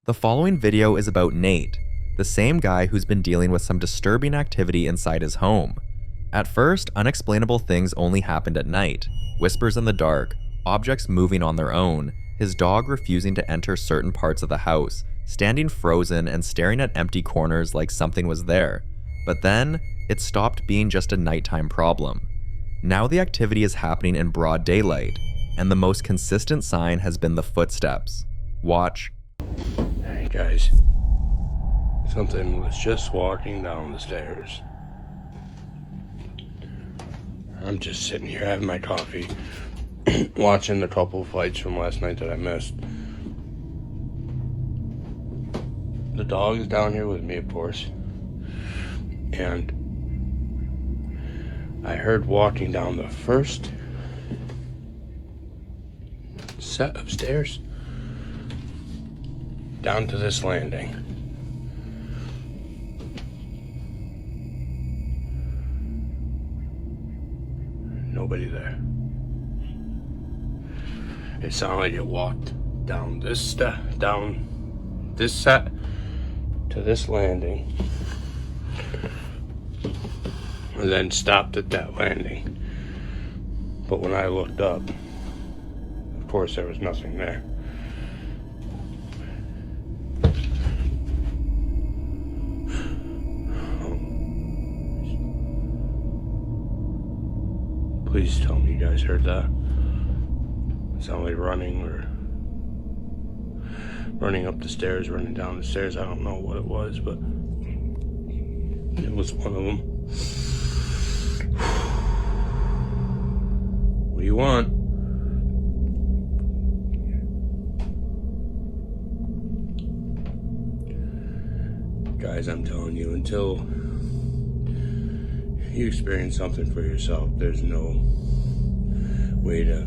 The following video is about Nate, the same guy who's been dealing with some disturbing activity inside his home. At first, unexplainable things only happened at night. Whispers in the dark, objects moving on their own, his dog refusing to enter certain parts of the house, standing frozen and staring at empty corners like something was there. But then, it stopped being just a nighttime problem. Now the activity is happening in broad daylight, and the most consistent sign has been the footsteps. Watch. Hey guys, something was just walking down the stairs. I'm just sitting here having my coffee, watching the couple of flights from last night that I missed. The dog is down here with me, of course, and I heard walking down the first set of stairs down to this landing. Nobody there. It sounded like it walked down this set to this landing, and then stopped at that landing. But when I looked up, of course there was nothing there. Please tell me you guys heard that. It sounded like running up the stairs, running down the stairs. I don't know what it was, but it was one of them. What do you want? Guys, I'm telling you, until you experience something for yourself, there's no way to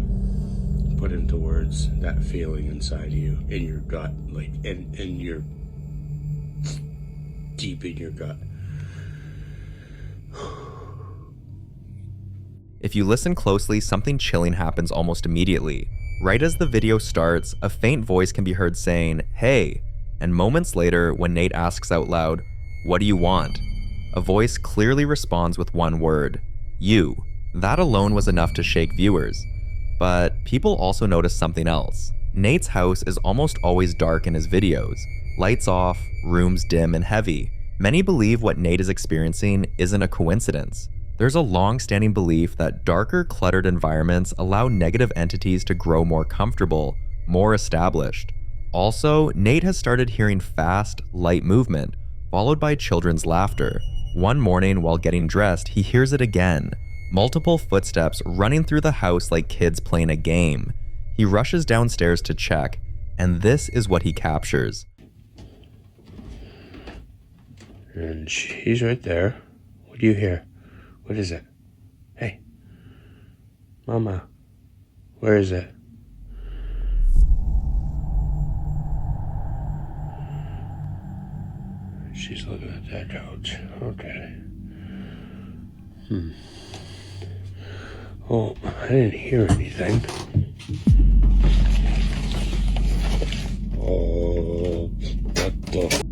put into words that feeling inside of you, in your gut, like in your deep in your gut. If you listen closely, something chilling happens almost immediately. Right as the video starts, a faint voice can be heard saying, "Hey," and moments later, when Nate asks out loud, "What do you want?" a voice clearly responds with one word, "You." That alone was enough to shake viewers. But people also notice something else. Nate's house is almost always dark in his videos. Lights off, rooms dim and heavy. Many believe what Nate is experiencing isn't a coincidence. There's a long-standing belief that darker, cluttered environments allow negative entities to grow more comfortable, more established. Also, Nate has started hearing fast, light movement, followed by children's laughter. One morning while getting dressed, he hears it again. Multiple footsteps running through the house like kids playing a game. He rushes downstairs to check, and this is what he captures. And she's right there. What do you hear? What is it? Hey, Mama, where is it? She's looking at that couch. Okay. Oh, I didn't hear anything. Oh, what the...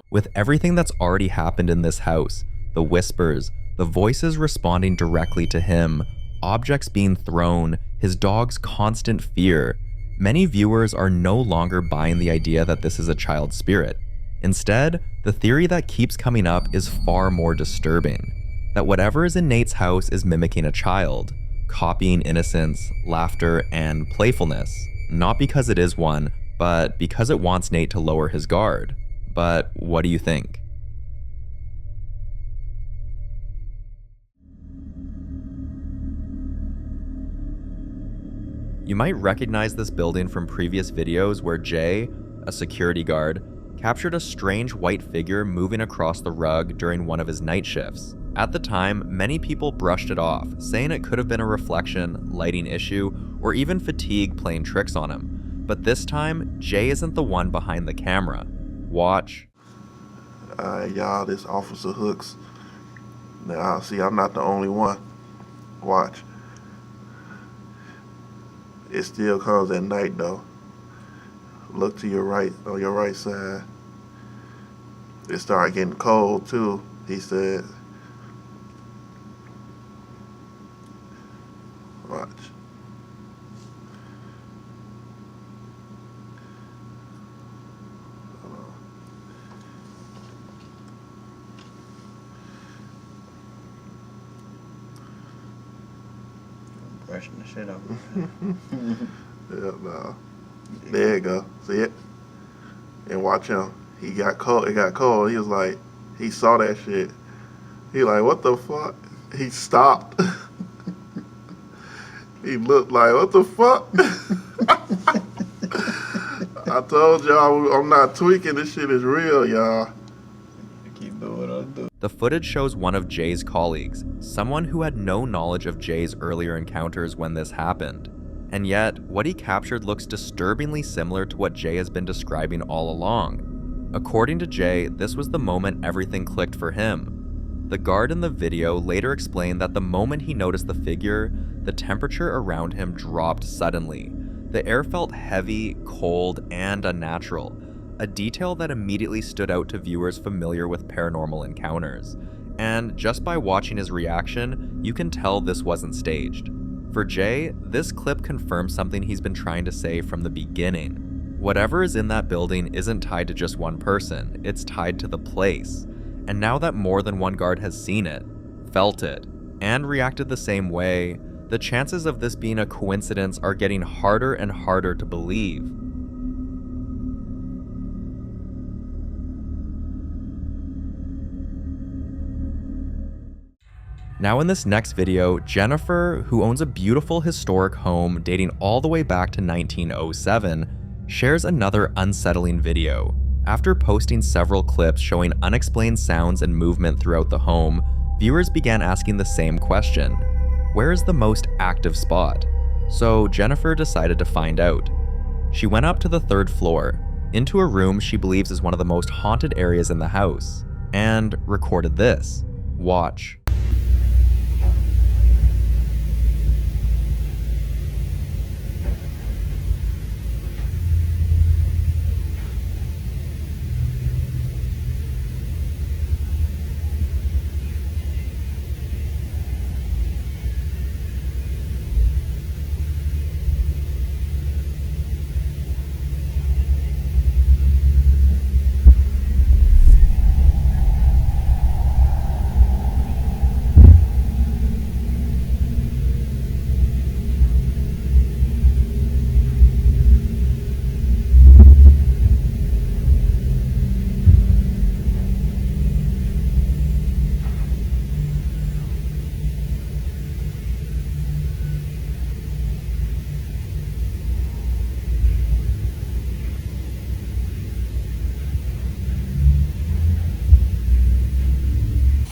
With everything that's already happened in this house, the whispers, the voices responding directly to him, objects being thrown, his dog's constant fear, many viewers are no longer buying the idea that this is a child spirit. Instead, the theory that keeps coming up is far more disturbing. That whatever is in Nate's house is mimicking a child, copying innocence, laughter, and playfulness. Not because it is one, but because it wants Nate to lower his guard. But what do you think? You might recognize this building from previous videos where Jay, a security guard, captured a strange white figure moving across the rug during one of his night shifts. At the time, many people brushed it off, saying it could have been a reflection, lighting issue, or even fatigue playing tricks on him. But this time, Jay isn't the one behind the camera. Watch. Y'all, this Officer Hooks. Now, see, I'm not the only one. Watch. It still comes at night, though. Look to your right, on your right side. It started getting cold, too, he said. Watch. Brushing the shit out. Yeah, no. There you go. See it? And watch him. He got cold. It got cold. He was like, he saw that shit. He like, what the fuck? He stopped. He looked like, what the fuck? I told y'all I'm not tweaking. This shit is real, y'all. Keep doing what I do. The footage shows one of Jay's colleagues, someone who had no knowledge of Jay's earlier encounters when this happened. And yet, what he captured looks disturbingly similar to what Jay has been describing all along. According to Jay, this was the moment everything clicked for him. The guard in the video later explained that the moment he noticed the figure, the temperature around him dropped suddenly. The air felt heavy, cold, and unnatural, a detail that immediately stood out to viewers familiar with paranormal encounters. And just by watching his reaction, you can tell this wasn't staged. For Jay, this clip confirms something he's been trying to say from the beginning. Whatever is in that building isn't tied to just one person, it's tied to the place. And now that more than one guard has seen it, felt it, and reacted the same way, the chances of this being a coincidence are getting harder and harder to believe. Now in this next video, Jennifer, who owns a beautiful historic home dating all the way back to 1907, shares another unsettling video. After posting several clips showing unexplained sounds and movement throughout the home, viewers began asking the same question: where is the most active spot? So Jennifer decided to find out. She went up to the 3rd floor, into a room she believes is one of the most haunted areas in the house, and recorded this. Watch.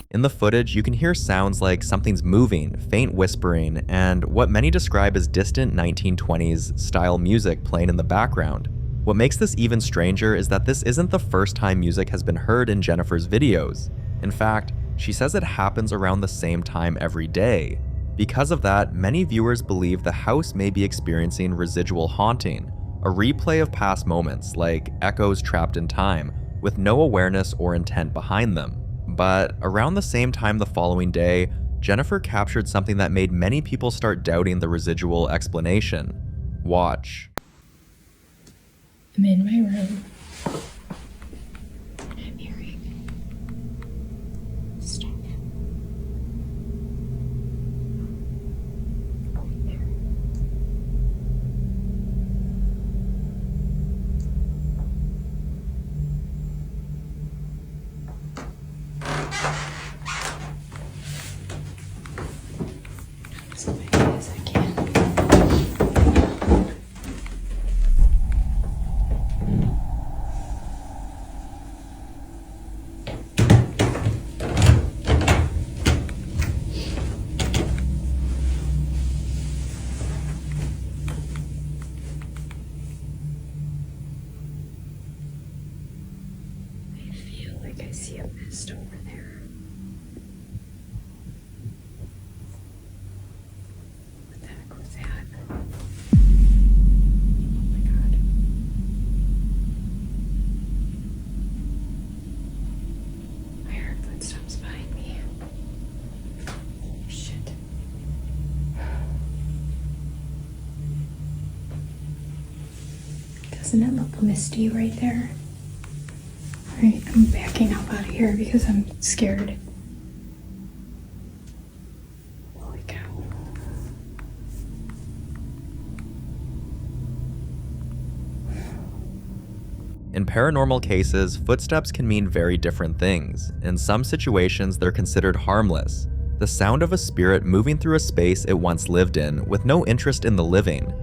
In the footage, you can hear sounds like something's moving, faint whispering, and what many describe as distant 1920s style music playing in the background. What makes this even stranger is that this isn't the first time music has been heard in Jennifer's videos. In fact, she says it happens around the same time every day. Because of that, many viewers believe the house may be experiencing residual haunting, a replay of past moments like echoes trapped in time, with no awareness or intent behind them. But around the same time the following day, Jennifer captured something that made many people start doubting the residual explanation. Watch. I'm in my room. I'm hearing stuff. Right there. As quickly as I can. Doesn't it look misty right there? Alright, I'm backing up out of here because I'm scared. Holy cow. In paranormal cases, footsteps can mean very different things. In some situations, they're considered harmless. The sound of a spirit moving through a space it once lived in with no interest in the living.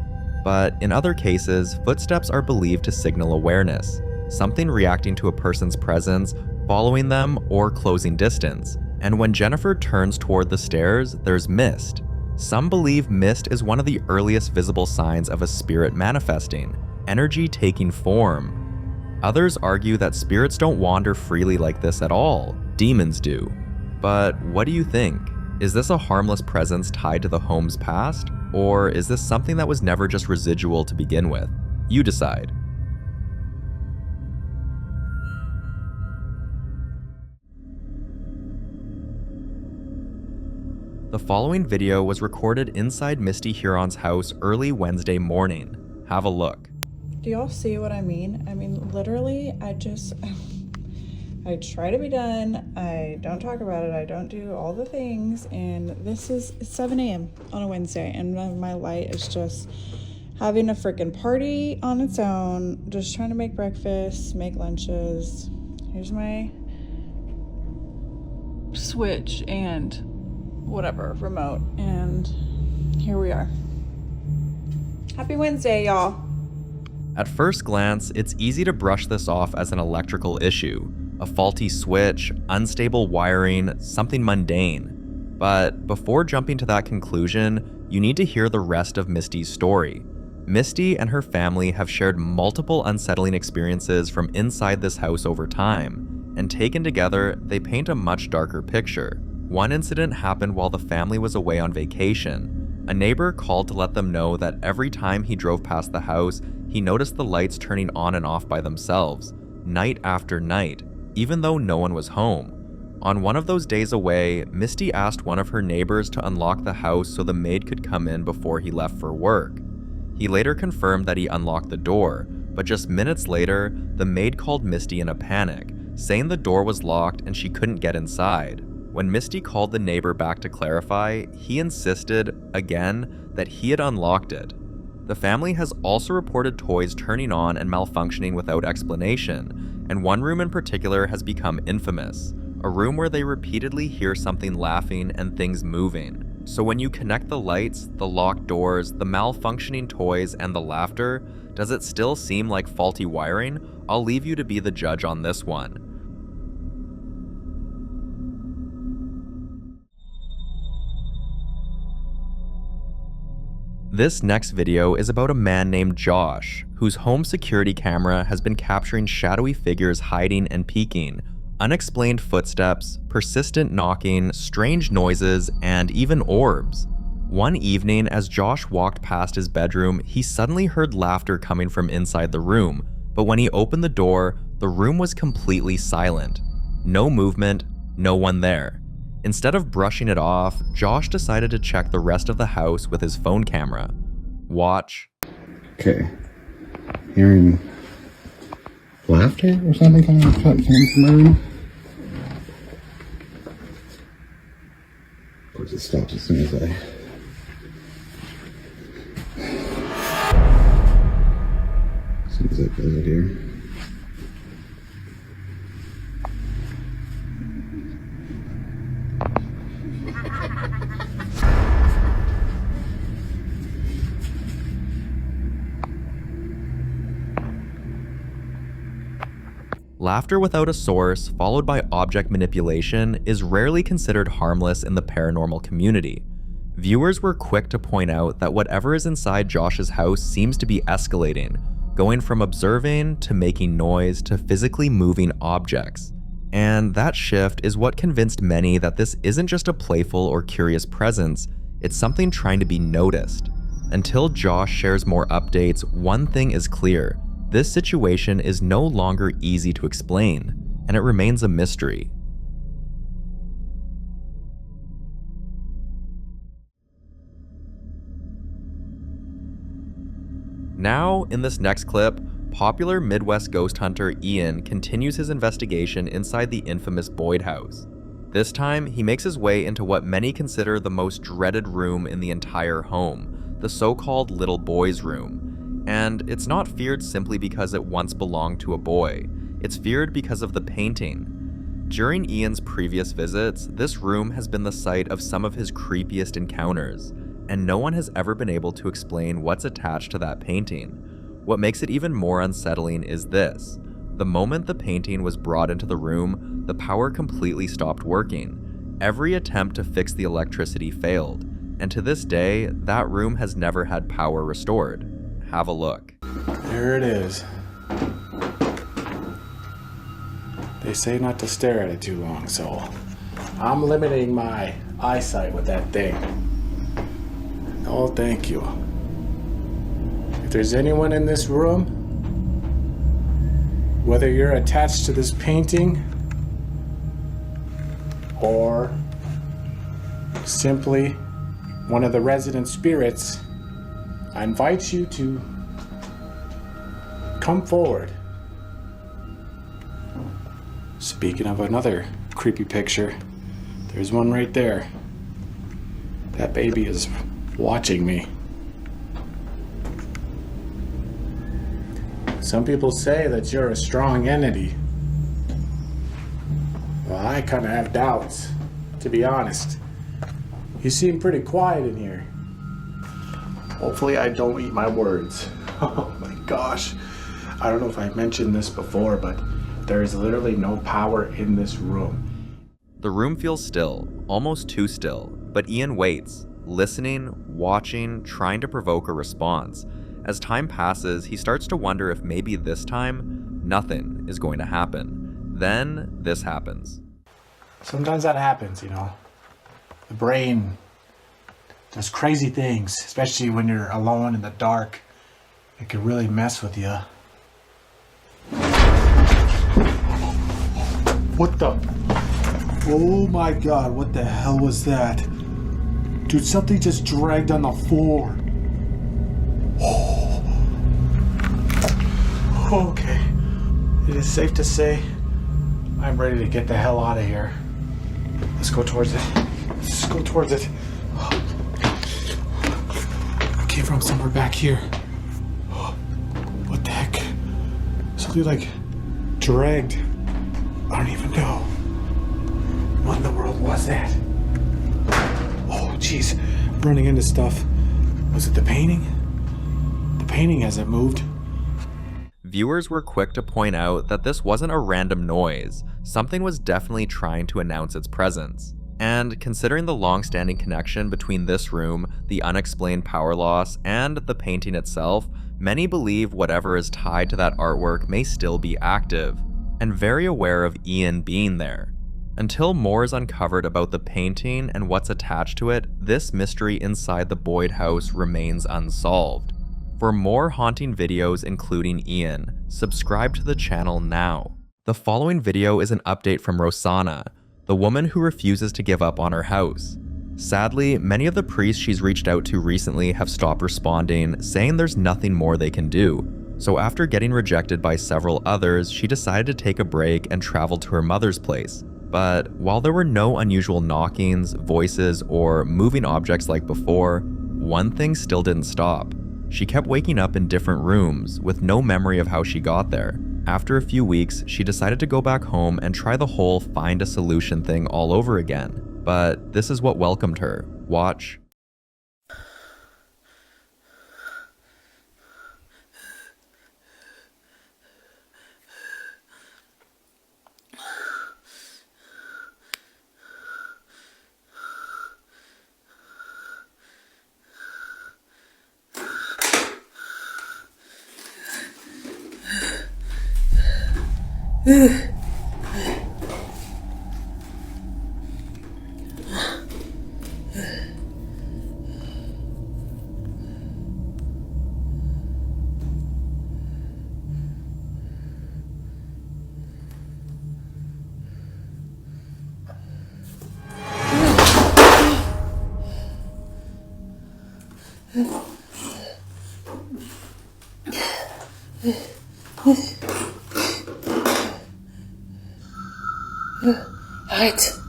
But in other cases, footsteps are believed to signal awareness, something reacting to a person's presence, following them, or closing distance. And when Jennifer turns toward the stairs, there's mist. Some believe mist is one of the earliest visible signs of a spirit manifesting, energy taking form. Others argue that spirits don't wander freely like this at all, demons do. But what do you think? Is this a harmless presence tied to the home's past? Or is this something that was never just residual to begin with? You decide. The following video was recorded inside Misty Huron's house early Wednesday morning. Have a look. Do y'all see what I mean? I mean, literally, I try to be done. I don't talk about it. I don't do all the things. And this is 7 a.m. on a Wednesday. And my light is just having a freaking party on its own. Just trying to make breakfast, make lunches. Here's my switch and whatever, remote. And here we are. Happy Wednesday, y'all. At first glance, it's easy to brush this off as an electrical issue, a faulty switch, unstable wiring, something mundane. But before jumping to that conclusion, you need to hear the rest of Misty's story. Misty and her family have shared multiple unsettling experiences from inside this house over time, and taken together, they paint a much darker picture. One incident happened while the family was away on vacation. A neighbor called to let them know that every time he drove past the house, he noticed the lights turning on and off by themselves, night after night, even though no one was home. On one of those days away, Misty asked one of her neighbors to unlock the house so the maid could come in before he left for work. He later confirmed that he unlocked the door, but just minutes later, the maid called Misty in a panic, saying the door was locked and she couldn't get inside. When Misty called the neighbor back to clarify, he insisted, again, that he had unlocked it. The family has also reported toys turning on and malfunctioning without explanation, and one room in particular has become infamous, a room where they repeatedly hear something laughing and things moving. So when you connect the lights, the locked doors, the malfunctioning toys, and the laughter, does it still seem like faulty wiring? I'll leave you to be the judge on this one. This next video is about a man named Josh, whose home security camera has been capturing shadowy figures hiding and peeking, unexplained footsteps, persistent knocking, strange noises, and even orbs. One evening, as Josh walked past his bedroom, he suddenly heard laughter coming from inside the room, but when he opened the door, the room was completely silent. No movement, no one there. Instead of brushing it off, Josh decided to check the rest of the house with his phone camera. Watch. Okay. Hearing laughter or something coming from the room. Of course, it stops as soon as I close it here. Laughter without a source, followed by object manipulation, is rarely considered harmless in the paranormal community. Viewers were quick to point out that whatever is inside Josh's house seems to be escalating, going from observing to making noise to physically moving objects. And that shift is what convinced many that this isn't just a playful or curious presence, it's something trying to be noticed. Until Josh shares more updates, one thing is clear. This situation is no longer easy to explain, and it remains a mystery. Now, in this next clip, popular Midwest ghost hunter Ian continues his investigation inside the infamous Boyd house. This time, he makes his way into what many consider the most dreaded room in the entire home, the so-called little boy's room. And it's not feared simply because it once belonged to a boy. It's feared because of the painting. During Ian's previous visits, this room has been the site of some of his creepiest encounters, and no one has ever been able to explain what's attached to that painting. What makes it even more unsettling is this. The moment the painting was brought into the room, the power completely stopped working. Every attempt to fix the electricity failed, and to this day, that room has never had power restored. Have a look. There it is. They say not to stare at it too long, so I'm limiting my eyesight with that thing. Oh, thank you. If there's anyone in this room, whether you're attached to this painting or simply one of the resident spirits, I invite you to come forward. Speaking of another creepy picture, there's one right there. That baby is watching me. Some people say that you're a strong entity. Well, I kind of have doubts, to be honest. You seem pretty quiet in here. Hopefully I don't eat my words. Oh my gosh. I don't know if I mentioned this before, but there is literally no power in this room. The room feels still, almost too still, but Ian waits, listening, watching, trying to provoke a response. As time passes, he starts to wonder if maybe this time, nothing is going to happen. Then, this happens. Sometimes that happens, you know. The brain does crazy things, especially when you're alone in the dark. It can really mess with you. What the? Oh my god, what the hell was that? Dude, something just dragged on the floor. Okay. It is safe to say I'm ready to get the hell out of here. Let's go towards it. Let's just go towards it. I came from somewhere back here. What the heck? Something like dragged. I don't even know. What in the world was that? Oh, jeez. Running into stuff. Was it the painting? The painting hasn't moved. Viewers were quick to point out that this wasn't a random noise. Something was definitely trying to announce its presence. And considering the long-standing connection between this room, the unexplained power loss, and the painting itself, many believe whatever is tied to that artwork may still be active, and very aware of Ian being there. Until more is uncovered about the painting and what's attached to it, this mystery inside the Boyd house remains unsolved. For more haunting videos including Ian, subscribe to the channel now. The following video is an update from Rosanna, the woman who refuses to give up on her house. Sadly, many of the priests she's reached out to recently have stopped responding, saying there's nothing more they can do. So after getting rejected by several others, she decided to take a break and travel to her mother's place. But while there were no unusual knockings, voices, or moving objects like before, one thing still didn't stop. She kept waking up in different rooms with no memory of how she got there. After a few weeks, she decided to go back home and try the whole find a solution thing all over again. But this is what welcomed her. Watch. Arrête.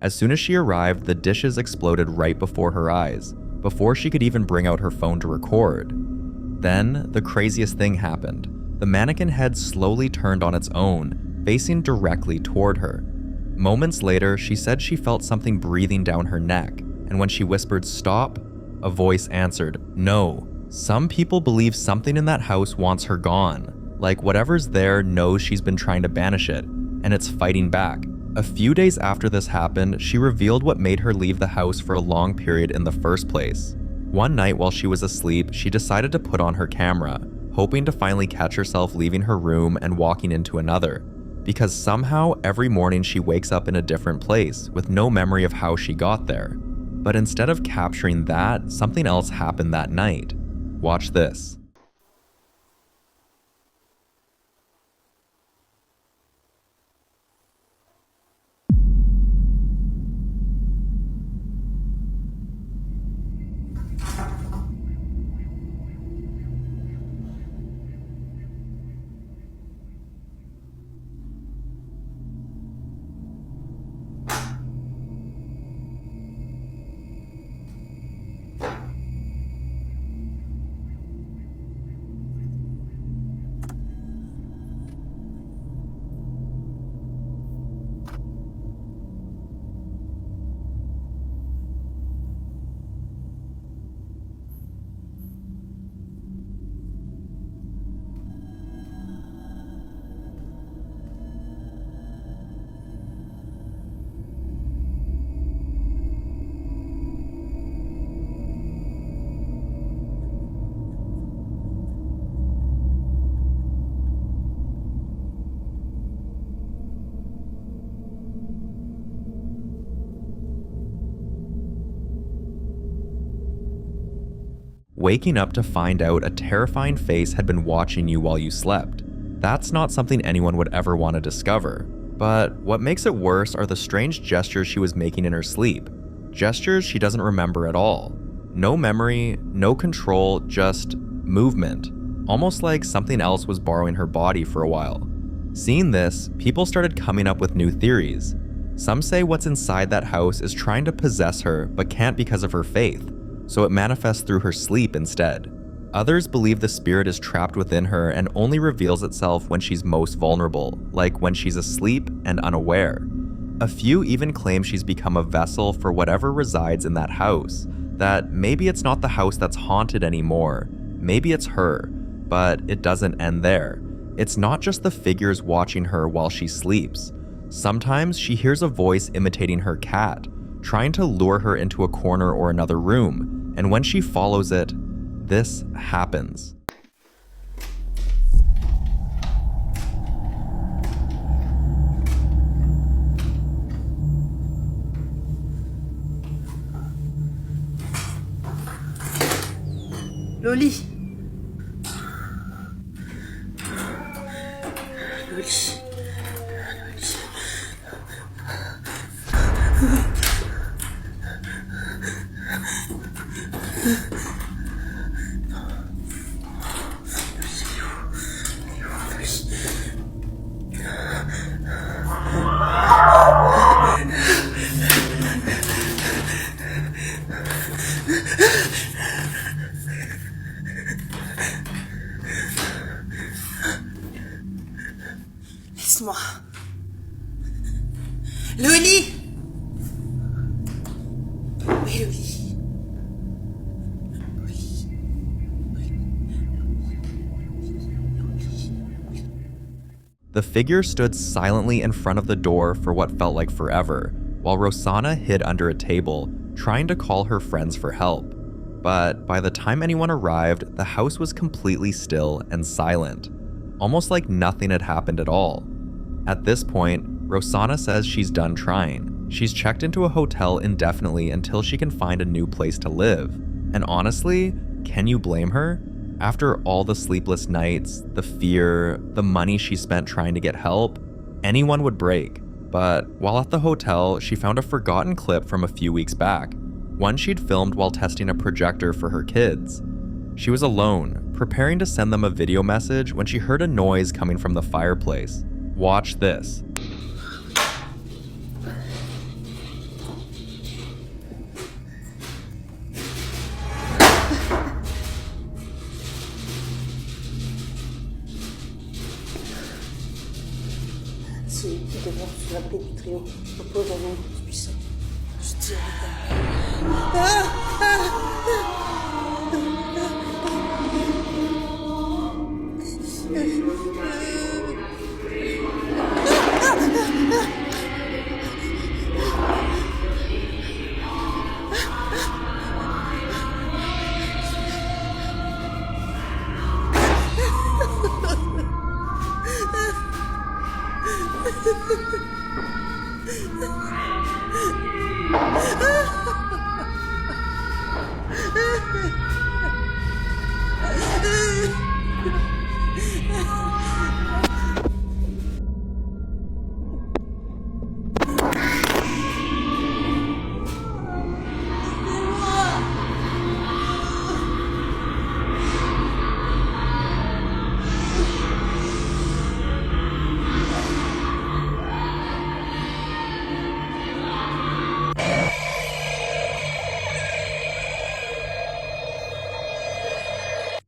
As soon as she arrived, the dishes exploded right before her eyes, before she could even bring out her phone to record. Then, the craziest thing happened. The mannequin head slowly turned on its own, facing directly toward her. Moments later, she said she felt something breathing down her neck, and when she whispered "stop," a voice answered, "No." Some people believe something in that house wants her gone, like whatever's there knows she's been trying to banish it, and it's fighting back. A few days after this happened, she revealed what made her leave the house for a long period in the first place. One night while she was asleep, she decided to put on her camera, hoping to finally catch herself leaving her room and walking into another, because somehow every morning she wakes up in a different place with no memory of how she got there. But instead of capturing that, something else happened that night. Watch this. Waking up to find out a terrifying face had been watching you while you slept. That's not something anyone would ever want to discover. But what makes it worse are the strange gestures she was making in her sleep. Gestures she doesn't remember at all. No memory, no control, just movement. Almost like something else was borrowing her body for a while. Seeing this, people started coming up with new theories. Some say what's inside that house is trying to possess her but can't because of her faith, so it manifests through her sleep instead. Others believe the spirit is trapped within her and only reveals itself when she's most vulnerable, like when she's asleep and unaware. A few even claim she's become a vessel for whatever resides in that house, that maybe it's not the house that's haunted anymore, maybe it's her, but it doesn't end there. It's not just the figures watching her while she sleeps. Sometimes she hears a voice imitating her cat, trying to lure her into a corner or another room, and when she follows it, this happens. Loli. Loli. Laisse-moi. Loli. Oui, Loli. The figure stood silently in front of the door for what felt like forever, while Rosanna hid under a table, trying to call her friends for help. But by the time anyone arrived, the house was completely still and silent, almost like nothing had happened at all. At this point, Rosanna says she's done trying. She's checked into a hotel indefinitely until she can find a new place to live. And honestly, can you blame her? After all the sleepless nights, the fear, the money she spent trying to get help, anyone would break. But while at the hotel, she found a forgotten clip from a few weeks back. One she'd filmed while testing a projector for her kids. She was alone, preparing to send them a video message when she heard a noise coming from the fireplace. Watch this. Celui qui devant sous l'abri du triomphe repose en nom du puissant. Je tire les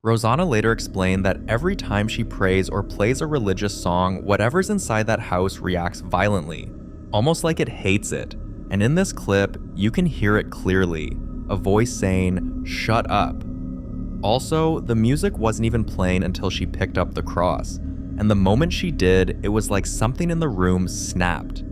Rosanna later explained that every time she prays or plays a religious song, whatever's inside that house reacts violently, almost like it hates it. And in this clip, you can hear it clearly, a voice saying, "Shut up." Also, the music wasn't even playing until she picked up the cross, and the moment she did, it was like something in the room snapped.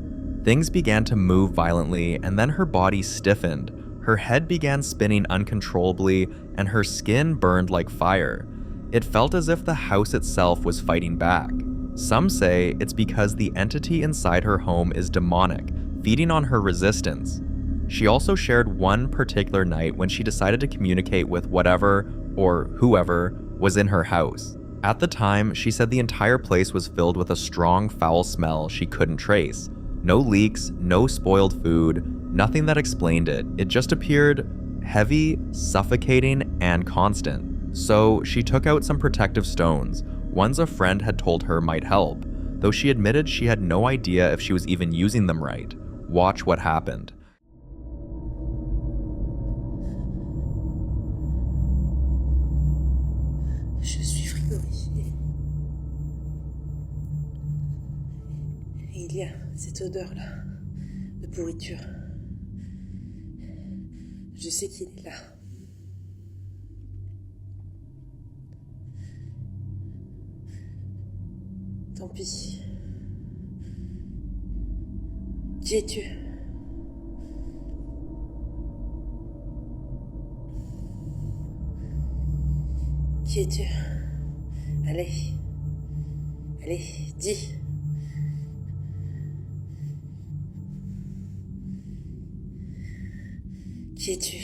Things began to move violently, and then her body stiffened. Her head began spinning uncontrollably, and her skin burned like fire. It felt as if the house itself was fighting back. Some say it's because the entity inside her home is demonic, feeding on her resistance. She also shared one particular night when she decided to communicate with whatever, or whoever, was in her house. At the time, she said the entire place was filled with a strong, foul smell she couldn't trace. No leaks, no spoiled food, nothing that explained it. It just appeared heavy, suffocating, and constant. So she took out some protective stones, ones a friend had told her might help, though she admitted she had no idea if she was even using them right. Watch what happened. Je suis frigorifiée. Et il y a cette odeur-là, de pourriture. Je sais qu'il est là. Tant pis. Qui es-tu? Qui es-tu? Allez. Allez, dis. Qui es-tu?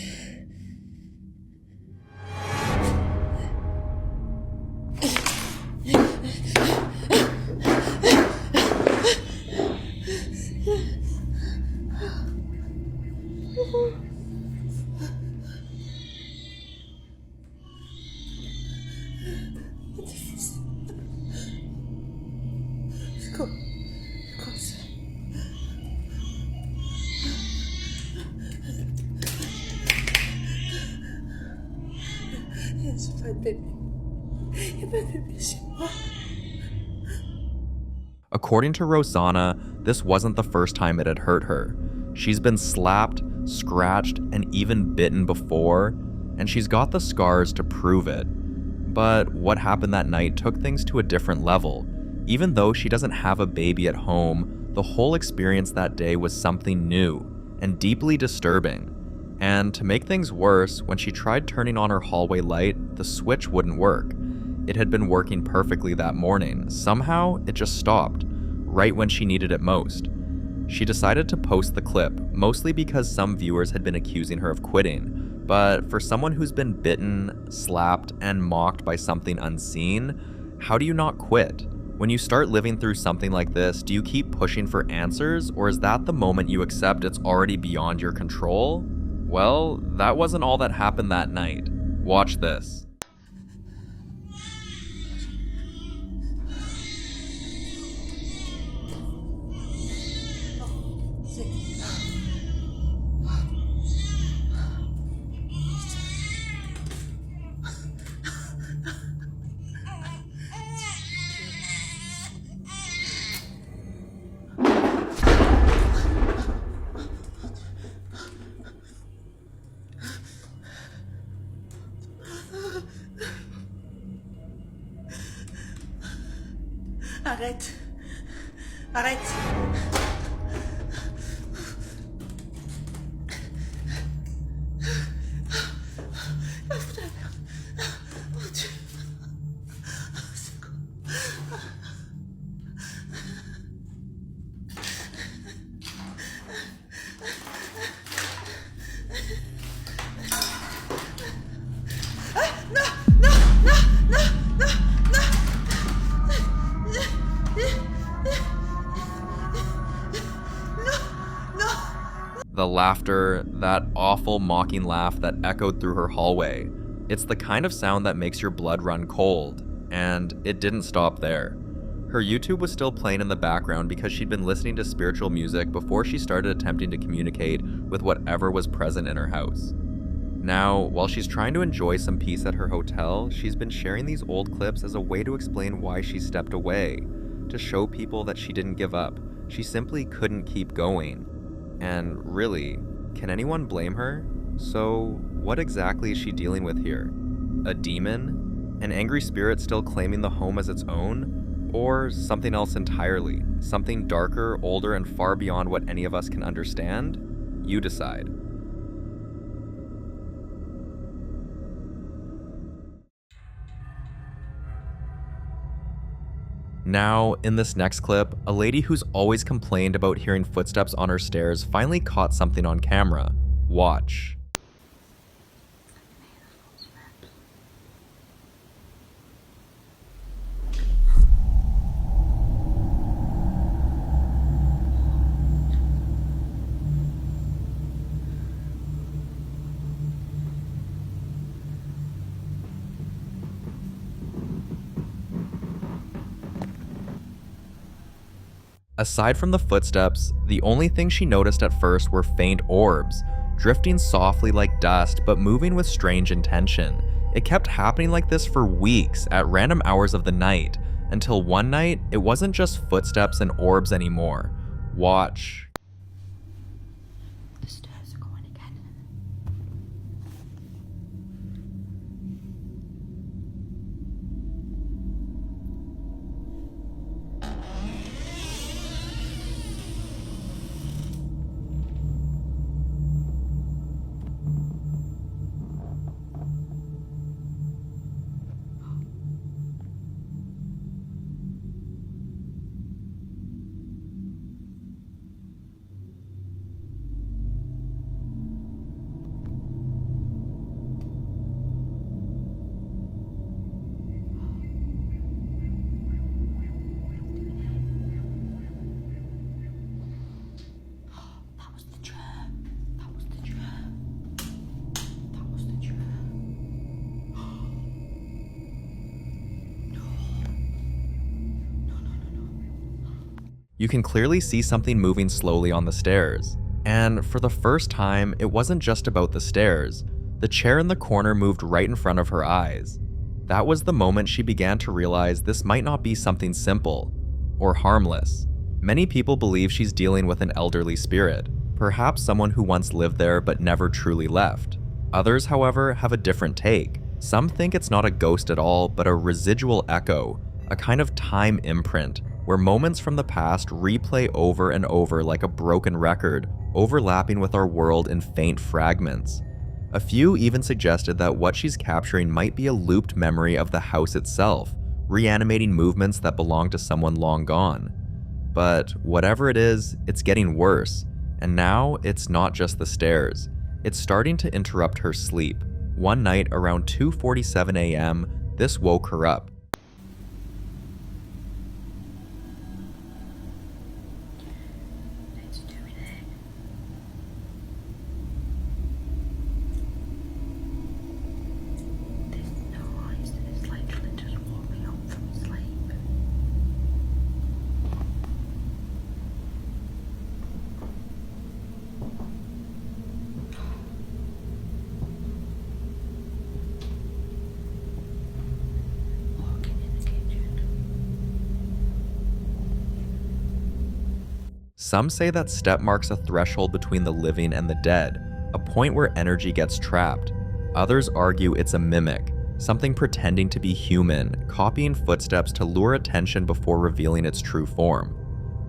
According to Rosanna, this wasn't the first time it had hurt her. She's been slapped, scratched, and even bitten before, and she's got the scars to prove it. But what happened that night took things to a different level. Even though she doesn't have a baby at home, the whole experience that day was something new and deeply disturbing. And to make things worse, when she tried turning on her hallway light, the switch wouldn't work. It had been working perfectly that morning. Somehow, it just stopped, right when she needed it most. She decided to post the clip, mostly because some viewers had been accusing her of quitting. But for someone who's been bitten, slapped, and mocked by something unseen, how do you not quit? When you start living through something like this, do you keep pushing for answers, or is that the moment you accept it's already beyond your control? Well, that wasn't all that happened that night. Watch this. Arrête. Arrête. Oh Dieu. C'est quoi? The laughter, that awful mocking laugh that echoed through her hallway. It's the kind of sound that makes your blood run cold, and it didn't stop there. Her YouTube was still playing in the background because she'd been listening to spiritual music before she started attempting to communicate with whatever was present in her house. Now, while she's trying to enjoy some peace at her hotel, she's been sharing these old clips as a way to explain why she stepped away, to show people that she didn't give up. She simply couldn't keep going. And really, can anyone blame her? So, what exactly is she dealing with here? A demon? An angry spirit still claiming the home as its own? Or something else entirely? Something darker, older, and far beyond what any of us can understand? You decide. Now, in this next clip, a lady who's always complained about hearing footsteps on her stairs finally caught something on camera. Watch. Aside from the footsteps, the only thing she noticed at first were faint orbs, drifting softly like dust but moving with strange intention. It kept happening like this for weeks at random hours of the night, until one night it wasn't just footsteps and orbs anymore. Watch. The stairs are going again. You can clearly see something moving slowly on the stairs. And for the first time, it wasn't just about the stairs. The chair in the corner moved right in front of her eyes. That was the moment she began to realize this might not be something simple or harmless. Many people believe she's dealing with an elderly spirit, perhaps someone who once lived there but never truly left. Others, however, have a different take. Some think it's not a ghost at all, but a residual echo, a kind of time imprint, where moments from the past replay over and over like a broken record, overlapping with our world in faint fragments. A few even suggested that what she's capturing might be a looped memory of the house itself, reanimating movements that belong to someone long gone. But whatever it is, it's getting worse, and now it's not just the stairs. It's starting to interrupt her sleep. One night around 2:47 a.m., this woke her up. Some say that step marks a threshold between the living and the dead, a point where energy gets trapped. Others argue it's a mimic, something pretending to be human, copying footsteps to lure attention before revealing its true form.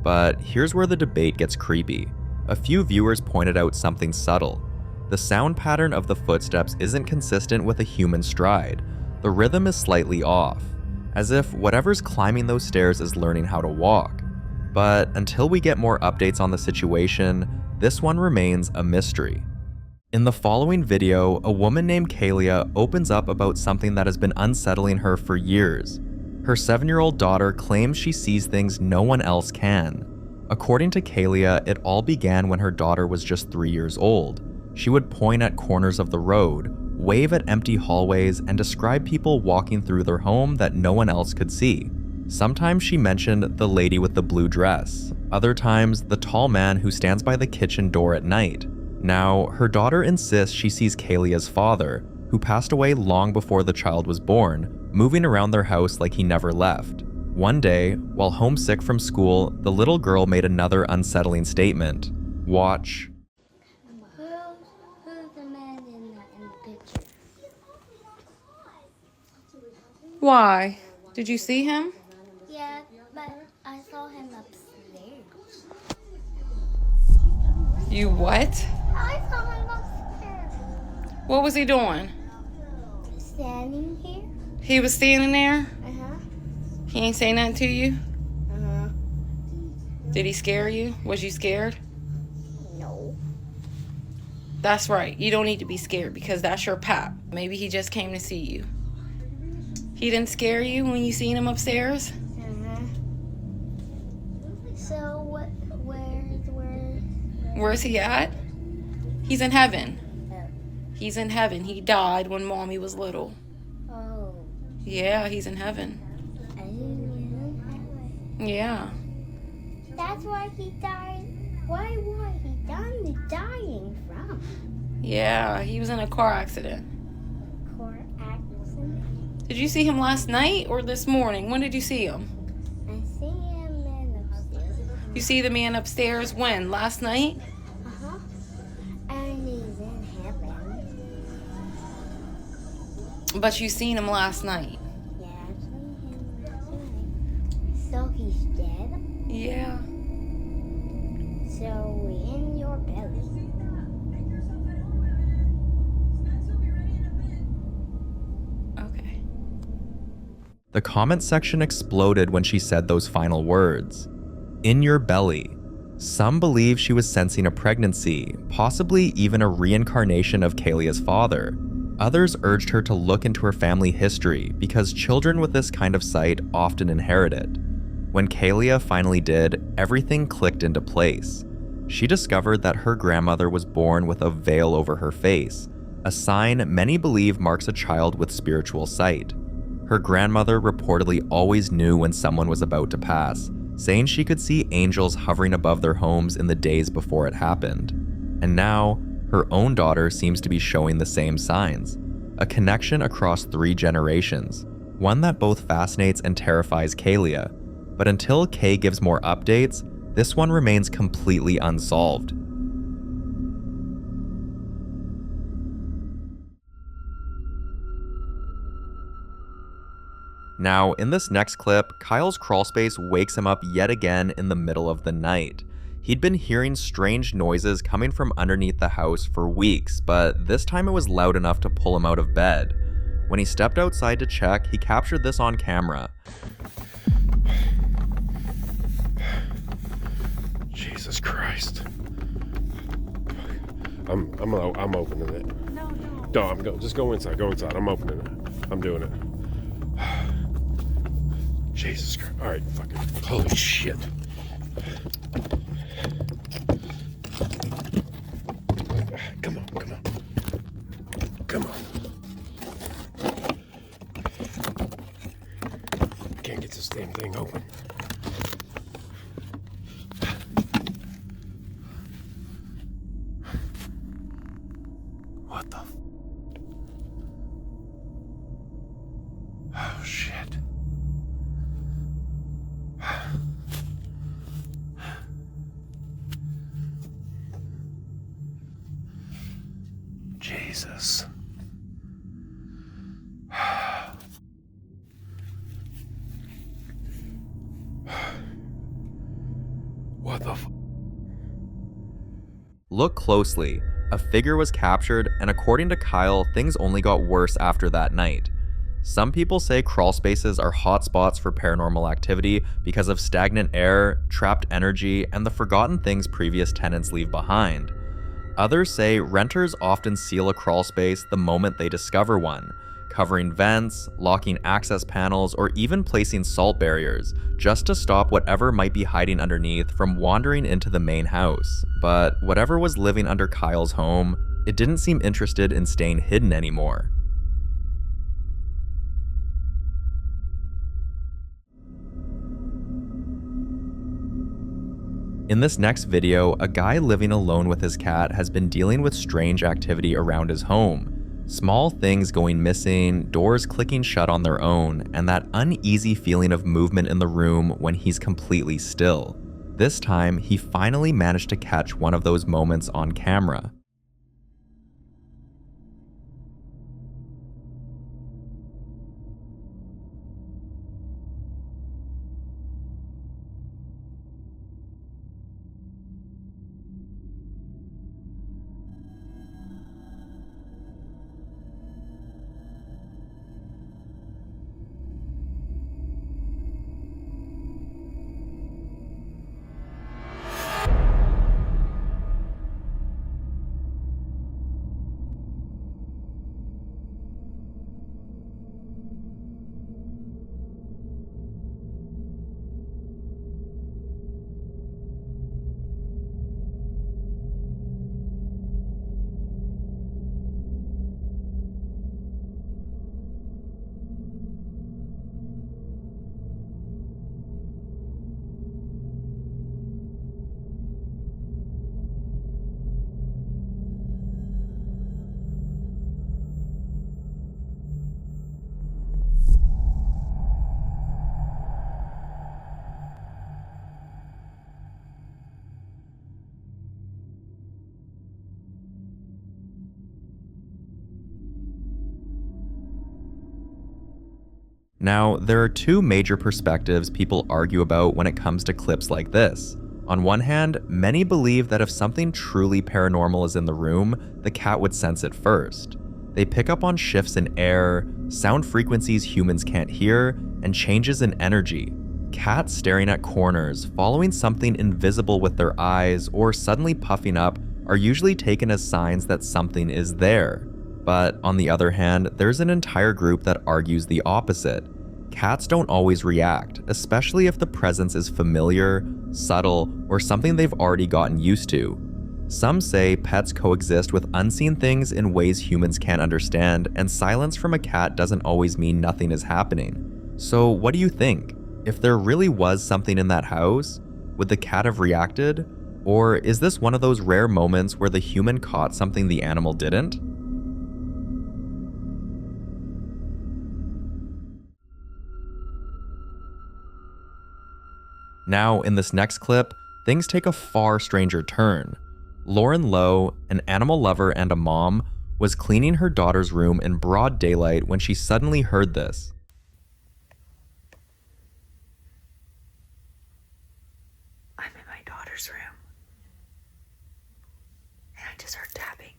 But here's where the debate gets creepy. A few viewers pointed out something subtle. The sound pattern of the footsteps isn't consistent with a human stride. The rhythm is slightly off, as if whatever's climbing those stairs is learning how to walk. But until we get more updates on the situation, this one remains a mystery. In the following video, a woman named Kalia opens up about something that has been unsettling her for years. Her 7-year-old daughter claims she sees things no one else can. According to Kalia, it all began when her daughter was just 3 years old. She would point at corners of the road, wave at empty hallways, and describe people walking through their home that no one else could see. Sometimes she mentioned the lady with the blue dress, other times the tall man who stands by the kitchen door at night. Now, her daughter insists she sees Kalia's father, who passed away long before the child was born, moving around their house like he never left. One day, while homesick from school, the little girl made another unsettling statement. Watch. Who's the man in the picture? Why? Did you see him? Yeah, but I saw him upstairs. You what? I saw him upstairs. What was he doing? Standing here? He was standing there? Uh-huh. He ain't say nothing to you? Uh-huh. Did he scare you? Was you scared? No. That's right. You don't need to be scared because that's your pap. Maybe he just came to see you. He didn't scare you when you seen him upstairs? Uh-huh. So Where's he at? He's in heaven. Oh. He's in heaven. He died when Mommy was little. Oh. Yeah, he's in heaven. Yeah. That's why he died. Why he dying from? Yeah, he was in a car accident. Car accident? Did you see him last night or this morning? When did you see him? I see him in upstairs. You see the man upstairs when? Last night? Uh-huh. And he's in heaven. But you seen him last night? Yeah, I've seen him last night. So he's dead? Yeah. So in your belly. Okay. The comment section exploded when she said those final words. In your belly. Some believe she was sensing a pregnancy, possibly even a reincarnation of Kalia's father. Others urged her to look into her family history because children with this kind of sight often inherit it. When Kalia finally did, everything clicked into place. She discovered that her grandmother was born with a veil over her face, a sign many believe marks a child with spiritual sight. Her grandmother reportedly always knew when someone was about to pass, saying she could see angels hovering above their homes in the days before it happened. And now, her own daughter seems to be showing the same signs, a connection across 3 generations, one that both fascinates and terrifies Kalia. But until Kay gives more updates, this one remains completely unsolved. Now, in this next clip, Kyle's crawlspace wakes him up yet again in the middle of the night. He'd been hearing strange noises coming from underneath the house for weeks, but this time it was loud enough to pull him out of bed. When he stepped outside to check, he captured this on camera. Jesus Christ. I'm opening it. No, just go inside. Go inside. I'm opening it. I'm doing it. Jesus Christ. All right, fucking. Holy shit. Come on. Can't get this damn thing open. What the? Oh shit. Jesus. What the f? Look closely. A figure was captured, and according to Kyle, things only got worse after that night. Some people say crawl spaces are hotspots for paranormal activity because of stagnant air, trapped energy, and the forgotten things previous tenants leave behind. Others say renters often seal a crawl space the moment they discover one, covering vents, locking access panels, or even placing salt barriers, just to stop whatever might be hiding underneath from wandering into the main house. But whatever was living under Kyle's home, it didn't seem interested in staying hidden anymore. In this next video, a guy living alone with his cat has been dealing with strange activity around his home. Small things going missing, doors clicking shut on their own, and that uneasy feeling of movement in the room when he's completely still. This time, he finally managed to catch one of those moments on camera. Now, there are two major perspectives people argue about when it comes to clips like this. On one hand, many believe that if something truly paranormal is in the room, the cat would sense it first. They pick up on shifts in air, sound frequencies humans can't hear, and changes in energy. Cats staring at corners, following something invisible with their eyes, or suddenly puffing up are usually taken as signs that something is there. But on the other hand, there's an entire group that argues the opposite. Cats don't always react, especially if the presence is familiar, subtle, or something they've already gotten used to. Some say pets coexist with unseen things in ways humans can't understand, and silence from a cat doesn't always mean nothing is happening. So what do you think? If there really was something in that house, would the cat have reacted? Or is this one of those rare moments where the human caught something the animal didn't? Now, in this next clip, things take a far stranger turn. Lauren Lowe, an animal lover and a mom, was cleaning her daughter's room in broad daylight when she suddenly heard this. I'm in my daughter's room, and I just heard tapping.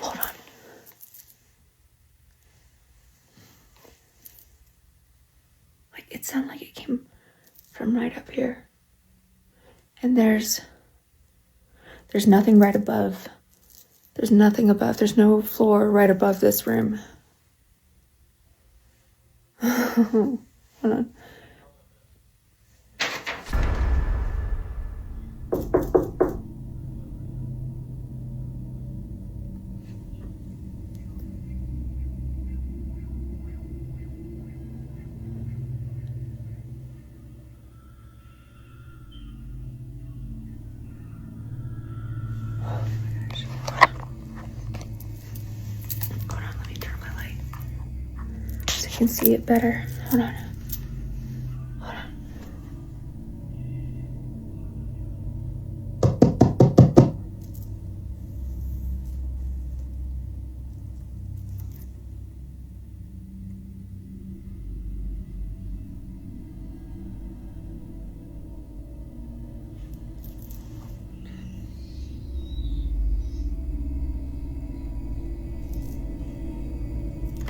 Hold on. Like, it sounded like it came from right up here. And there's nothing right above. There's nothing above. There's no floor right above this room. Hold on. can see it better. Hold on.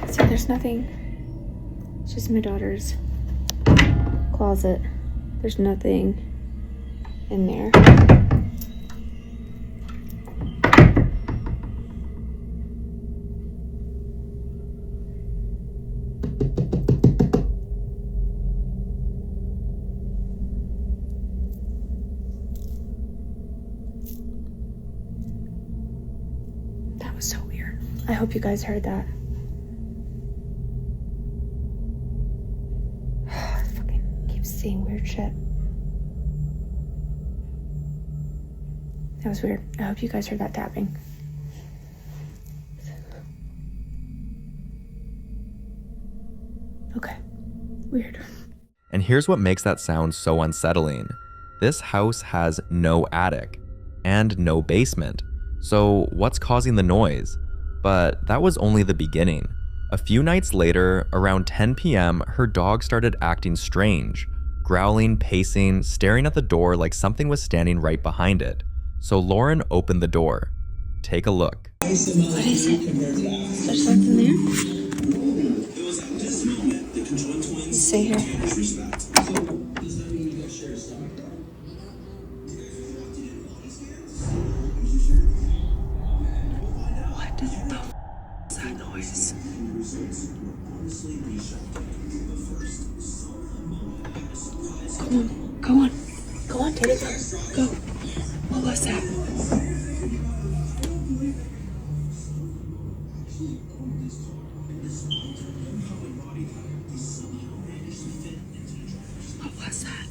So there's nothing. It's just my daughter's closet. There's nothing in there. That was so weird. I hope you guys heard that. Seeing weird shit. That was weird. I hope you guys heard that tapping. Okay. Weird. And here's what makes that sound so unsettling. This house has no attic and no basement. So what's causing the noise? But that was only the beginning. A few nights later, around 10 p.m., her dog started acting strange. Growling, pacing, staring at the door like something was standing right behind it. So Lauren opened the door. Take a look. What is it? Is there something there? Let's see here. What the f is that noise? Go on, take it. Go. What was that? What was that?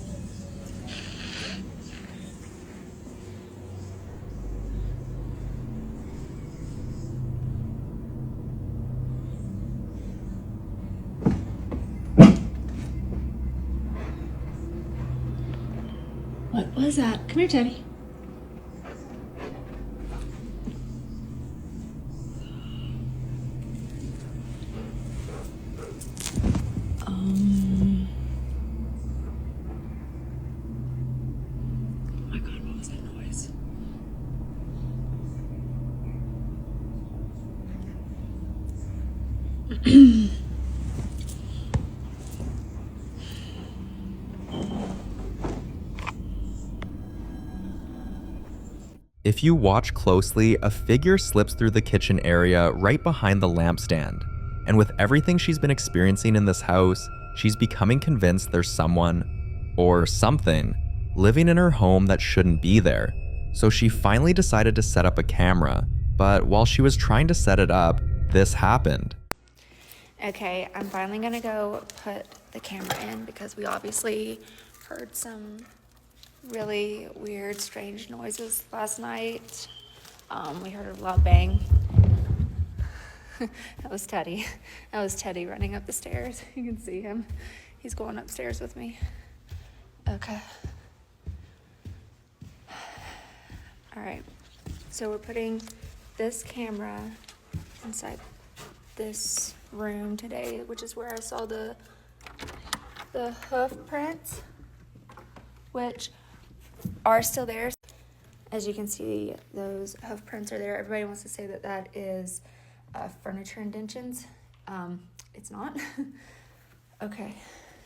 What was that? Come here, Teddy. Oh my God, what was that noise? If you watch closely, a figure slips through the kitchen area right behind the lampstand. And with everything she's been experiencing in this house, she's becoming convinced there's someone, or something, living in her home that shouldn't be there. So she finally decided to set up a camera, but while she was trying to set it up, this happened. Okay, I'm finally gonna go put the camera in because we obviously heard some really weird, strange noises last night. We heard a loud bang. That was Teddy. That was Teddy running up the stairs. You can see him. He's going upstairs with me. Okay. All right. So we're putting this camera inside this room today, which is where I saw the hoof prints, which are still there. As you can see, those hoof prints are there. Everybody wants to say that that is furniture indentions. It's not. Okay,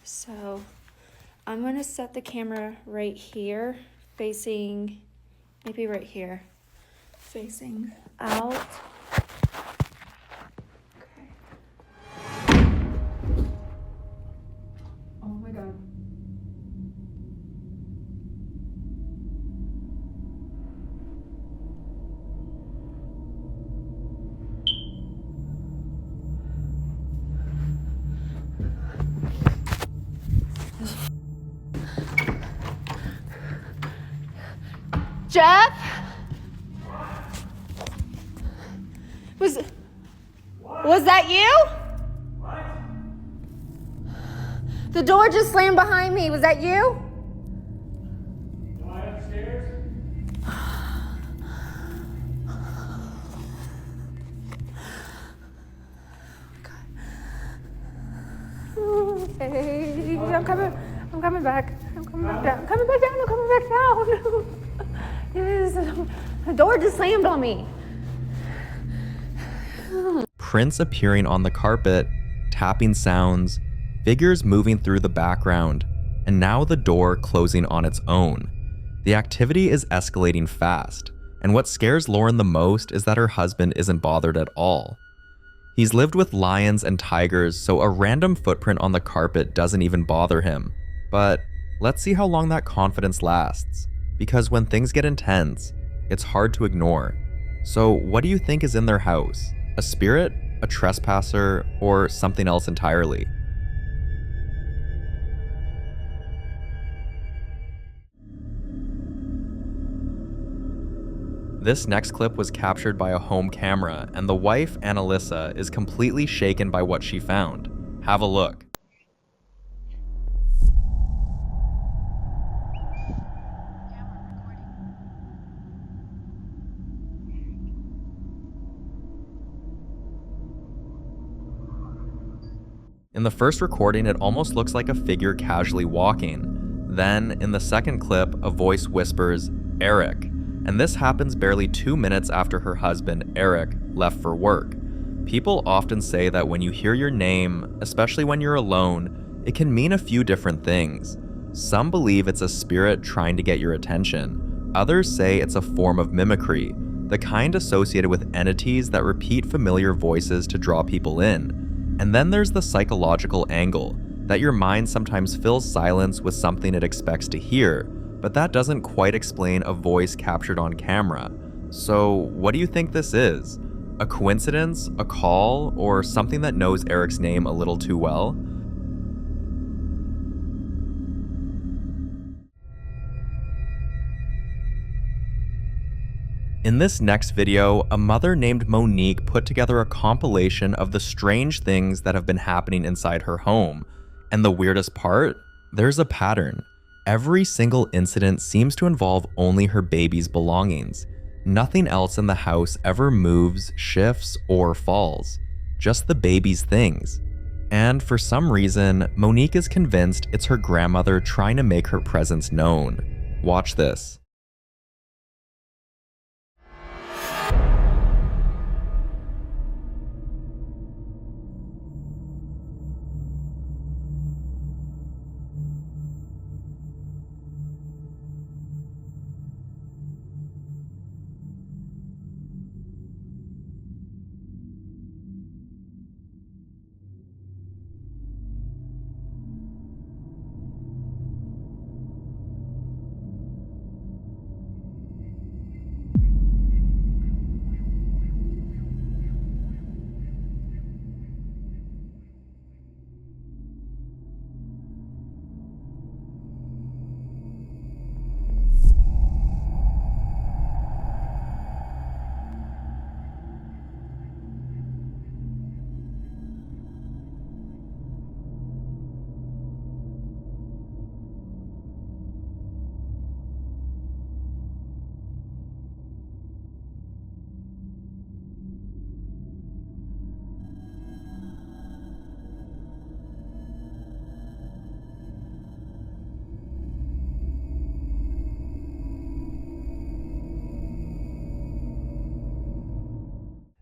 so I'm gonna set the camera right here, facing, maybe right here, facing out. Okay. Oh my God. Jeff? Was that you? The door just slammed behind me. Was that you? Am I upstairs? Hey, I'm coming back. I'm coming back down. I'm coming back down. I'm coming back down. Yes, the door just slammed on me. Prints appearing on the carpet, tapping sounds, figures moving through the background, and now the door closing on its own. The activity is escalating fast, and what scares Lauren the most is that her husband isn't bothered at all. He's lived with lions and tigers, so a random footprint on the carpet doesn't even bother him. But let's see how long that confidence lasts, because when things get intense, it's hard to ignore. So what do you think is in their house? A spirit, a trespasser, or something else entirely? This next clip was captured by a home camera, and the wife, Annalisa, is completely shaken by what she found. Have a look. In the first recording, it almost looks like a figure casually walking. Then, in the second clip, a voice whispers, "Eric." And this happens barely 2 minutes after her husband, Eric, left for work. People often say that when you hear your name, especially when you're alone, it can mean a few different things. Some believe it's a spirit trying to get your attention. Others say it's a form of mimicry, the kind associated with entities that repeat familiar voices to draw people in. And then there's the psychological angle, that your mind sometimes fills silence with something it expects to hear, but that doesn't quite explain a voice captured on camera. So what do you think this is? A coincidence, a call, or something that knows Eric's name a little too well? In this next video, a mother named Monique put together a compilation of the strange things that have been happening inside her home. And the weirdest part? There's a pattern. Every single incident seems to involve only her baby's belongings. Nothing else in the house ever moves, shifts, or falls. Just the baby's things. And for some reason, Monique is convinced it's her grandmother trying to make her presence known. Watch this.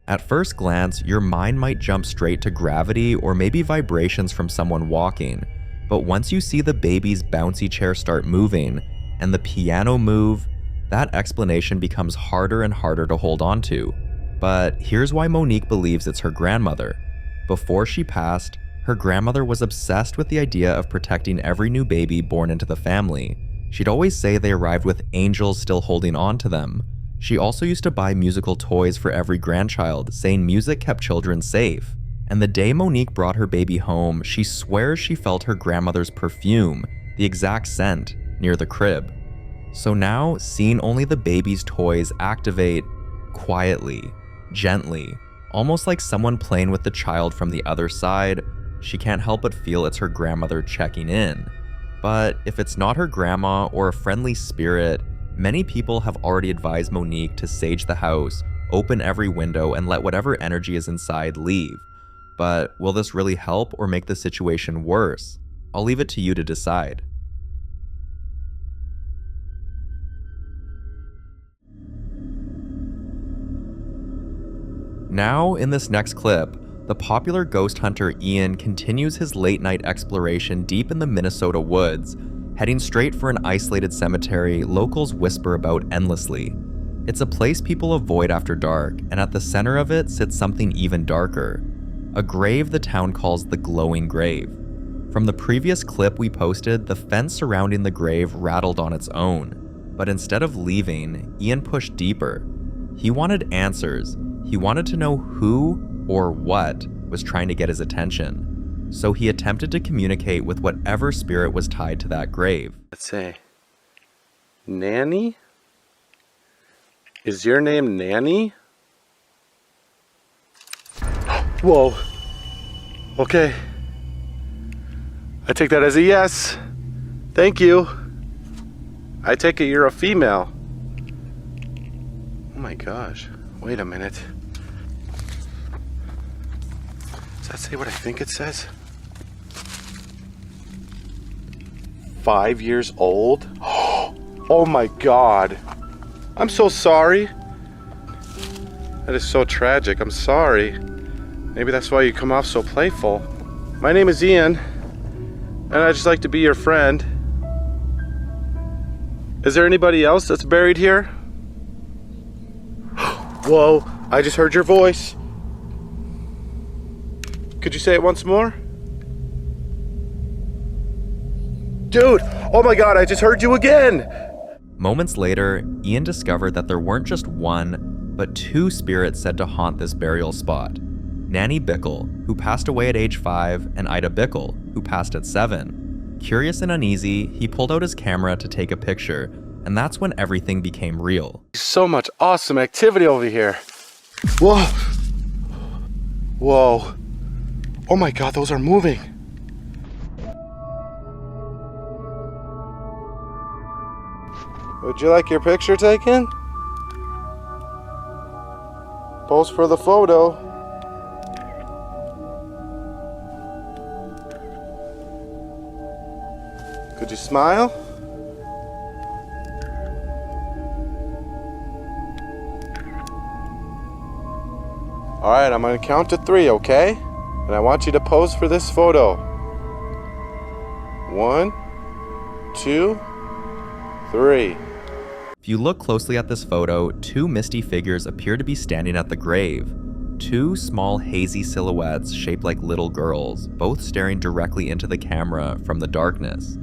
At first glance, your mind might jump straight to gravity or maybe vibrations from someone walking, but once you see the baby's bouncy chair start moving and the piano move, that explanation becomes harder and harder to hold on to. But here's why Monique believes it's her grandmother. Before she passed, her grandmother was obsessed with the idea of protecting every new baby born into the family. She'd always say they arrived with angels still holding on to them. She also used to buy musical toys for every grandchild, saying music kept children safe. And the day Monique brought her baby home, she swears she felt her grandmother's perfume, the exact scent, near the crib. So now, seeing only the baby's toys activate quietly, gently, almost like someone playing with the child from the other side, she can't help but feel it's her grandmother checking in. But if it's not her grandma or a friendly spirit, many people have already advised Monique to sage the house, open every window, and let whatever energy is inside leave. But will this really help or make the situation worse? I'll leave it to you to decide. Now, in this next clip, the popular ghost hunter Ian continues his late-night exploration deep in the Minnesota woods, heading straight for an isolated cemetery locals whisper about endlessly. It's a place people avoid after dark, and at the center of it sits something even darker. A grave the town calls the Glowing Grave. From the previous clip we posted, the fence surrounding the grave rattled on its own, but instead of leaving, Ian pushed deeper. He wanted answers. He wanted to know who or what was trying to get his attention. So he attempted to communicate with whatever spirit was tied to that grave. Let's say, Nanny? Is your name Nanny? Whoa. Okay. I take that as a yes. Thank you. I take it you're a female. Oh my gosh. Wait a minute. Does that say what I think it says? 5 years old? Oh my God. I'm so sorry. That is so tragic. I'm sorry. Maybe that's why you come off so playful. My name is Ian, and I'd just like to be your friend. Is there anybody else that's buried here? Whoa, I just heard your voice. Could you say it once more? Dude, oh my God, I just heard you again. Moments later, Ian discovered that there weren't just one, but two spirits said to haunt this burial spot. Nanny Bickle, who passed away at age 5, and Ida Bickle, who passed at 7. Curious and uneasy, he pulled out his camera to take a picture, and that's when everything became real. So much awesome activity over here. Whoa. Whoa. Oh my God, those are moving. Would you like your picture taken? Pose for the photo. Could you smile? All right, I'm gonna count to 3, okay? And I want you to pose for this photo. 1, 2, 3. If you look closely at this photo, 2 misty figures appear to be standing at the grave. 2 small hazy silhouettes shaped like little girls, both staring directly into the camera from the darkness.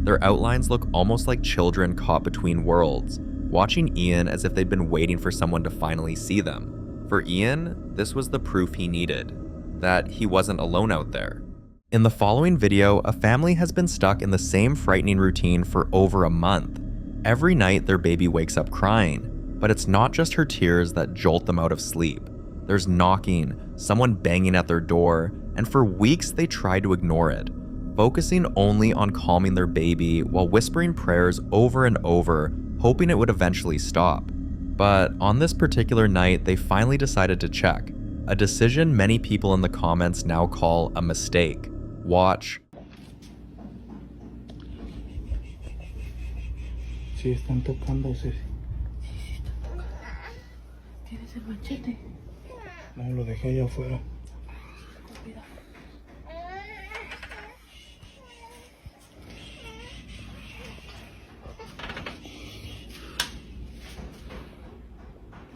Their outlines look almost like children caught between worlds, watching Ian as if they'd been waiting for someone to finally see them. For Ian, this was the proof he needed, that he wasn't alone out there. In the following video, a family has been stuck in the same frightening routine for over a month. Every night their baby wakes up crying, but it's not just her tears that jolt them out of sleep. There's knocking, someone banging at their door, and for weeks they try to ignore it, focusing only on calming their baby while whispering prayers over and over, hoping it would eventually stop. But on this particular night, they finally decided to check, a decision many people in the comments now call a mistake. Watch. Sí, están tocándose. ¿Tienes el machete? No, lo dejé allá afuera.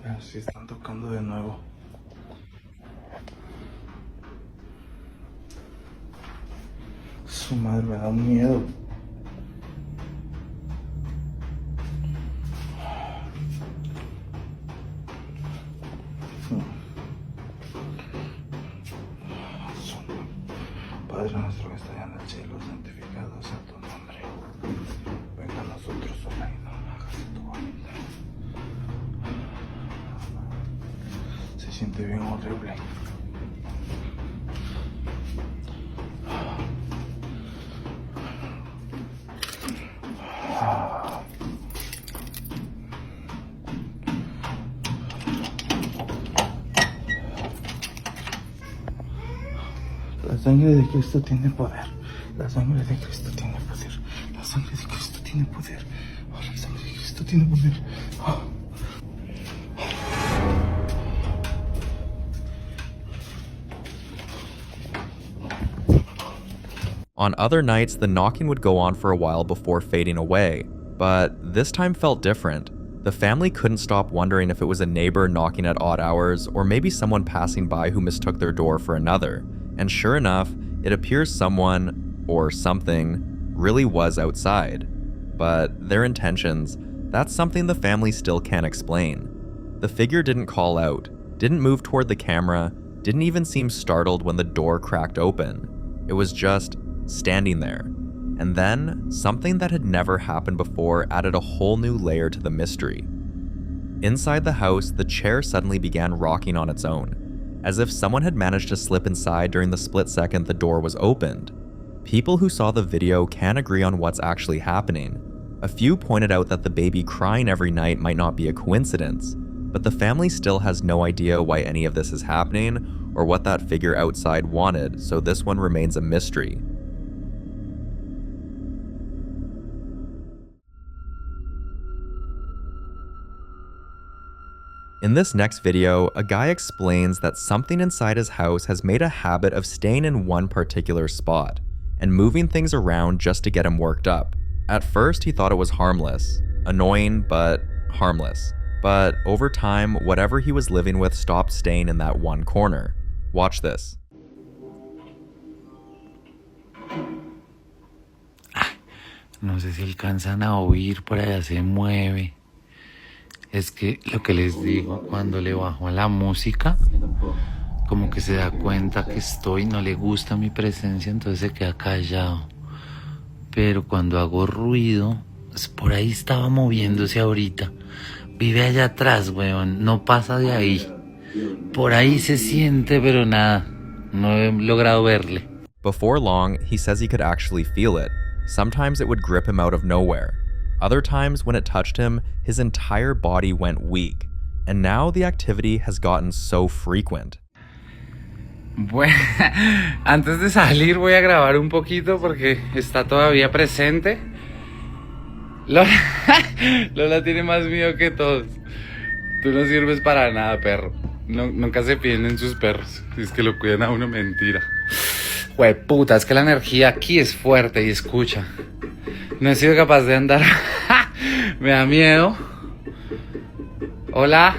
Ah, sí, están tocando de nuevo. Su madre, me da un miedo. Padre nuestro que estás en el cielo, santificado sea tu nombre. Venga a nosotros tu reino, hágase tu voluntad. Se siente bien horrible. sangre de Cristo tiene poder. La sangre de Cristo tiene poder. La sangre de Cristo tiene poder. Oh, la sangre de Cristo tiene poder. Oh. On other nights, the knocking would go on for a while before fading away, but this time felt different. The family couldn't stop wondering if it was a neighbor knocking at odd hours or maybe someone passing by who mistook their door for another. And sure enough, it appears someone, or something, really was outside. But their intentions, that's something the family still can't explain. The figure didn't call out, didn't move toward the camera, didn't even seem startled when the door cracked open. It was just standing there. And then, something that had never happened before added a whole new layer to the mystery. Inside the house, the chair suddenly began rocking on its own, as if someone had managed to slip inside during the split second the door was opened. People who saw the video can't agree on what's actually happening. A few pointed out that the baby crying every night might not be a coincidence, but the family still has no idea why any of this is happening or what that figure outside wanted, so this one remains a mystery. In this next video, a guy explains that something inside his house has made a habit of staying in one particular spot and moving things around just to get him worked up. At first, he thought it was harmless. Annoying, but harmless. But over time, whatever he was living with stopped staying in that one corner. Watch this. No sé si alcanzan a oír, por allá se mueve. Es que lo que les digo, cuando le bajo a la música, como que se da cuenta que estoy, no le gusta mi presencia, entonces se queda callado. Pero cuando hago ruido, pues por ahí estaba moviéndose ahorita. Vive allá atrás, weón, no pasa de ahí. Por ahí se siente, pero nada, no he logrado verle. Before long, he says he could actually feel it. Sometimes it would grip him out of nowhere. Other times, when it touched him, his entire body went weak. And now the activity has gotten so frequent. Bueno, antes de salir voy a grabar un poquito porque está todavía presente. Lola tiene más miedo que todos. Tú no sirves para nada, perro. No, nunca se fíen en sus perros. Es que lo cuidan a uno, mentira. Puta, es que la energía aquí es fuerte y escucha. No he sido capaz de andar. Me da miedo. Hola.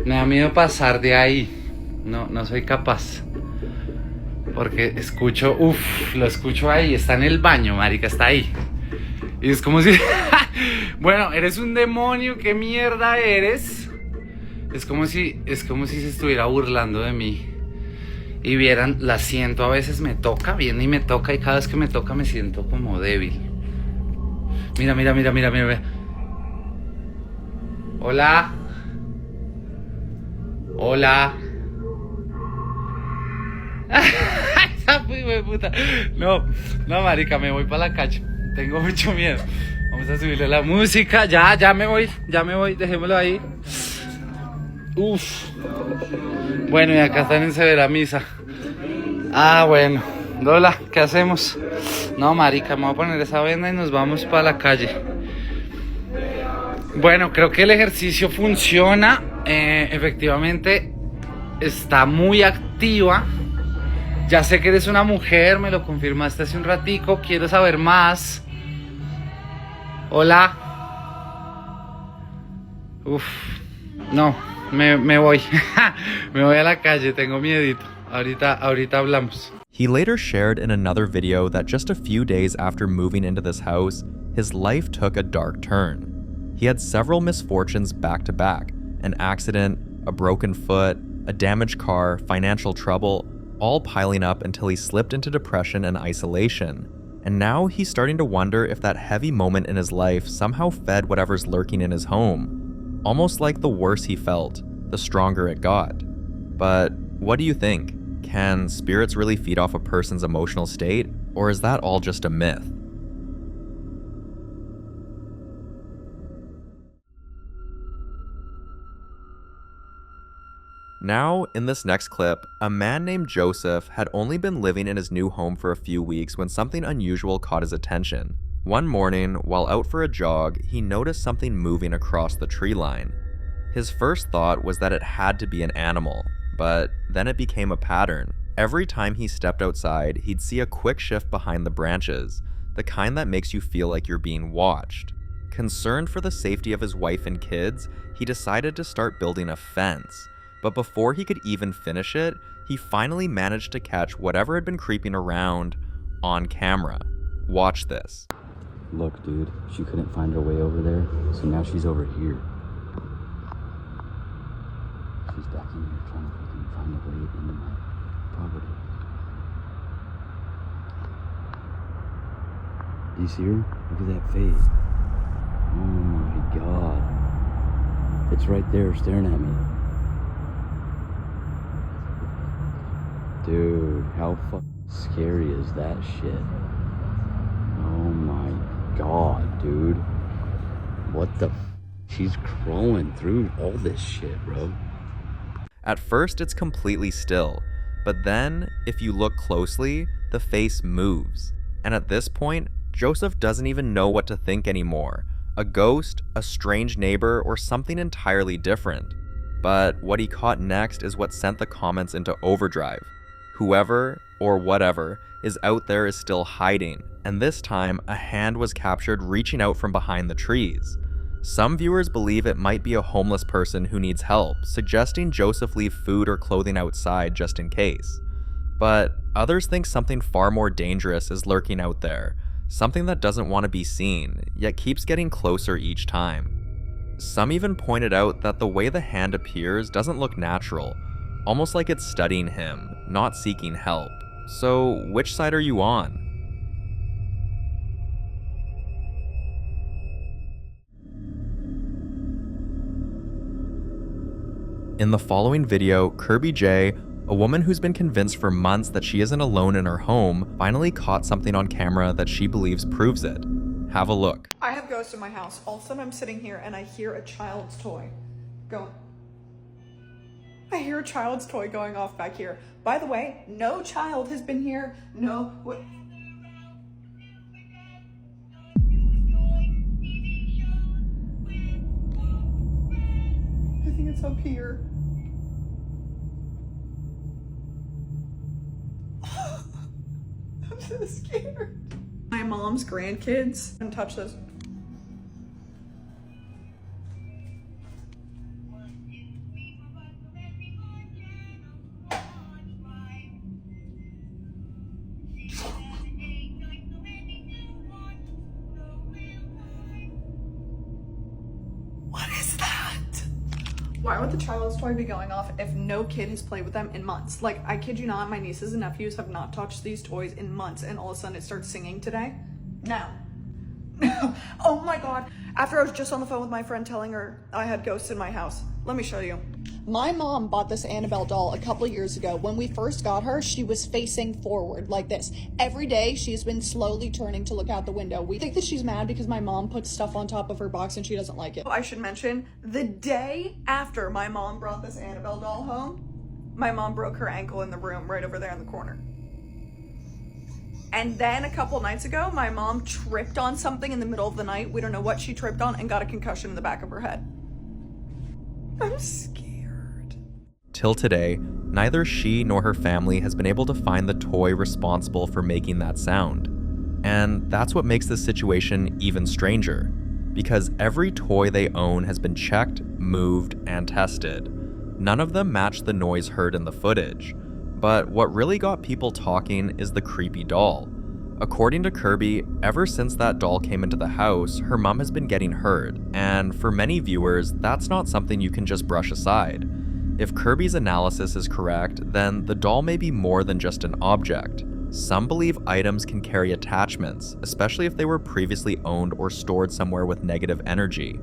Me da miedo pasar de ahí. No soy capaz. Porque escucho, lo escucho ahí. Está en el baño, marica, está ahí. Y es como si... Bueno, eres un demonio, ¿qué mierda eres? Es como si se estuviera burlando de mí. Y vieran, la siento, a veces me toca, viene y me toca, y cada vez que me toca me siento como débil. Mira. Hola. Hola. Esa puta. No, marica, me voy para la calle. Tengo mucho miedo. Vamos a subirle la música. Ya me voy, dejémoslo ahí. Bueno, y acá están en severa misa. Bueno. Lola, ¿qué hacemos? No, marica, me voy a poner esa venda y nos vamos para la calle. Bueno, creo que el ejercicio funciona. Efectivamente, está muy activa. Ya sé que eres una mujer, me lo confirmaste hace un ratico. Quiero saber más. Hola. No, me voy. Me voy a la calle, tengo miedito. Ahorita hablamos. He later shared in another video that just a few days after moving into this house, his life took a dark turn. He had several misfortunes back to back, an accident, a broken foot, a damaged car, financial trouble, all piling up until he slipped into depression and isolation. And now he's starting to wonder if that heavy moment in his life somehow fed whatever's lurking in his home. Almost like the worse he felt, the stronger it got. But what do you think? Can spirits really feed off a person's emotional state, or is that all just a myth? Now, in this next clip, a man named Joseph had only been living in his new home for a few weeks when something unusual caught his attention. One morning, while out for a jog, he noticed something moving across the tree line. His first thought was that it had to be an animal, but then it became a pattern. Every time he stepped outside, he'd see a quick shift behind the branches, the kind that makes you feel like you're being watched. Concerned for the safety of his wife and kids, he decided to start building a fence. But before he could even finish it, he finally managed to catch whatever had been creeping around on camera. Watch this. Look, dude, she couldn't find her way over there, so now she's over here. She's back in here trying to fucking find a way into my property. Do you see her? Look at that face. Oh my god. It's right there staring at me. Dude, how scary is that shit? Oh my god, dude. What the She's crawling through all this shit, bro. At first, it's completely still, but then, if you look closely, the face moves. And at this point, Joseph doesn't even know what to think anymore. A ghost, a strange neighbor, or something entirely different. But what he caught next is what sent the comments into overdrive. Whoever, or whatever, is out there is still hiding, and this time, a hand was captured reaching out from behind the trees. Some viewers believe it might be a homeless person who needs help, suggesting Joseph leave food or clothing outside just in case. But others think something far more dangerous is lurking out there, something that doesn't want to be seen, yet keeps getting closer each time. Some even pointed out that the way the hand appears doesn't look natural, almost like it's studying him, not seeking help. So, which side are you on? In the following video, Kirby J, a woman who's been convinced for months that she isn't alone in her home, finally caught something on camera that she believes proves it. Have a look. I have ghosts in my house. All of a sudden I'm sitting here and I hear a child's toy going. I hear a child's toy going off back here. By the way, no child has been here. No. What? I think it's up here. I'm so scared. My mom's grandkids. Don't touch this. Why would the child's toy be going off if no kid has played with them in months? Like, I kid you not, my nieces and nephews have not touched these toys in months, and all of a sudden it starts singing today? No. Oh my god. After I was just on the phone with my friend telling her I had ghosts in my house. Let me show you. My mom bought this Annabelle doll a couple of years ago. When we first got her, she was facing forward like this. Every day, she's been slowly turning to look out the window. We think that she's mad because my mom puts stuff on top of her box and she doesn't like it. I should mention, the day after my mom brought this Annabelle doll home, my mom broke her ankle in the room right over there in the corner. And then a couple nights ago, my mom tripped on something in the middle of the night. We don't know what she tripped on and got a concussion in the back of her head. I'm scared. Till today, neither she nor her family has been able to find the toy responsible for making that sound. And that's what makes this situation even stranger, because every toy they own has been checked, moved, and tested. None of them match the noise heard in the footage. But what really got people talking is the creepy doll. According to Kirby, ever since that doll came into the house, her mom has been getting hurt, and for many viewers, that's not something you can just brush aside. If Kirby's analysis is correct, then the doll may be more than just an object. Some believe items can carry attachments, especially if they were previously owned or stored somewhere with negative energy.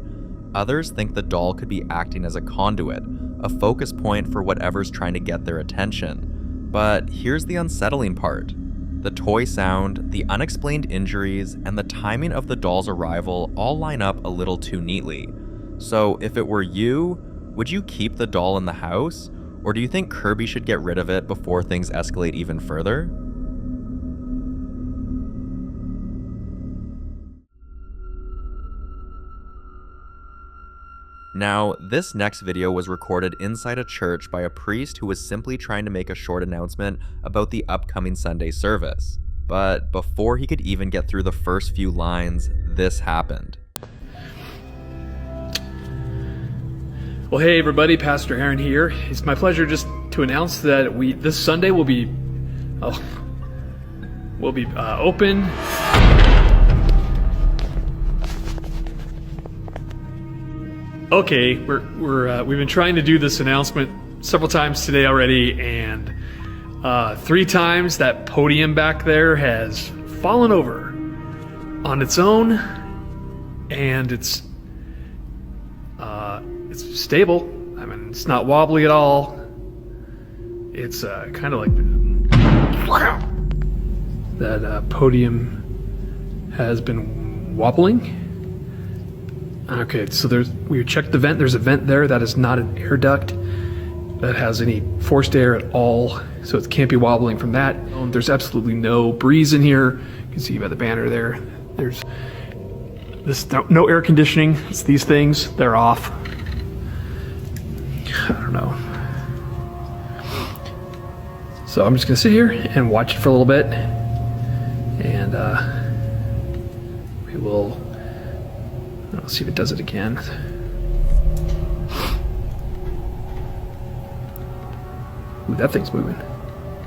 Others think the doll could be acting as a conduit, a focus point for whatever's trying to get their attention. But here's the unsettling part. The toy sound, the unexplained injuries, and the timing of the doll's arrival all line up a little too neatly. So if it were you, would you keep the doll in the house? Or do you think Kirby should get rid of it before things escalate even further? Now, this next video was recorded inside a church by a priest who was simply trying to make a short announcement about the upcoming Sunday service. But before he could even get through the first few lines, this happened. Well, hey everybody, Pastor Aaron here. It's my pleasure just to announce that this Sunday will be open. Okay, we've been trying to do this announcement several times today already, and 3 times that podium back there has fallen over on its own, and it's stable. I mean, it's not wobbly at all. It's kind of like that podium has been wobbling. Okay, so we checked the vent. There's a vent there. That is not an air duct that has any forced air at all, so it can't be wobbling from that. There's absolutely no breeze in here. You can see by the banner there. There's no air conditioning. It's these things. They're off. I don't know. So I'm just gonna sit here and watch it for a little bit, and we will. I'll see if it does it again. Ooh, that thing's moving.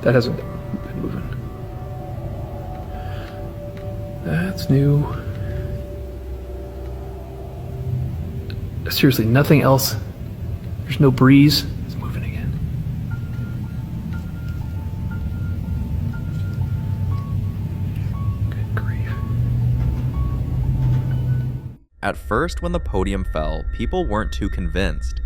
That hasn't been moving. That's new. Seriously, nothing else. There's no breeze. It's moving again. Good grief. At first, when the podium fell, people weren't too convinced.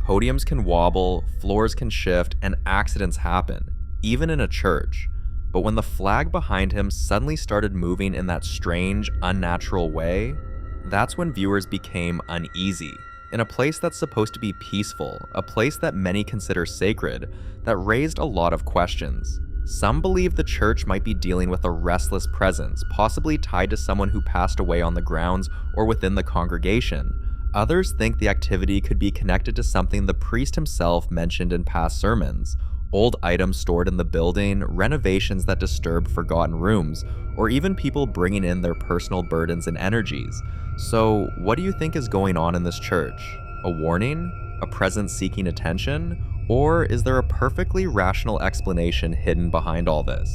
Podiums can wobble, floors can shift, and accidents happen, even in a church. But when the flag behind him suddenly started moving in that strange, unnatural way, that's when viewers became uneasy. In a place that's supposed to be peaceful, a place that many consider sacred, that raised a lot of questions. Some believe the church might be dealing with a restless presence, possibly tied to someone who passed away on the grounds or within the congregation. Others think the activity could be connected to something the priest himself mentioned in past sermons: old items stored in the building, renovations that disturb forgotten rooms, or even people bringing in their personal burdens and energies. So, what do you think is going on in this church? A warning? A presence seeking attention? Or is there a perfectly rational explanation hidden behind all this?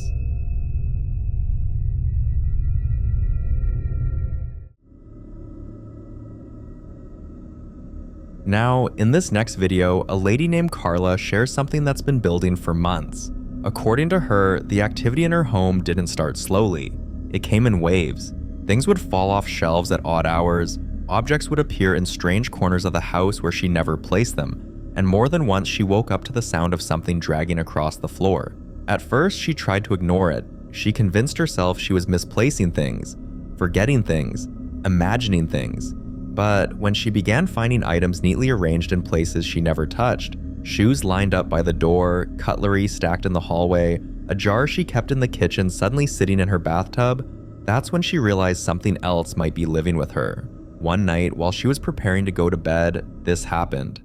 Now, in this next video, a lady named Carla shares something that's been building for months. According to her, the activity in her home didn't start slowly. It came in waves. Things would fall off shelves at odd hours, objects would appear in strange corners of the house where she never placed them, and more than once she woke up to the sound of something dragging across the floor. At first, she tried to ignore it. She convinced herself she was misplacing things, forgetting things, imagining things. But when she began finding items neatly arranged in places she never touched, shoes lined up by the door, cutlery stacked in the hallway, a jar she kept in the kitchen suddenly sitting in her bathtub, that's when she realized something else might be living with her. One night, while she was preparing to go to bed, this happened.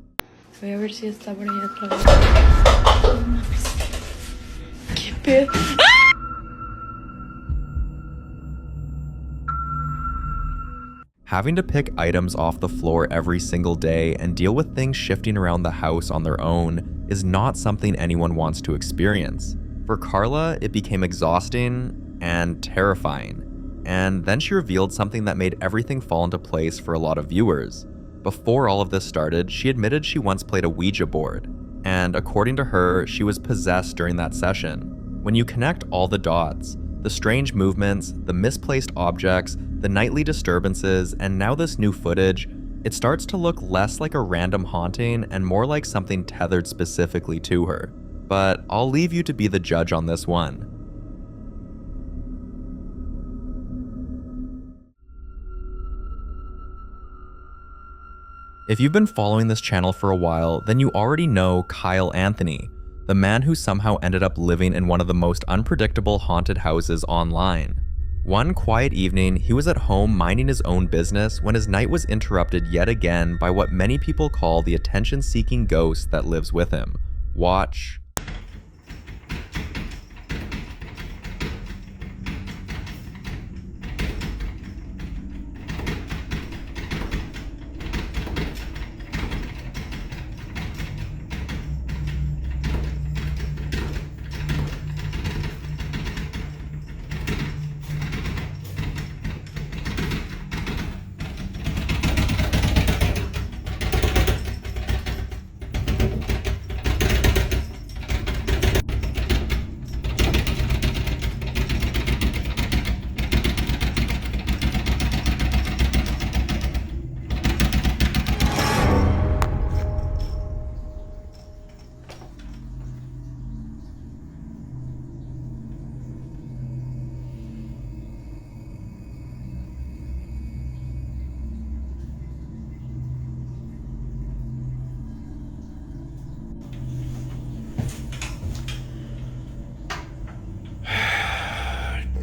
Voy a ver si está por ahí otra vez. ¿Qué pedo? Having to pick items off the floor every single day and deal with things shifting around the house on their own is not something anyone wants to experience. For Carla, it became exhausting and terrifying. And then she revealed something that made everything fall into place for a lot of viewers. Before all of this started, she admitted she once played a Ouija board, and according to her, she was possessed during that session. When you connect all the dots, the strange movements, the misplaced objects, the nightly disturbances, and now this new footage, it starts to look less like a random haunting and more like something tethered specifically to her. But I'll leave you to be the judge on this one. If you've been following this channel for a while, then you already know Kyle Anthony, the man who somehow ended up living in one of the most unpredictable haunted houses online. One quiet evening, he was at home minding his own business when his night was interrupted yet again by what many people call the attention-seeking ghost that lives with him. Watch.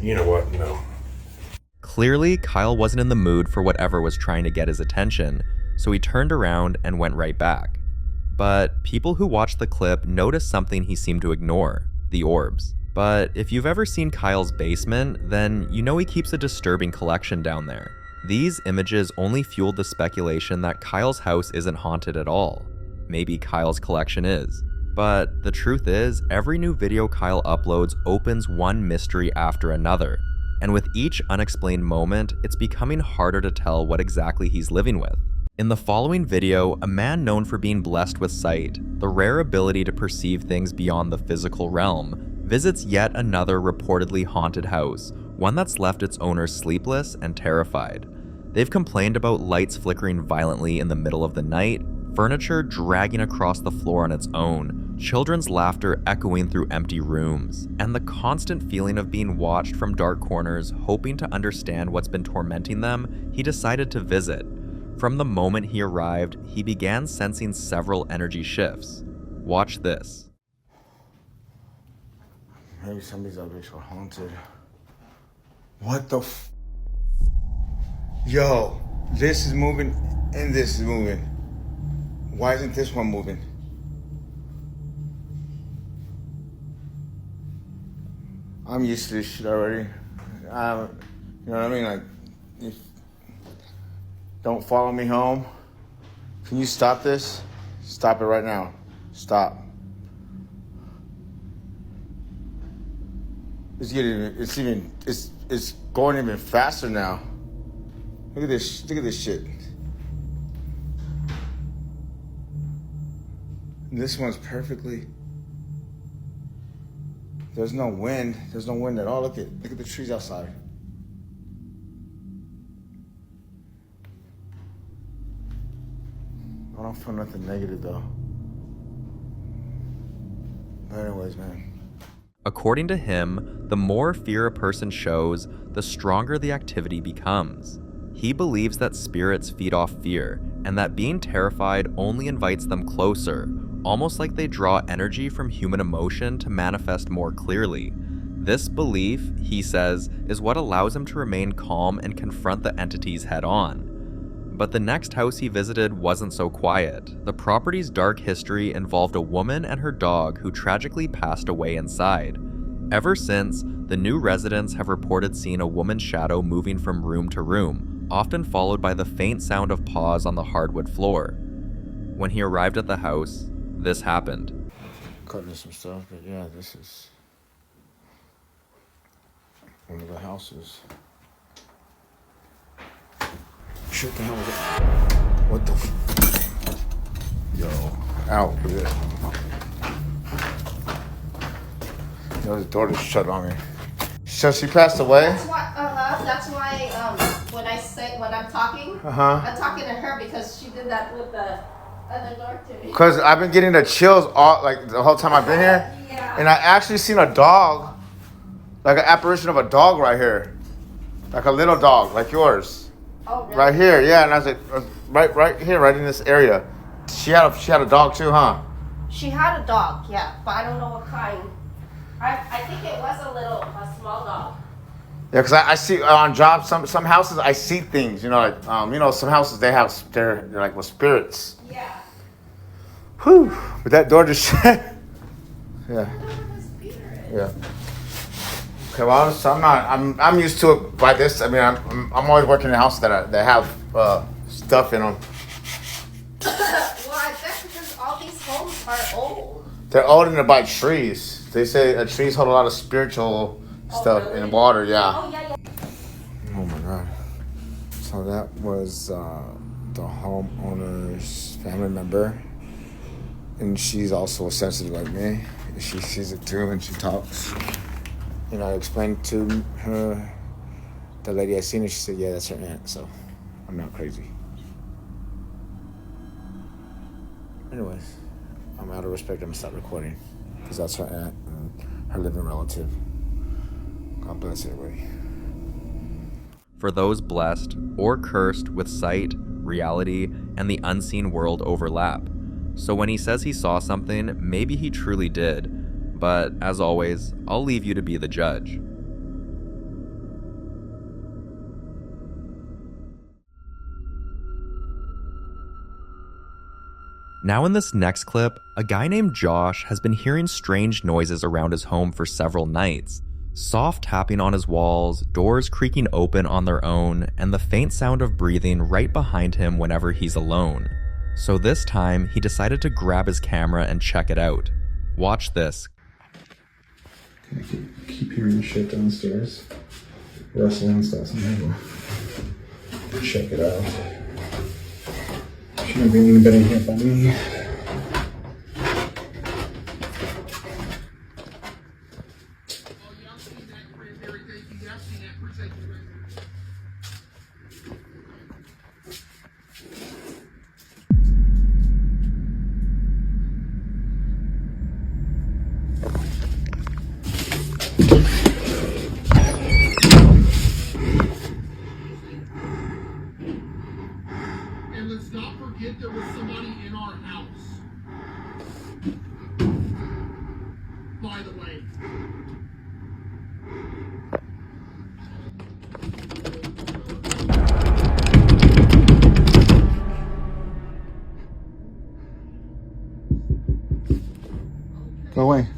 You know what? No. Clearly, Kyle wasn't in the mood for whatever was trying to get his attention, so he turned around and went right back. But people who watched the clip noticed something he seemed to ignore: the orbs. But if you've ever seen Kyle's basement, then you know he keeps a disturbing collection down there. These images only fueled the speculation that Kyle's house isn't haunted at all. Maybe Kyle's collection is. But the truth is, every new video Kyle uploads opens one mystery after another, and with each unexplained moment, it's becoming harder to tell what exactly he's living with. In the following video, a man known for being blessed with sight, the rare ability to perceive things beyond the physical realm, visits yet another reportedly haunted house, one that's left its owners sleepless and terrified. They've complained about lights flickering violently in the middle of the night, furniture dragging across the floor on its own, children's laughter echoing through empty rooms, and the constant feeling of being watched from dark corners. Hoping to understand what's been tormenting them, he decided to visit. From the moment he arrived, he began sensing several energy shifts. Watch this. Maybe some of these objects were haunted. What the f? Yo, this is moving and this is moving. Why isn't this one moving? I'm used to this shit already. You know what I mean? Like, if, don't follow me home. Can you stop this? Stop it right now. Stop. It's going even faster now. Look at this shit. And this one's perfectly. There's no wind. There's no wind at all. Look at the trees outside. I don't feel nothing negative though. But anyways, man. According to him, the more fear a person shows, the stronger the activity becomes. He believes that spirits feed off fear, and that being terrified only invites them closer, almost like they draw energy from human emotion to manifest more clearly. This belief, he says, is what allows him to remain calm and confront the entities head on. But the next house he visited wasn't so quiet. The property's dark history involved a woman and her dog who tragically passed away inside. Ever since, the new residents have reported seeing a woman's shadow moving from room to room, often followed by the faint sound of paws on the hardwood floor. When he arrived at the house, this happened. Cutting some stuff, but yeah, this is one of the houses. Shit, the hell was it? What the f? Yo, out with it. Yo, the door just shut on me. So she passed away? That's why when I'm talking, I'm talking to her because she did that with the other door to me. Because I've been getting the chills all, like, the whole time I've been here. Yeah. And I actually seen a dog, like an apparition of a dog right here. Like a little dog, like yours. Oh, really? Right here, yeah. And I was like, right here, right in this area. She had a dog too, huh? She had a dog, yeah, but I don't know what kind. I think it was a small dog. Yeah, because I see on jobs, some houses, I see things, you know, like, some houses, they're like with spirits. Yeah. Whew, but that door just shut. Yeah. Yeah. Okay, well, so I'm used to it by this. I mean, I'm always working in houses that have stuff in them. Well, I guess because all these homes are old. They're old and they're by trees. They say trees hold a lot of spiritual stuff really? in water, yeah. Oh, yeah. Oh my God. So that was the homeowner's family member. And she's also sensitive like me. She sees it too and she talks. You know, I explained to her, the lady I seen her, she said, yeah, that's her aunt, so I'm not crazy. Anyways, I'm out of respect, I'm gonna stop recording. Because that's her aunt and her living relative. God bless everybody. For those blessed or cursed with sight, reality, and the unseen world overlap. So when he says he saw something, maybe he truly did. But as always, I'll leave you to be the judge. Now in this next clip, a guy named Josh has been hearing strange noises around his home for several nights. Soft tapping on his walls, doors creaking open on their own, and the faint sound of breathing right behind him whenever he's alone. So this time, he decided to grab his camera and check it out. Watch this. I keep hearing shit downstairs. Rustling stuff. Check it out. Shouldn't be anybody here by me. There was somebody in our house. By the way. Go away.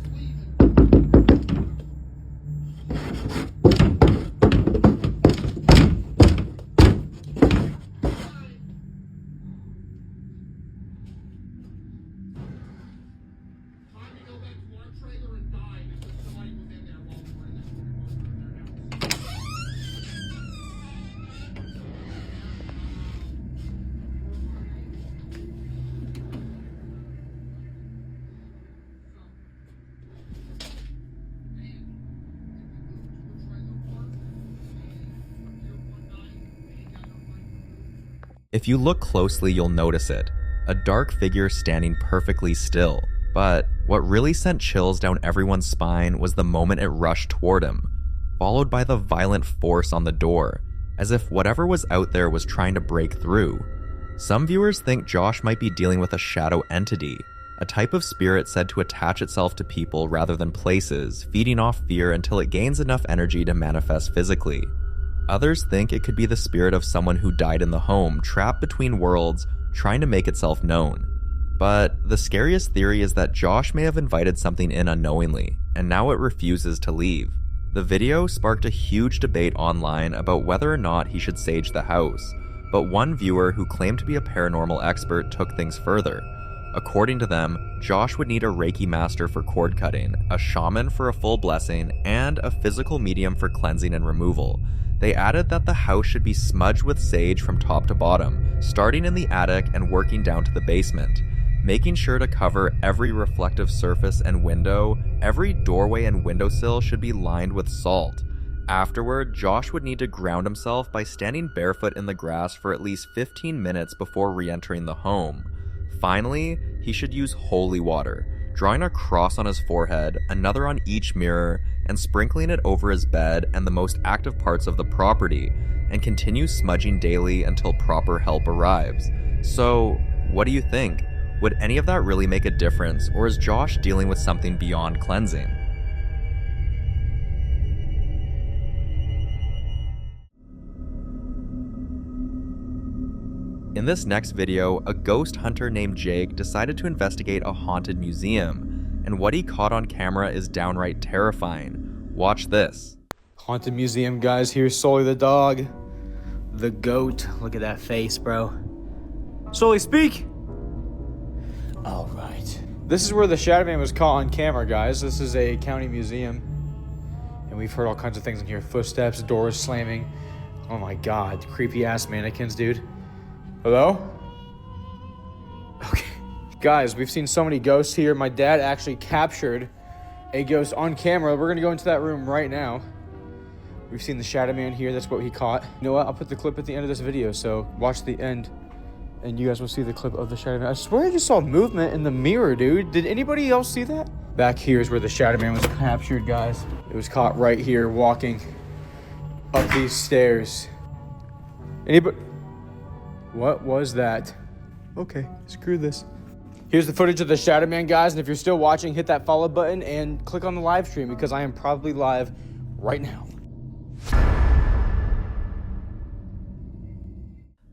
If you look closely, you'll notice it. A dark figure standing perfectly still. But what really sent chills down everyone's spine was the moment it rushed toward him, followed by the violent force on the door, as if whatever was out there was trying to break through. Some viewers think Josh might be dealing with a shadow entity, a type of spirit said to attach itself to people rather than places, feeding off fear until it gains enough energy to manifest physically. Others think it could be the spirit of someone who died in the home, trapped between worlds, trying to make itself known. But the scariest theory is that Josh may have invited something in unknowingly, and now it refuses to leave. The video sparked a huge debate online about whether or not he should sage the house, but one viewer who claimed to be a paranormal expert took things further. According to them, Josh would need a Reiki master for cord cutting, a shaman for a full blessing, and a physical medium for cleansing and removal. They added that the house should be smudged with sage from top to bottom, starting in the attic and working down to the basement, making sure to cover every reflective surface and window. Every doorway and windowsill should be lined with salt. Afterward, Josh would need to ground himself by standing barefoot in the grass for at least 15 minutes before re-entering the home. Finally, he should use holy water, drawing a cross on his forehead, another on each mirror, and sprinkling it over his bed and the most active parts of the property, and continues smudging daily until proper help arrives. So, what do you think? Would any of that really make a difference, or is Josh dealing with something beyond cleansing? In this next video, a ghost hunter named Jake decided to investigate a haunted museum, and what he caught on camera is downright terrifying. Watch this. Haunted museum, guys. Here's Sully the dog. The goat. Look at that face, bro. Sully, speak! All right. This is where the Shadow Man was caught on camera, guys. This is a county museum. And we've heard all kinds of things in here. Footsteps, doors slamming. Oh my god. Creepy ass mannequins, dude. Hello? Okay. Guys, we've seen so many ghosts here. My dad actually captured a ghost on camera. We're gonna go into that room right now. We've seen the Shadow Man here. That's what he caught. You know what? I'll put the clip at the end of this video, so watch the end and you guys will see the clip of the Shadow Man. I swear I just saw movement in the mirror, dude. Did anybody else see that? Back here is where the Shadow Man was captured, guys. It was caught right here walking up these stairs. Anybody? What was that? Okay, screw this. Here's the footage of the Shadow Man, guys, and if you're still watching, hit that follow button and click on the live stream because I am probably live right now.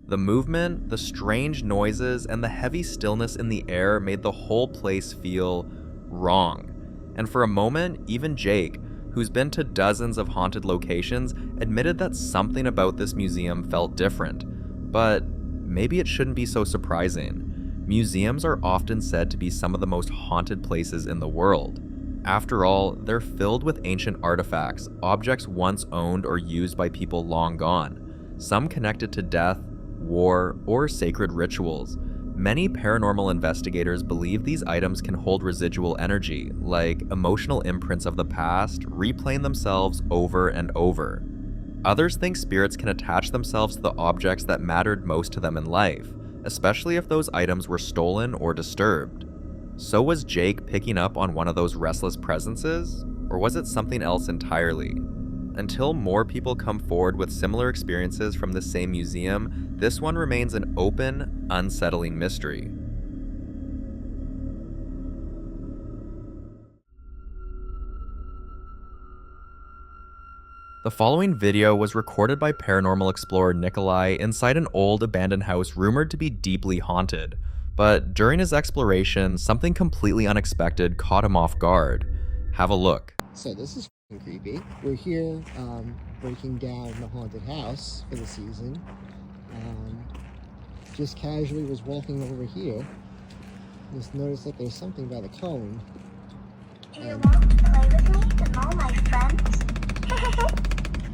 The movement, the strange noises, and the heavy stillness in the air made the whole place feel wrong. And for a moment, even Jake, who's been to dozens of haunted locations, admitted that something about this museum felt different. But maybe it shouldn't be so surprising. Museums are often said to be some of the most haunted places in the world. After all, they're filled with ancient artifacts, objects once owned or used by people long gone, some connected to death, war, or sacred rituals. Many paranormal investigators believe these items can hold residual energy, like emotional imprints of the past, replaying themselves over and over. Others think spirits can attach themselves to the objects that mattered most to them in life, especially if those items were stolen or disturbed. So was Jake picking up on one of those restless presences, or was it something else entirely? Until more people come forward with similar experiences from the same museum, this one remains an open, unsettling mystery. The following video was recorded by paranormal explorer Nikolai inside an old abandoned house rumored to be deeply haunted, but during his exploration, something completely unexpected caught him off guard. Have a look. So this is creepy. We're here breaking down the haunted house for the season. Just casually was walking over here. Just noticed that there's something by the cone. Do you want to play with me and all my friends?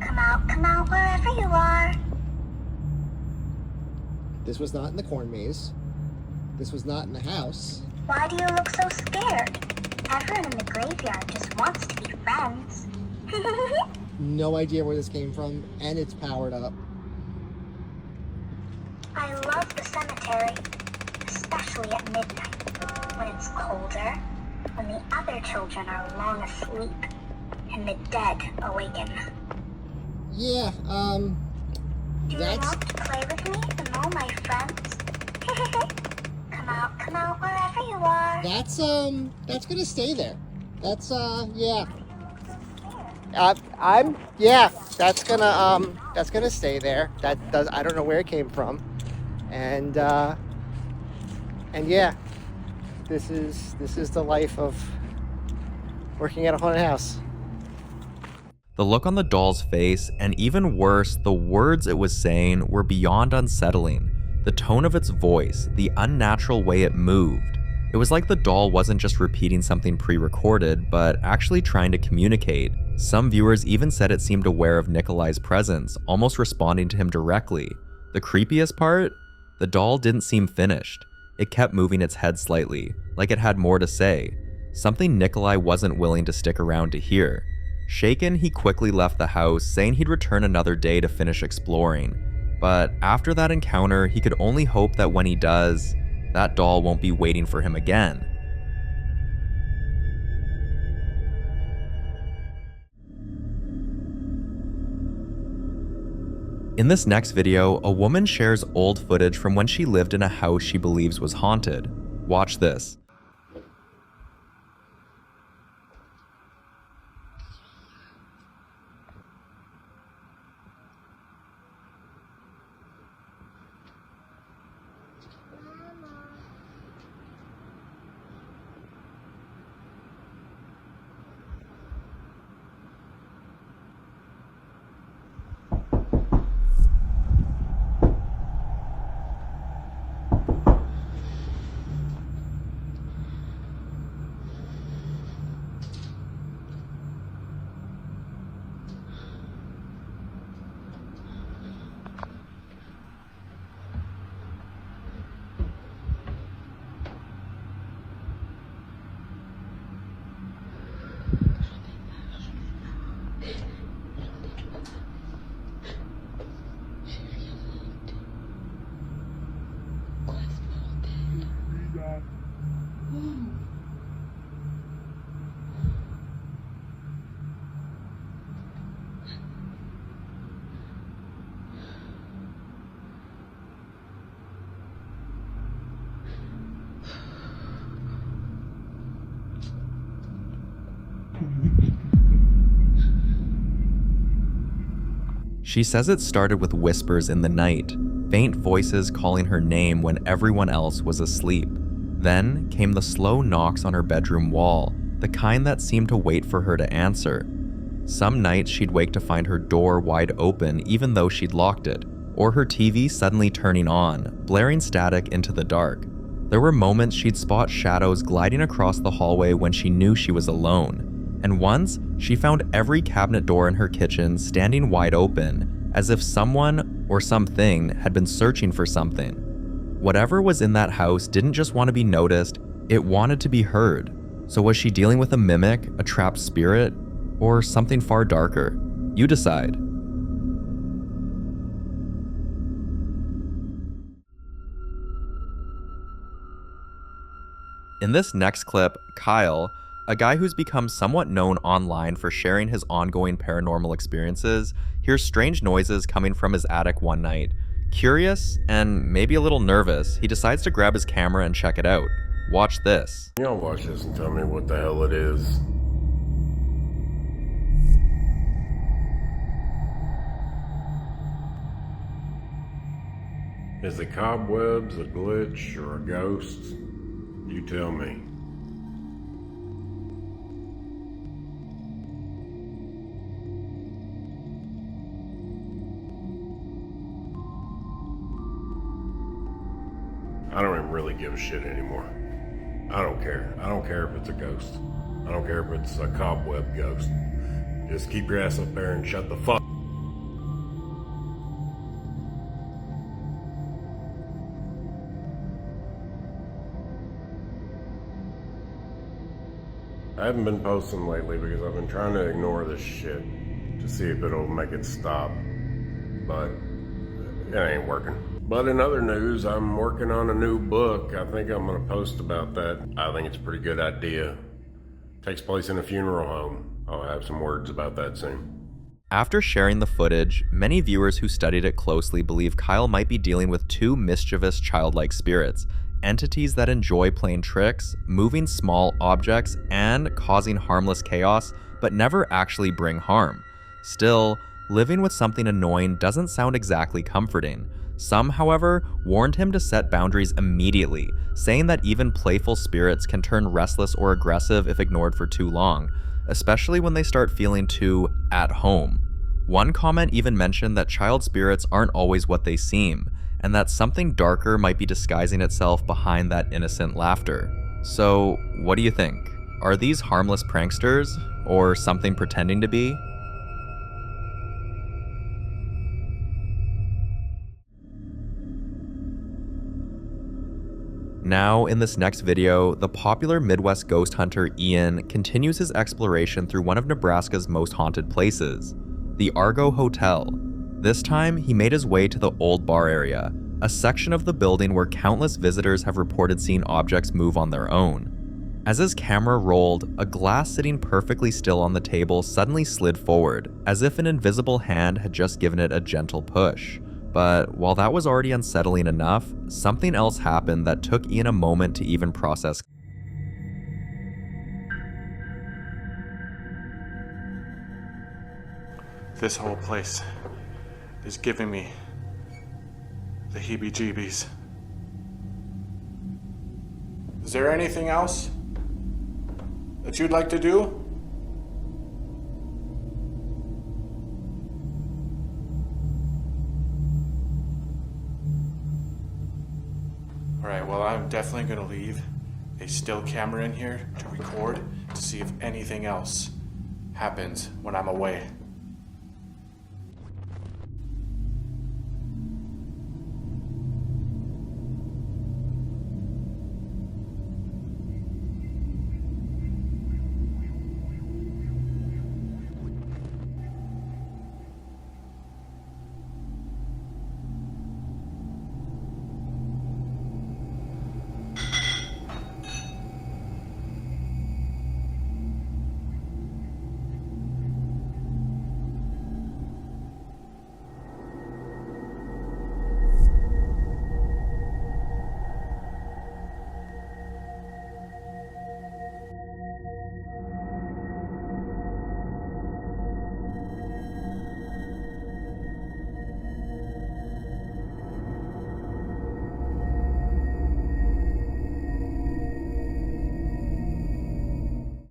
Come out wherever you are. This was not in the corn maze. This was not in the house. Why do you look so scared? Everyone in the graveyard just wants to be friends. No idea where this came from, and it's powered up. I love the cemetery, especially at midnight, when it's colder, when the other children are long asleep, and the dead awaken. Yeah, Do you want to play with me and all my friends? Come out wherever you are. That's gonna stay there. That's, yeah. That's gonna stay there. I don't know where it came from. And yeah, this is the life of working at a haunted house. The look on the doll's face, and even worse, the words it was saying, were beyond unsettling. The tone of its voice, the unnatural way it moved. It was like the doll wasn't just repeating something pre-recorded, but actually trying to communicate. Some viewers even said it seemed aware of Nikolai's presence, almost responding to him directly. The creepiest part? The doll didn't seem finished. It kept moving its head slightly, like it had more to say. Something Nikolai wasn't willing to stick around to hear. Shaken, he quickly left the house, saying he'd return another day to finish exploring. But after that encounter, he could only hope that when he does, that doll won't be waiting for him again. In this next video, a woman shares old footage from when she lived in a house she believes was haunted. Watch this. She says it started with whispers in the night, faint voices calling her name when everyone else was asleep. Then came the slow knocks on her bedroom wall, the kind that seemed to wait for her to answer. Some nights she'd wake to find her door wide open even though she'd locked it, or her TV suddenly turning on, blaring static into the dark. There were moments she'd spot shadows gliding across the hallway when she knew she was alone. And once, she found every cabinet door in her kitchen standing wide open, as if someone or something had been searching for something. Whatever was in that house didn't just want to be noticed, it wanted to be heard. So was she dealing with a mimic, a trapped spirit, or something far darker? You decide. In this next clip, Kyle, a guy who's become somewhat known online for sharing his ongoing paranormal experiences, hears strange noises coming from his attic one night. Curious, and maybe a little nervous, he decides to grab his camera and check it out. Watch this. Y'all watch this and tell me what the hell it is. Is the cobwebs a glitch or a ghost? You tell me. I don't even really give a shit anymore. I don't care. I don't care if it's a ghost. I don't care if it's a cobweb ghost. Just keep your ass up there and shut the fuck. I haven't been posting lately because I've been trying to ignore this shit to see if it'll make it stop. But it ain't working. But in other news, I'm working on a new book. I think I'm gonna post about that. I think it's a pretty good idea. Takes place in a funeral home. I'll have some words about that soon. After sharing the footage, many viewers who studied it closely believe Kyle might be dealing with two mischievous childlike spirits, entities that enjoy playing tricks, moving small objects, and causing harmless chaos, but never actually bring harm. Still, living with something annoying doesn't sound exactly comforting. Some, however, warned him to set boundaries immediately, saying that even playful spirits can turn restless or aggressive if ignored for too long, especially when they start feeling too at home. One comment even mentioned that child spirits aren't always what they seem, and that something darker might be disguising itself behind that innocent laughter. So, what do you think? Are these harmless pranksters, or something pretending to be? Now, in this next video, the popular Midwest ghost hunter Ian continues his exploration through one of Nebraska's most haunted places, the Argo Hotel. This time, he made his way to the old bar area, a section of the building where countless visitors have reported seeing objects move on their own. As his camera rolled, a glass sitting perfectly still on the table suddenly slid forward, as if an invisible hand had just given it a gentle push. But while that was already unsettling enough, something else happened that took Ian a moment to even process. This whole place is giving me the heebie-jeebies. Is there anything else that you'd like to do? Alright, well, I'm definitely gonna leave a still camera in here to record to see if anything else happens when I'm away.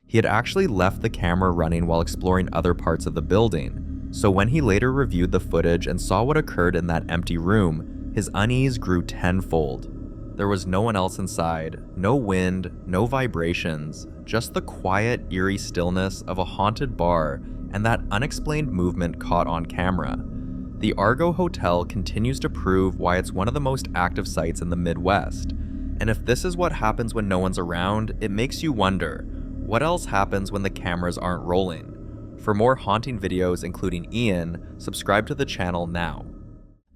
He had actually left the camera running while exploring other parts of the building, so when he later reviewed the footage and saw what occurred in that empty room, his unease grew tenfold. There was no one else inside, no wind, no vibrations, just the quiet, eerie stillness of a haunted bar and that unexplained movement caught on camera. The Argo Hotel continues to prove why it's one of the most active sites in the Midwest, and if this is what happens when no one's around, it makes you wonder, what else happens when the cameras aren't rolling? For more haunting videos including Ian, subscribe to the channel now.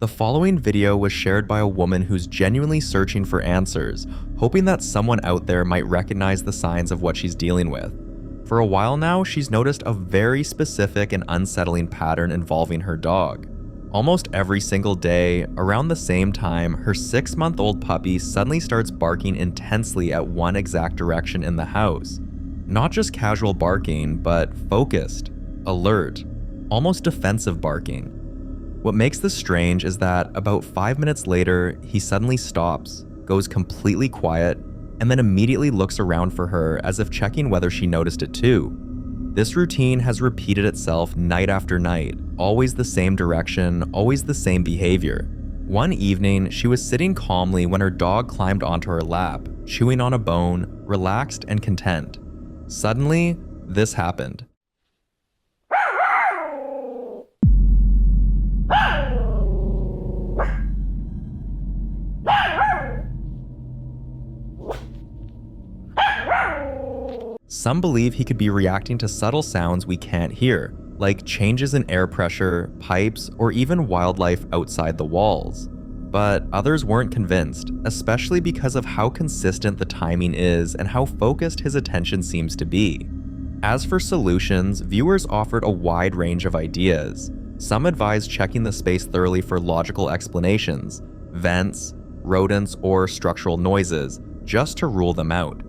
The following video was shared by a woman who's genuinely searching for answers, hoping that someone out there might recognize the signs of what she's dealing with. For a while now, she's noticed a very specific and unsettling pattern involving her dog. Almost every single day, around the same time, her 6-month-old puppy suddenly starts barking intensely at one exact direction in the house. Not just casual barking, but focused, alert, almost defensive barking. What makes this strange is that about 5 minutes later, he suddenly stops, goes completely quiet, and then immediately looks around for her as if checking whether she noticed it too. This routine has repeated itself night after night, always the same direction, always the same behavior. One evening, she was sitting calmly when her dog climbed onto her lap, chewing on a bone, relaxed and content. Suddenly, this happened. Some believe he could be reacting to subtle sounds we can't hear, like changes in air pressure, pipes, or even wildlife outside the walls. But others weren't convinced, especially because of how consistent the timing is and how focused his attention seems to be. As for solutions, viewers offered a wide range of ideas. Some advised checking the space thoroughly for logical explanations, vents, rodents, or structural noises, just to rule them out.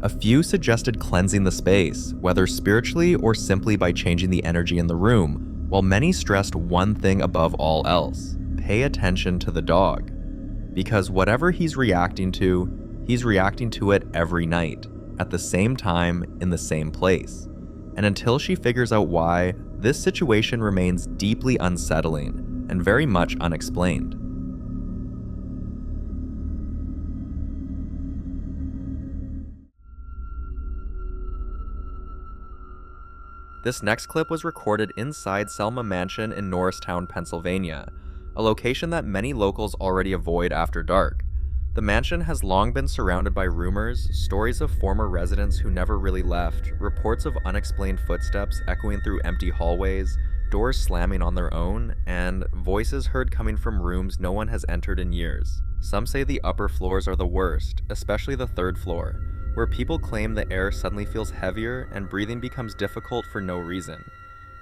A few suggested cleansing the space, whether spiritually or simply by changing the energy in the room, while many stressed one thing above all else: pay attention to the dog. Because whatever he's reacting to it every night, at the same time, in the same place. And until she figures out why, this situation remains deeply unsettling and very much unexplained. This next clip was recorded inside Selma Mansion in Norristown, Pennsylvania, a location that many locals already avoid after dark. The mansion has long been surrounded by rumors, stories of former residents who never really left, reports of unexplained footsteps echoing through empty hallways, doors slamming on their own, and voices heard coming from rooms no one has entered in years. Some say the upper floors are the worst, especially the 3rd floor, where people claim the air suddenly feels heavier and breathing becomes difficult for no reason.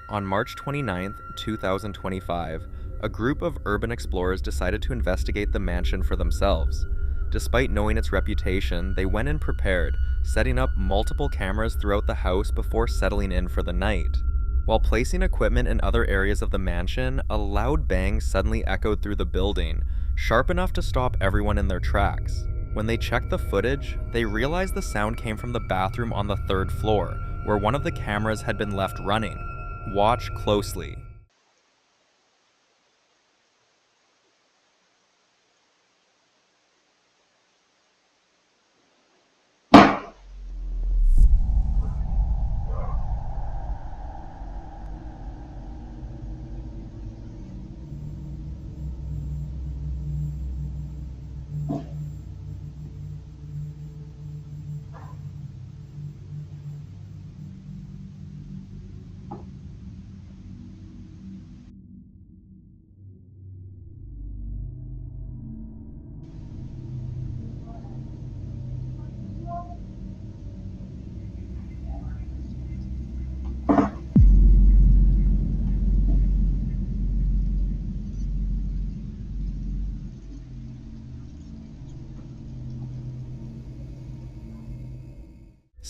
On March 29, 2025, a group of urban explorers decided to investigate the mansion for themselves. Despite knowing its reputation, they went in prepared, setting up multiple cameras throughout the house before settling in for the night. While placing equipment in other areas of the mansion, a loud bang suddenly echoed through the building, sharp enough to stop everyone in their tracks. When they checked the footage, they realized the sound came from the bathroom on the 3rd floor, where one of the cameras had been left running. Watch closely.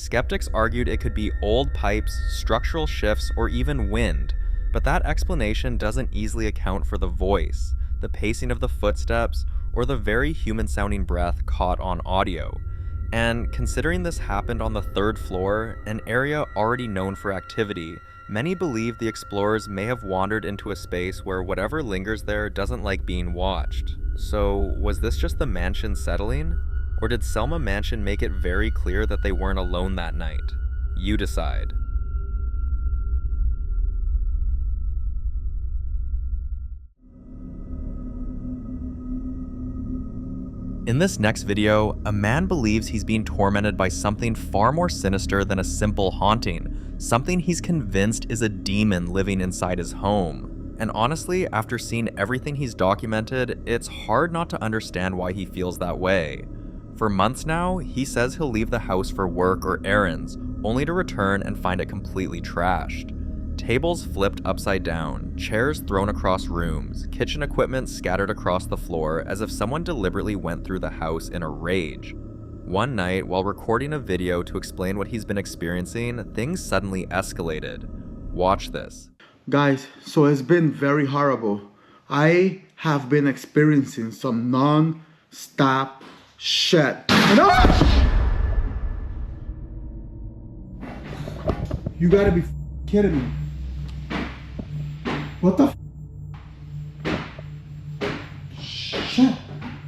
Skeptics argued it could be old pipes, structural shifts, or even wind, but that explanation doesn't easily account for the voice, the pacing of the footsteps, or the very human-sounding breath caught on audio. And considering this happened on the 3rd floor, an area already known for activity, many believe the explorers may have wandered into a space where whatever lingers there doesn't like being watched. So, was this just the mansion settling? Or did Selma Mansion make it very clear that they weren't alone that night? You decide. In this next video, a man believes he's being tormented by something far more sinister than a simple haunting, something he's convinced is a demon living inside his home. And honestly, after seeing everything he's documented, it's hard not to understand why he feels that way. For months now, he says he'll leave the house for work or errands, only to return and find it completely trashed. Tables flipped upside down, chairs thrown across rooms, kitchen equipment scattered across the floor as if someone deliberately went through the house in a rage. One night, while recording a video to explain what he's been experiencing, things suddenly escalated. Watch this. Guys, so it's been very horrible. I have been experiencing some non-stop shit. You gotta be kidding me. What the shit?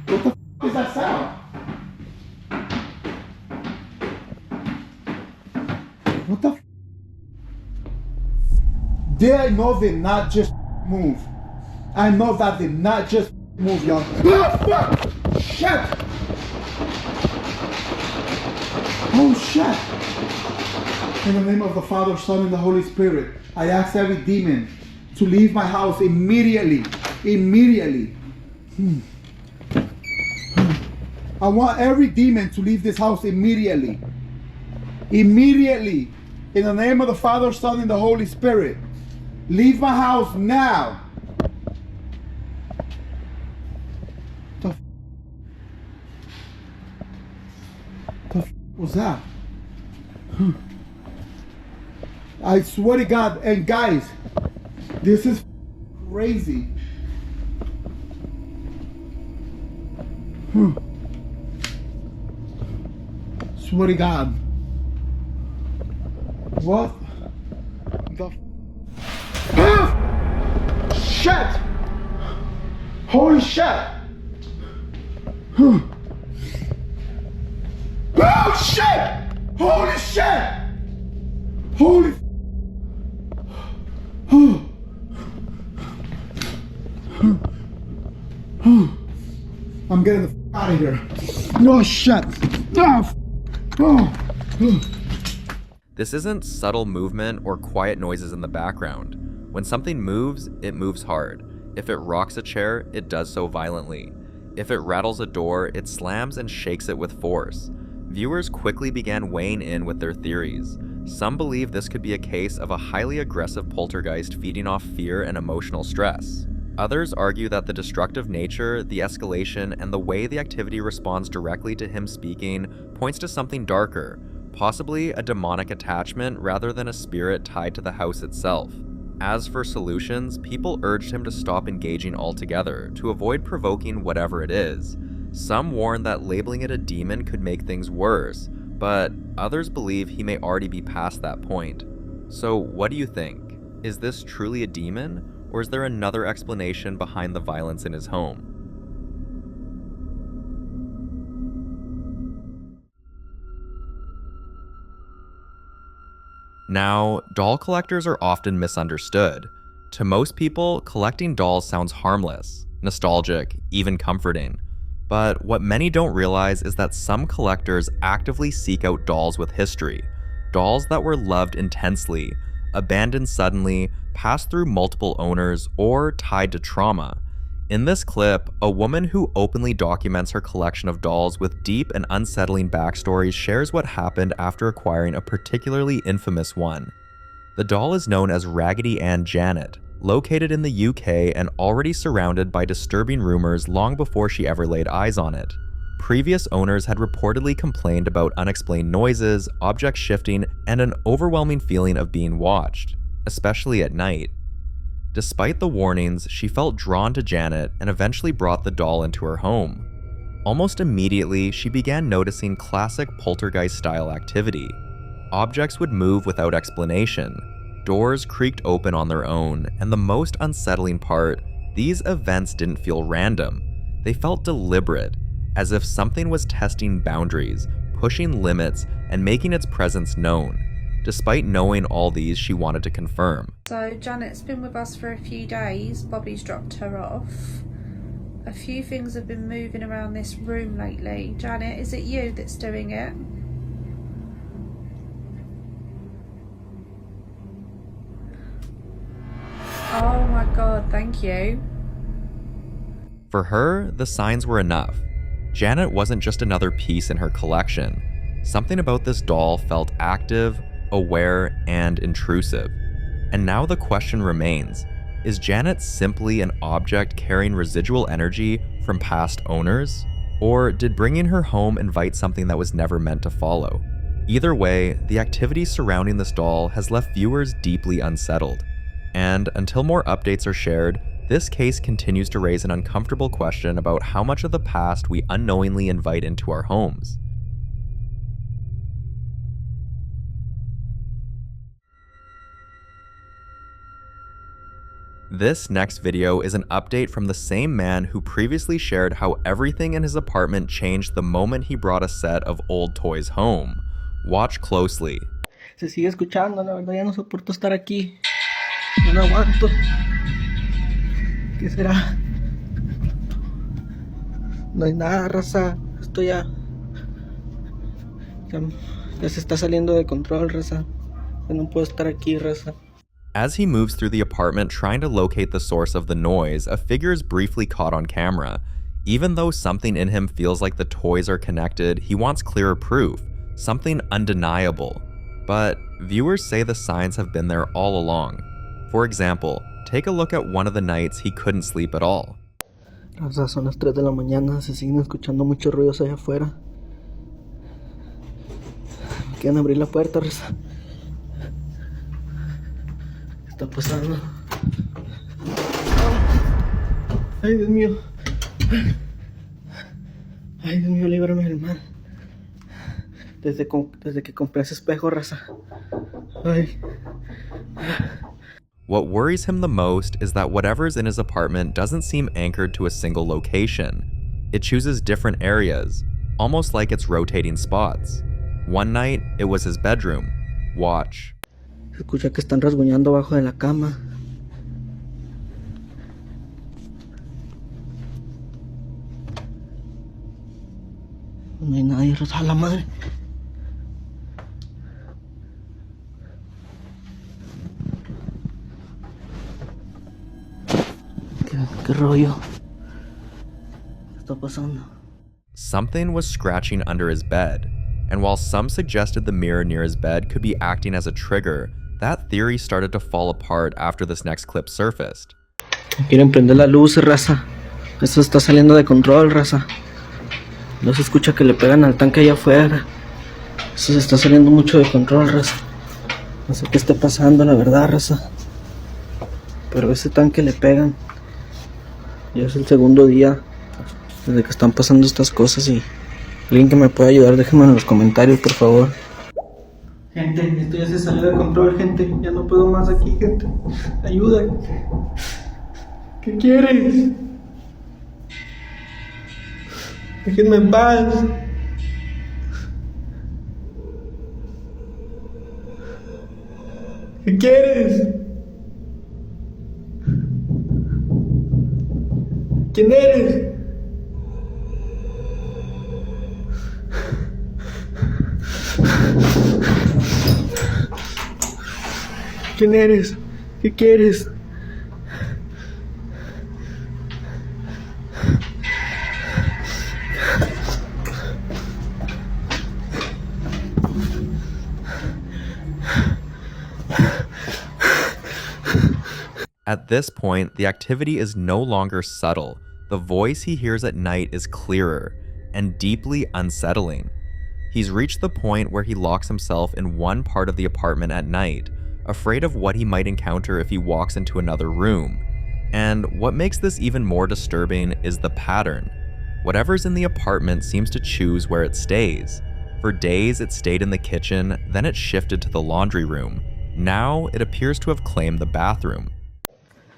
What the is that sound? What the I know did not just move. I know that did not just move, y'all. Shit! Oh shit! In the name of the Father, Son, and the Holy Spirit, I ask every demon to leave my house immediately. Immediately. I want every demon to leave this house immediately. Immediately. In the name of the Father, Son, and the Holy Spirit. Leave my house now. The was that? I swear to God, and guys, this is crazy. Swear to God. What the shit! Holy shit! Oh shit! Holy shit! Holy I'm getting the out of here. No shit. This isn't subtle movement or quiet noises in the background. When something moves, it moves hard. If it rocks a chair, it does so violently. If it rattles a door, it slams and shakes it with force. Viewers quickly began weighing in with their theories. Some believe this could be a case of a highly aggressive poltergeist feeding off fear and emotional stress. Others argue that the destructive nature, the escalation, and the way the activity responds directly to him speaking points to something darker, possibly a demonic attachment rather than a spirit tied to the house itself. As for solutions, people urged him to stop engaging altogether, to avoid provoking whatever it is. Some warned that labeling it a demon could make things worse, but others believe he may already be past that point. So what do you think? Is this truly a demon, or is there another explanation behind the violence in his home? Now, doll collectors are often misunderstood. To most people, collecting dolls sounds harmless, nostalgic, even comforting. But what many don't realize is that some collectors actively seek out dolls with history. Dolls that were loved intensely, abandoned suddenly, passed through multiple owners, or tied to trauma. In this clip, a woman who openly documents her collection of dolls with deep and unsettling backstories shares what happened after acquiring a particularly infamous one. The doll is known as Raggedy Ann Janet, located in the UK and already surrounded by disturbing rumors long before she ever laid eyes on it. Previous owners had reportedly complained about unexplained noises, object shifting, and an overwhelming feeling of being watched, especially at night. Despite the warnings, she felt drawn to Janet and eventually brought the doll into her home. Almost immediately, she began noticing classic poltergeist-style activity. Objects would move without explanation. Doors creaked open on their own, and the most unsettling part, these events didn't feel random. They felt deliberate, as if something was testing boundaries, pushing limits, and making its presence known. Despite knowing all these, she wanted to confirm. So Janet's been with us for a few days. Bobby's dropped her off. A few things have been moving around this room lately. Janet, is it you that's doing it? Oh my god, thank you. For her, the signs were enough. Janet wasn't just another piece in her collection. Something about this doll felt active, aware, and intrusive. And now the question remains, is Janet simply an object carrying residual energy from past owners? Or did bringing her home invite something that was never meant to follow? Either way, the activity surrounding this doll has left viewers deeply unsettled. And until more updates are shared, this case continues to raise an uncomfortable question about how much of the past we unknowingly invite into our homes. This next video is an update from the same man who previously shared how everything in his apartment changed the moment he brought a set of old toys home. Watch closely. Se sigue escuchando, la verdad ya no soporto estar aquí. Ya no aguanto. ¿Qué será? No hay nada, raza. Esto ya se está saliendo de control, raza. Ya no puedo estar aquí, raza. As he moves through the apartment trying to locate the source of the noise, a figure is briefly caught on camera. Even though something in him feels like the toys are connected, he wants clearer proof, something undeniable. But viewers say the signs have been there all along. For example, take a look at one of the nights he couldn't sleep at all. Raza, son las 3 de la mañana, se siguen escuchando muchos ruidos allá afuera. Quieren abrir la puerta, raza. ¿Qué está pasando? Ay, Dios mío. Ay, Dios mío, líbrame del mal. Desde que compré ese espejo, raza. Ay. What worries him the most is that whatever's in his apartment doesn't seem anchored to a single location. It chooses different areas, almost like it's rotating spots. One night, it was his bedroom. Watch. Se escucha que están rasguñando abajo de la cama. No hay nadie, raza, a la madre. ¿Qué rollo? ¿Qué está pasando? Something was scratching under his bed. And while some suggested the mirror near his bed could be acting as a trigger, that theory started to fall apart after this next clip surfaced. Quieren prender la luz, raza. Esto está saliendo de control, raza. No se escucha que le pegan al tanque allá afuera. Esto se está saliendo mucho de control, raza. No sé qué está pasando, la verdad, raza. Pero a ese tanque le pegan. Ya es el segundo día desde que están pasando estas cosas y alguien que me pueda ayudar, déjenme en los comentarios, por favor. Gente, esto ya se salió de control, gente. Ya no puedo más aquí, gente. Ayuda. ¿Qué quieres? Déjenme en paz. ¿Qué quieres? ¿Quién eres? ¿Quién eres? ¿Qué quieres? At this point, the activity is no longer subtle. The voice he hears at night is clearer and deeply unsettling. He's reached the point where he locks himself in one part of the apartment at night, afraid of what he might encounter if he walks into another room. And what makes this even more disturbing is the pattern. Whatever's in the apartment seems to choose where it stays. For days, it stayed in the kitchen, then it shifted to the laundry room. Now, it appears to have claimed the bathroom.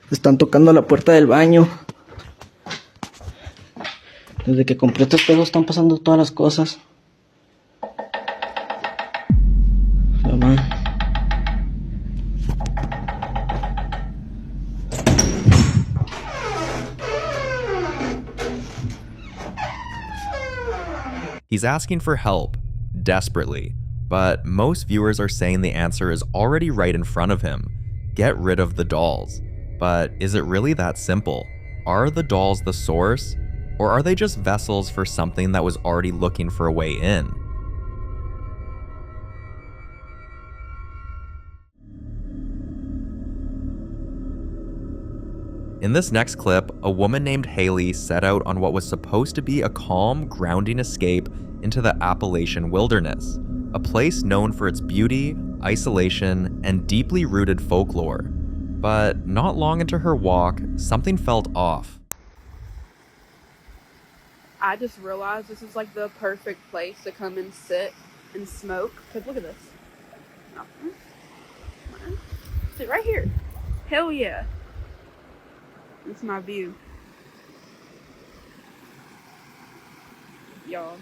Están tocando la puerta del baño. Desde que compré estos espejos están pasando todas las cosas. He's asking for help, desperately, but most viewers are saying the answer is already right in front of him. Get rid of the dolls. But is it really that simple? Are the dolls the source? Or are they just vessels for something that was already looking for a way in? In this next clip, a woman named Haley set out on what was supposed to be a calm, grounding escape into the Appalachian wilderness, a place known for its beauty, isolation, and deeply rooted folklore. But not long into her walk, something felt off. I just realized this is like the perfect place to come and sit and smoke. Cause look at this. Sit right here. Hell yeah. It's my view. Y'all,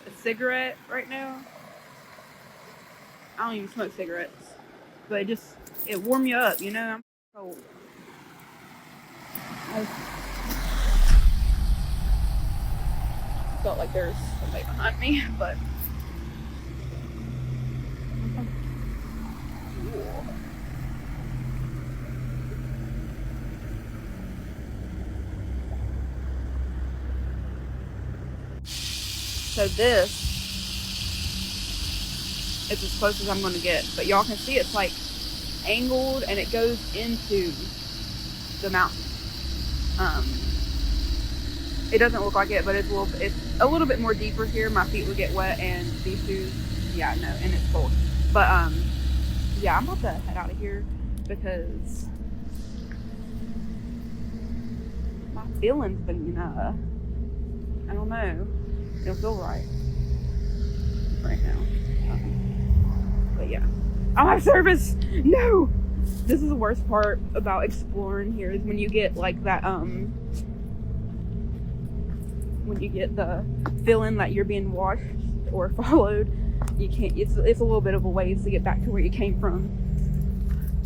a cigarette right now. I don't even smoke cigarettes, but it warm you up, you know? I'm cold. I felt like there's somebody behind me, but cool. So this is as close as I'm going to get, but y'all can see it's like angled and it goes into the mountain. It doesn't look like it, but it's a little bit more deeper here. My feet would get wet and these shoes, yeah, no, and it's cold. But yeah, I'm about to head out of here because my feelings been, I don't know. It don't feel right now. But yeah, I don't have service. No, this is the worst part about exploring here is when you get like that. When you get the feeling that you're being watched or followed, you can't. It's a little bit of a ways to get back to where you came from.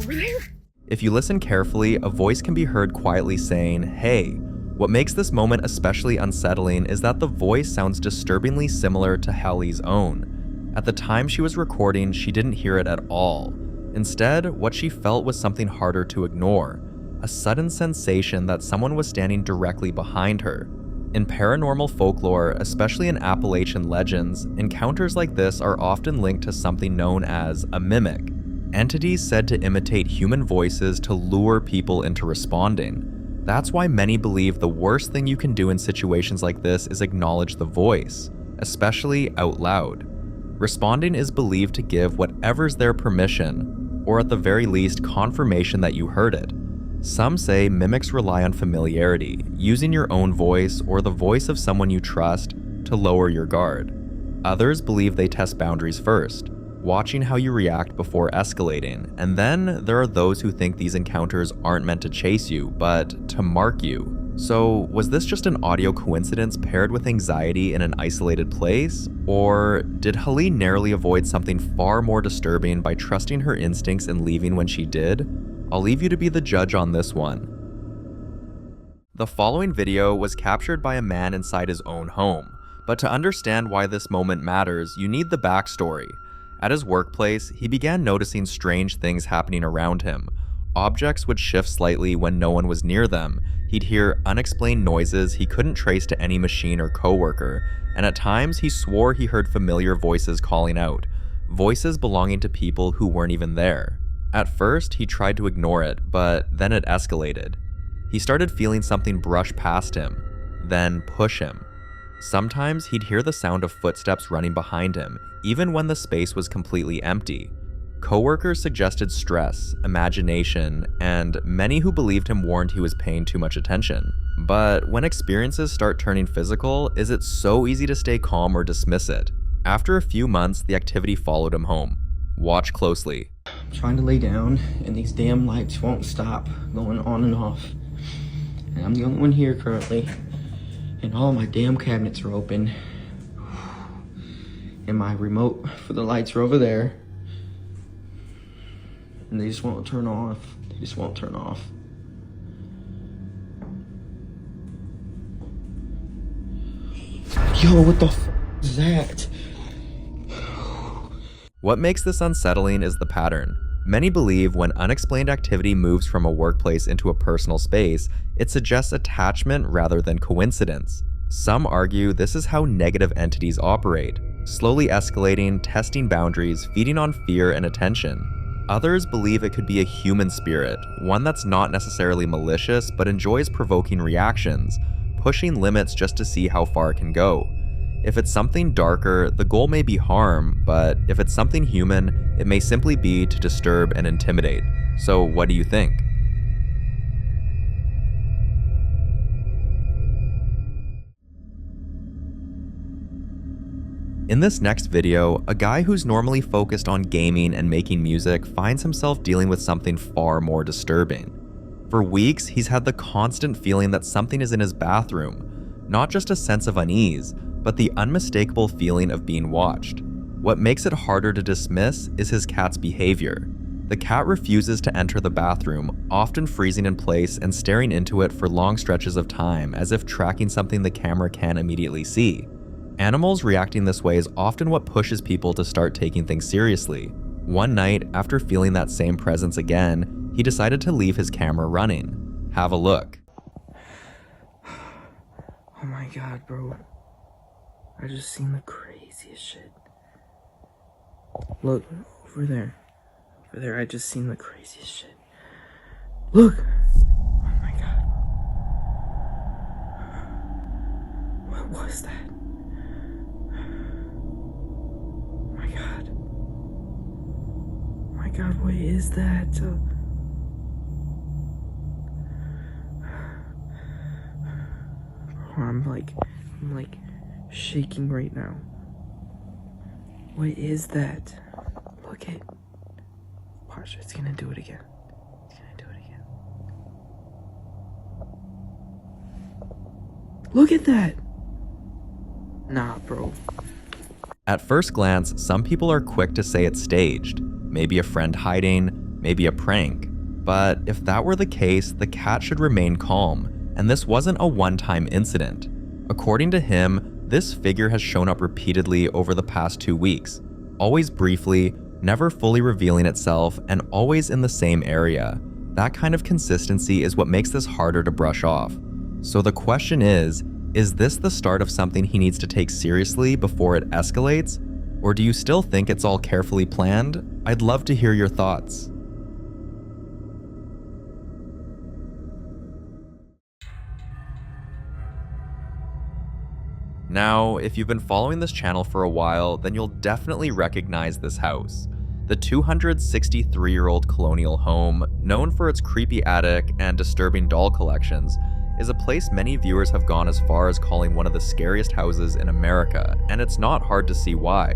Over there. If you listen carefully, a voice can be heard quietly saying, "Hey." What makes this moment especially unsettling is that the voice sounds disturbingly similar to Haley's own. At the time she was recording, she didn't hear it at all. Instead, what she felt was something harder to ignore, a sudden sensation that someone was standing directly behind her. In paranormal folklore, especially in Appalachian legends, encounters like this are often linked to something known as a mimic, entities said to imitate human voices to lure people into responding. That's why many believe the worst thing you can do in situations like this is acknowledge the voice, especially out loud. Responding is believed to give whatever's their permission, or at the very least confirmation that you heard it. Some say mimics rely on familiarity, using your own voice or the voice of someone you trust to lower your guard. Others believe they test boundaries first, watching how you react before escalating, and then there are those who think these encounters aren't meant to chase you, but to mark you. So, was this just an audio coincidence paired with anxiety in an isolated place? Or did Helene narrowly avoid something far more disturbing by trusting her instincts and leaving when she did? I'll leave you to be the judge on this one. The following video was captured by a man inside his own home, but to understand why this moment matters, you need the backstory. At his workplace, he began noticing strange things happening around him. Objects would shift slightly when no one was near them. He'd hear unexplained noises he couldn't trace to any machine or coworker, and at times he swore he heard familiar voices calling out, voices belonging to people who weren't even there. At first, he tried to ignore it, but then it escalated. He started feeling something brush past him, then push him. Sometimes he'd hear the sound of footsteps running behind him, even when the space was completely empty. Coworkers suggested stress, imagination, and many who believed him warned he was paying too much attention. But when experiences start turning physical, is it so easy to stay calm or dismiss it? After a few months, the activity followed him home. Watch closely. I'm trying to lay down, and these damn lights won't stop going on and off. And I'm the only one here currently. And all my damn cabinets are open. And my remote for the lights are over there. And they just won't turn off. They just won't turn off. Yo, what the f is that? What makes this unsettling is the pattern. Many believe when unexplained activity moves from a workplace into a personal space, it suggests attachment rather than coincidence. Some argue this is how negative entities operate, slowly escalating, testing boundaries, feeding on fear and attention. Others believe it could be a human spirit, one that's not necessarily malicious but enjoys provoking reactions, pushing limits just to see how far it can go. If it's something darker, the goal may be harm, but if it's something human, it may simply be to disturb and intimidate. So what do you think? In this next video, a guy who's normally focused on gaming and making music finds himself dealing with something far more disturbing. For weeks, he's had the constant feeling that something is in his bathroom, not just a sense of unease, but the unmistakable feeling of being watched. What makes it harder to dismiss is his cat's behavior. The cat refuses to enter the bathroom, often freezing in place and staring into it for long stretches of time as if tracking something the camera can't immediately see. Animals reacting this way is often what pushes people to start taking things seriously. One night, after feeling that same presence again, he decided to leave his camera running. Have a look. Oh my god, bro. I just seen the craziest shit. Look, over there. Over there, I just seen the craziest shit. Look! Oh my god. What was that? Oh my god. Oh my god, what is that? I'm like shaking right now. What is that? Look at. Watch, it's gonna do it again. It's gonna do it again. Look at that! Nah, bro. At first glance, some people are quick to say it's staged. Maybe a friend hiding, maybe a prank. But if that were the case, the cat should remain calm, and this wasn't a one-time incident. According to him, this figure has shown up repeatedly over the past 2 weeks, always briefly, never fully revealing itself, and always in the same area. That kind of consistency is what makes this harder to brush off. So the question is Is this the start of something he needs to take seriously before it escalates? Or do you still think it's all carefully planned? I'd love to hear your thoughts. Now, if you've been following this channel for a while, then you'll definitely recognize this house. The 263-year-old colonial home, known for its creepy attic and disturbing doll collections, is a place many viewers have gone as far as calling one of the scariest houses in America, and it's not hard to see why.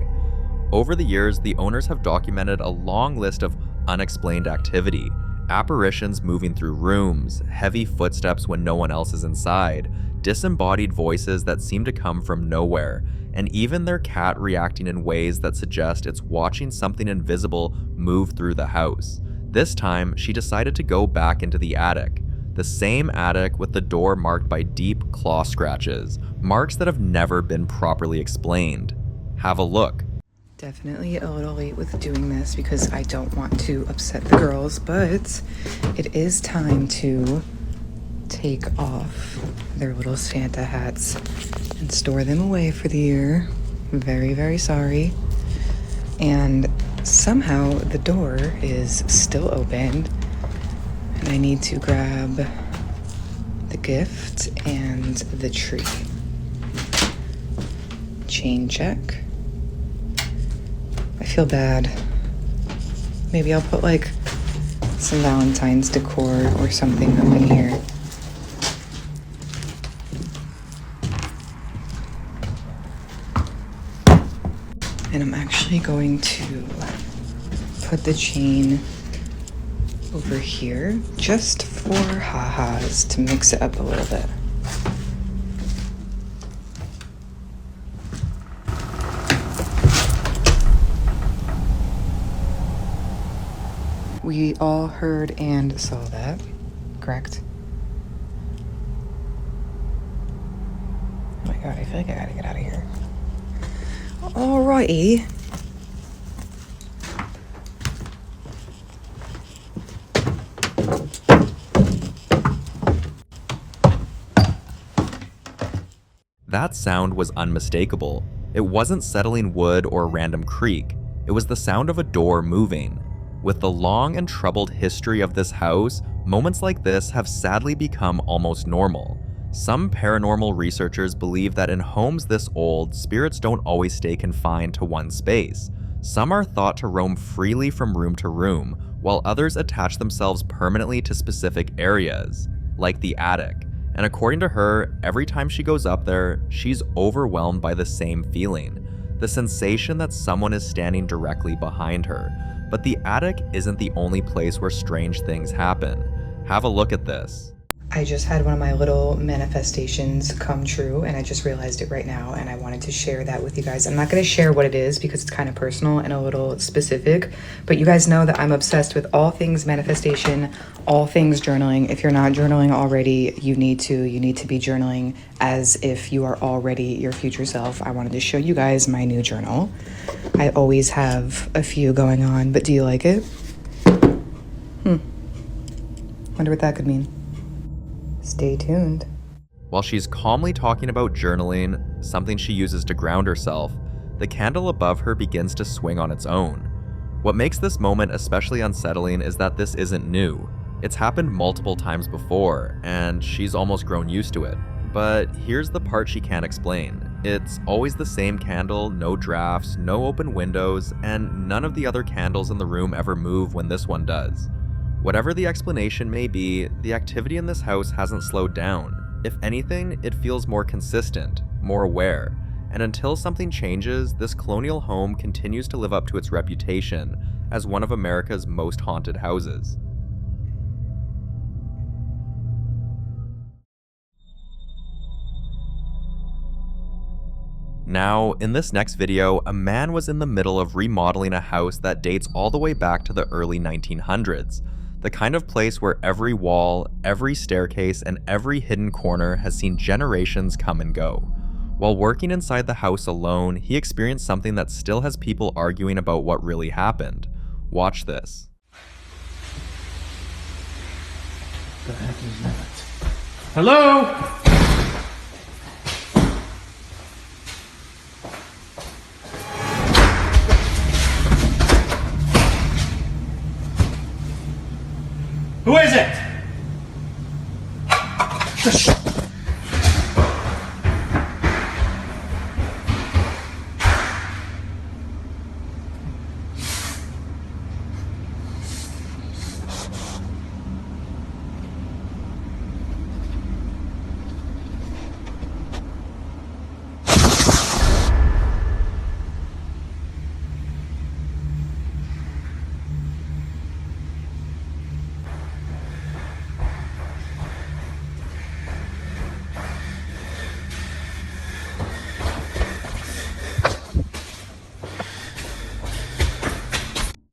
Over the years, the owners have documented a long list of unexplained activity, apparitions moving through rooms, heavy footsteps when no one else is inside, disembodied voices that seem to come from nowhere, and even their cat reacting in ways that suggest it's watching something invisible move through the house. This time, she decided to go back into the attic. The same attic with the door marked by deep claw scratches, marks that have never been properly explained. Have a look. Definitely a little late with doing this because I don't want to upset the girls, but it is time to take off their little Santa hats and store them away for the year. Very, very sorry. And somehow the door is still open, and I need to grab the gift and the tree. Chain check. I feel bad. Maybe I'll put like some Valentine's decor or something up in here. And I'm actually going to put the chain over here just for ha-has to mix it up a little bit. We all heard and saw that, correct? Oh my god, I feel like I gotta get out of here. Alrighty. That sound was unmistakable. It wasn't settling wood or a random creak. It was the sound of a door moving. With the long and troubled history of this house, moments like this have sadly become almost normal. Some paranormal researchers believe that in homes this old, spirits don't always stay confined to one space. Some are thought to roam freely from room to room, while others attach themselves permanently to specific areas, like the attic. And according to her, every time she goes up there, she's overwhelmed by the same feeling, the sensation that someone is standing directly behind her. But the attic isn't the only place where strange things happen. Have a look at this. I just had one of my little manifestations come true, and I just realized it right now, and I wanted to share that with you guys. I'm not going to share what it is because it's kind of personal and a little specific, but you guys know that I'm obsessed with all things manifestation, all things journaling. If you're not journaling already, you need to be journaling as if you are already your future self. I wanted to show you guys my new journal. I always have a few going on, but do you like it? Wonder what that could mean. Stay tuned. While she's calmly talking about journaling, something she uses to ground herself, the candle above her begins to swing on its own. What makes this moment especially unsettling is that this isn't new. It's happened multiple times before, and she's almost grown used to it. But here's the part she can't explain. It's always the same candle, no drafts, no open windows, and none of the other candles in the room ever move when this one does. Whatever the explanation may be, the activity in this house hasn't slowed down. If anything, it feels more consistent, more aware, and until something changes, this colonial home continues to live up to its reputation as one of America's most haunted houses. Now, in this next video, a man was in the middle of remodeling a house that dates all the way back to the early 1900s. The kind of place where every wall, every staircase, and every hidden corner has seen generations come and go. While working inside the house alone, he experienced something that still has people arguing about what really happened. Watch this. The heck is that? Hello?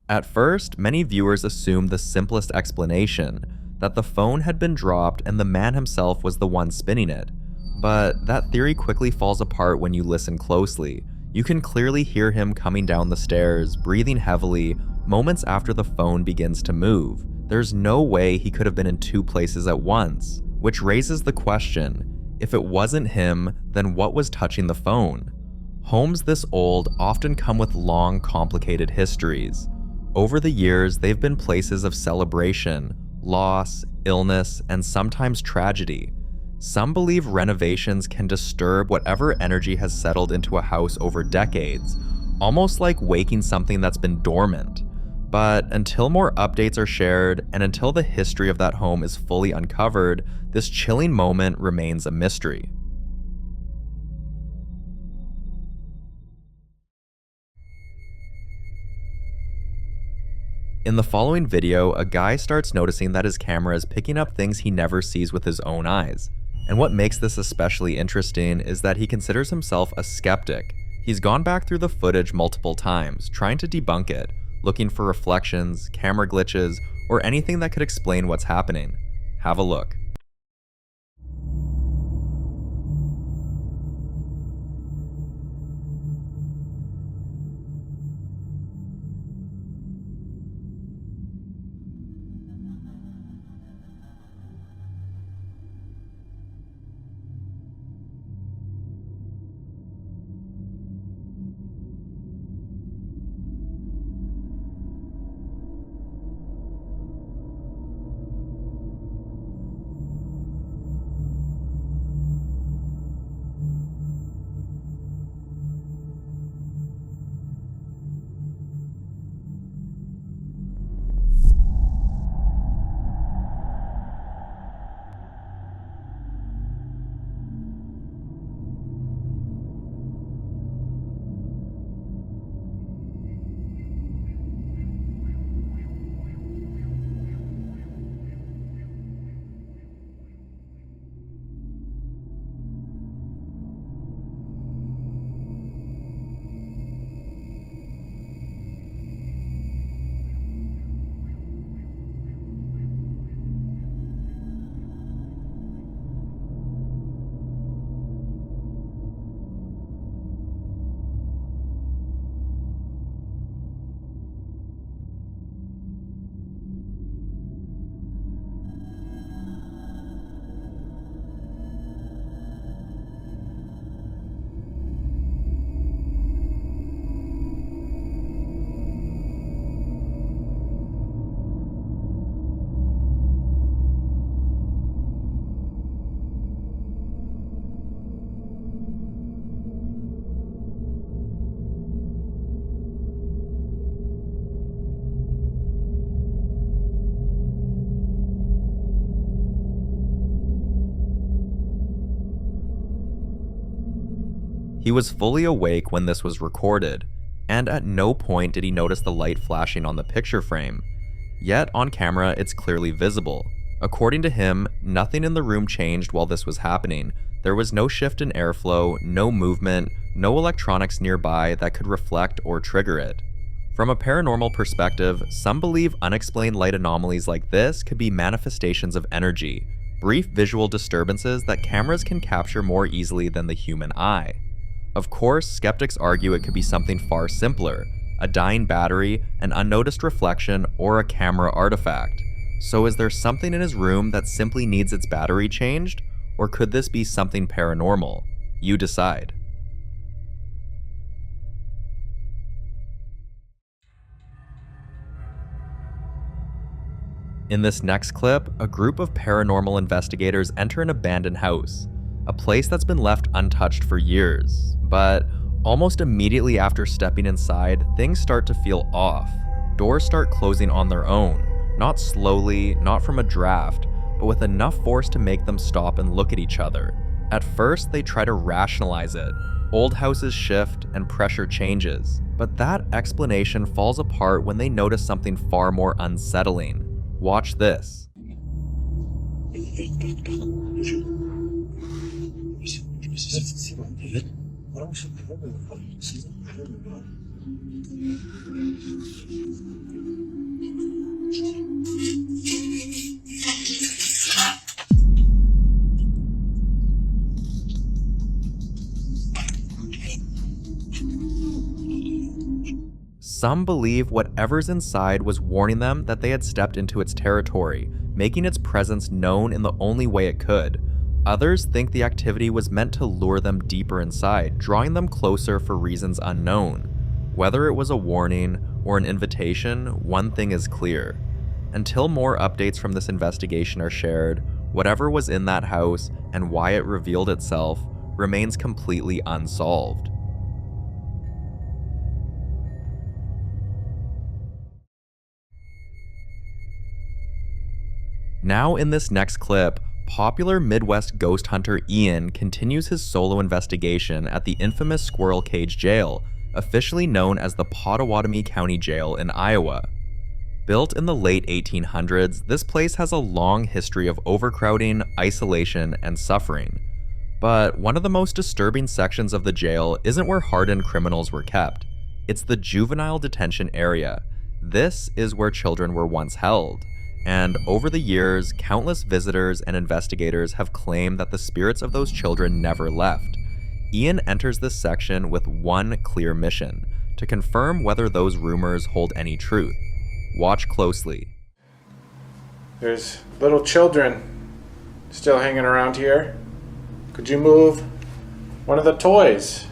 At first, many viewers assumed the simplest explanation, that the phone had been dropped and the man himself was the one spinning it. But that theory quickly falls apart when you listen closely. You can clearly hear him coming down the stairs, breathing heavily, moments after the phone begins to move. There's no way he could have been in two places at once, which raises the question, if it wasn't him, then what was touching the phone? Homes this old often come with long, complicated histories. Over the years, they've been places of celebration, loss, illness, and sometimes tragedy. Some believe renovations can disturb whatever energy has settled into a house over decades, almost like waking something that's been dormant. But until more updates are shared, and until the history of that home is fully uncovered, this chilling moment remains a mystery. In the following video, a guy starts noticing that his camera is picking up things he never sees with his own eyes. And what makes this especially interesting is that he considers himself a skeptic. He's gone back through the footage multiple times, trying to debunk it, looking for reflections, camera glitches, or anything that could explain what's happening. Have a look. He was fully awake when this was recorded, and at no point did he notice the light flashing on the picture frame. Yet on camera, it's clearly visible. According to him, nothing in the room changed while this was happening. There was no shift in airflow, no movement, no electronics nearby that could reflect or trigger it. From a paranormal perspective, some believe unexplained light anomalies like this could be manifestations of energy, brief visual disturbances that cameras can capture more easily than the human eye. Of course, skeptics argue it could be something far simpler, a dying battery, an unnoticed reflection, or a camera artifact. So is there something in his room that simply needs its battery changed? Or could this be something paranormal? You decide. In this next clip, a group of paranormal investigators enter an abandoned house, a place that's been left untouched for years. But almost immediately after stepping inside, things start to feel off. Doors start closing on their own, not slowly, not from a draft, but with enough force to make them stop and look at each other. At first, they try to rationalize it. Old houses shift and pressure changes, but that explanation falls apart when they notice something far more unsettling. Watch this. Some believe whatever's inside was warning them that they had stepped into its territory, making its presence known in the only way it could. Others think the activity was meant to lure them deeper inside, drawing them closer for reasons unknown. Whether it was a warning or an invitation, one thing is clear. Until more updates from this investigation are shared, whatever was in that house and why it revealed itself remains completely unsolved. Now in this next clip, popular Midwest ghost hunter Ian continues his solo investigation at the infamous Squirrel Cage Jail, officially known as the Pottawatomie County Jail in Iowa. Built in the late 1800s, this place has a long history of overcrowding, isolation, and suffering. But one of the most disturbing sections of the jail isn't where hardened criminals were kept. It's the juvenile detention area. This is where children were once held. And over the years, countless visitors and investigators have claimed that the spirits of those children never left. Ian enters this section with one clear mission: to confirm whether those rumors hold any truth. Watch closely. There's little children still hanging around here. Could you move one of the toys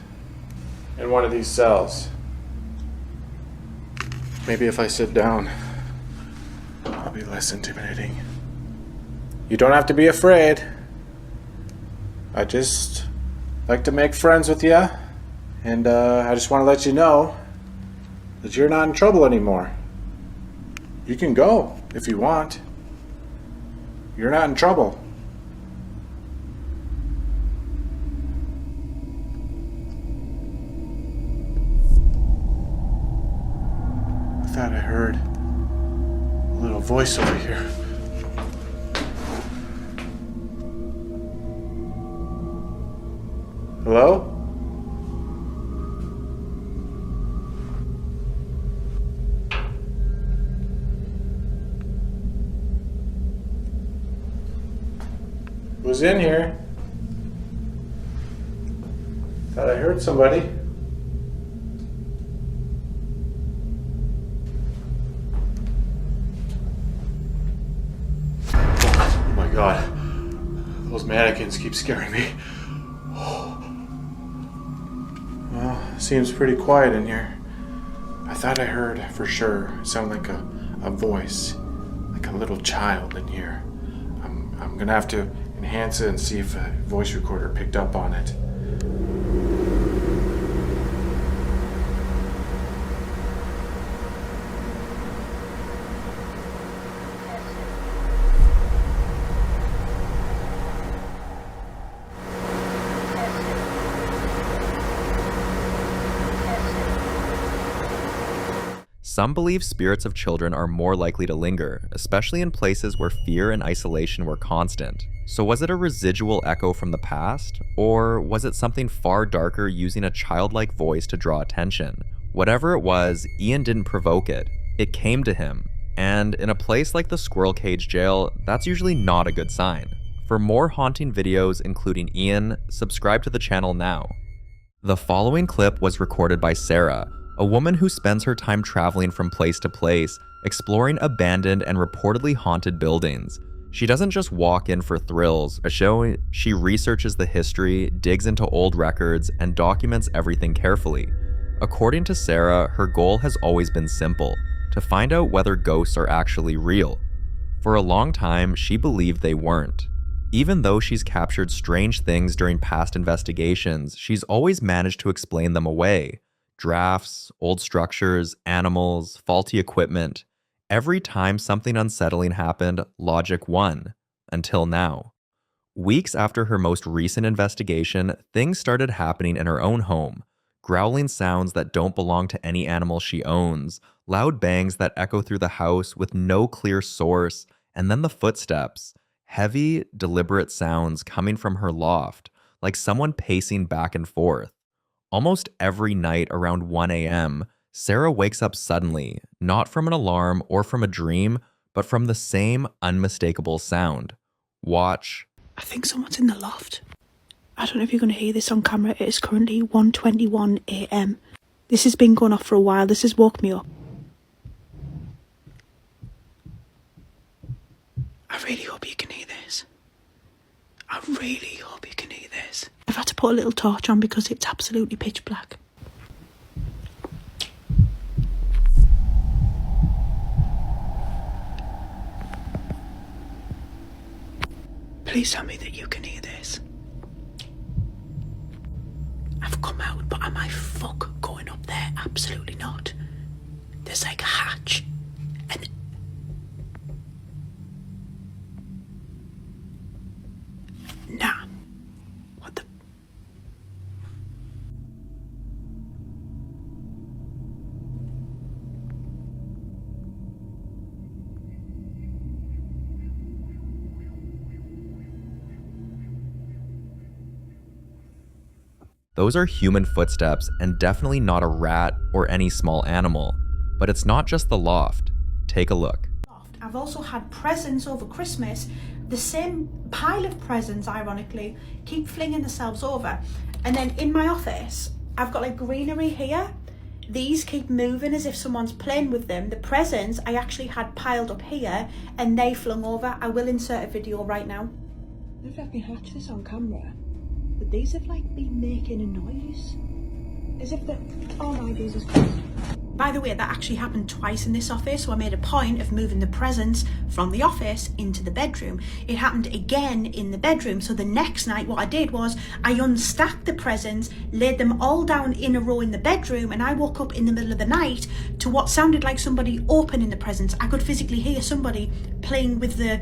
in one of these cells? Maybe if I sit down, I'll be less intimidating. You don't have to be afraid. I just like to make friends with you, and I just want to let you know that you're not in trouble anymore. You can go if you want. You're not in trouble. I thought I heard a little voice over here. Hello? Who's in here? Thought I heard somebody. Oh my god. Those mannequins keep scaring me. Well, seems pretty quiet in here. I thought I heard for sure it sounded like a voice, like a little child in here. I'm gonna have to enhance it and see if a voice recorder picked up on it. Some believe spirits of children are more likely to linger, especially in places where fear and isolation were constant. So was it a residual echo from the past? Or was it something far darker using a childlike voice to draw attention? Whatever it was, Ian didn't provoke it. It came to him. And in a place like the Squirrel Cage Jail, that's usually not a good sign. For more haunting videos including Ian, subscribe to the channel now. The following clip was recorded by Sarah, a woman who spends her time traveling from place to place, exploring abandoned and reportedly haunted buildings. She doesn't just walk in for thrills, she researches the history, digs into old records, and documents everything carefully. According to Sarah, her goal has always been simple: to find out whether ghosts are actually real. For a long time, she believed they weren't. Even though she's captured strange things during past investigations, she's always managed to explain them away. Drafts, old structures, animals, faulty equipment. Every time something unsettling happened, logic won. Until now. Weeks after her most recent investigation, things started happening in her own home. Growling sounds that don't belong to any animal she owns, loud bangs that echo through the house with no clear source, and then the footsteps. Heavy, deliberate sounds coming from her loft, like someone pacing back and forth. Almost every night around 1 a.m., Sarah wakes up suddenly, not from an alarm or from a dream, but from the same unmistakable sound. Watch. I think someone's in the loft. I don't know if you're going to hear this on camera. It is currently 1:21 a.m. This has been going off for a while. This has woke me up. I really hope you can hear this. I really hope you can hear this. I've had to put a little torch on because it's absolutely pitch black. Please tell me that you can hear this. I've come out, but am I fuck going up there? Absolutely not. There's like a hatch. And nah. What the? Those are human footsteps and definitely not a rat or any small animal. But it's not just the loft. Take a look. I've also had presents over Christmas. The same pile of presents, ironically, keep flinging themselves over. And then in my office, I've got like greenery here. These keep moving as if someone's playing with them. The presents I actually had piled up here and they flung over. I will insert a video right now. I don't know if I can catch this on camera, but these have like been making a noise. As if they're... Oh my Jesus Christ. By the way, that actually happened twice in this office, so I made a point of moving the presents from the office into the bedroom. It happened again in the bedroom, so the next night what I did was I unstacked the presents, laid them all down in a row in the bedroom, and I woke up in the middle of the night to what sounded like somebody opening the presents. I could physically hear somebody playing with the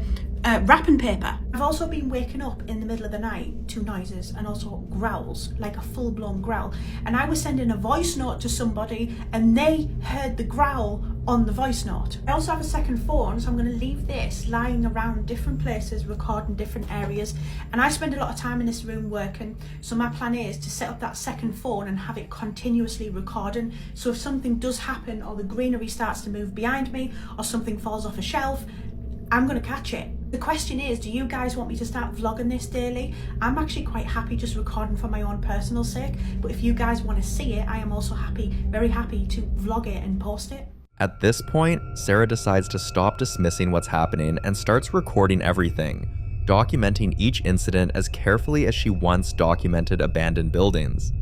wrapping paper. I've also been waking up in the middle of the night to noises and also growls, like a full-blown growl. And I was sending a voice note to somebody and they heard the growl on the voice note. I also have a second phone, so I'm going to leave this lying around different places, recording different areas. And I spend a lot of time in this room working, so my plan is to set up that second phone and have it continuously recording. So if something does happen or the greenery starts to move behind me or something falls off a shelf, I'm going to catch it. The question is, do you guys want me to start vlogging this daily? I'm actually quite happy just recording for my own personal sake, but if you guys want to see it, I am also happy, very happy to vlog it and post it. At this point, Sarah decides to stop dismissing what's happening and starts recording everything, documenting each incident as carefully as she once documented abandoned buildings.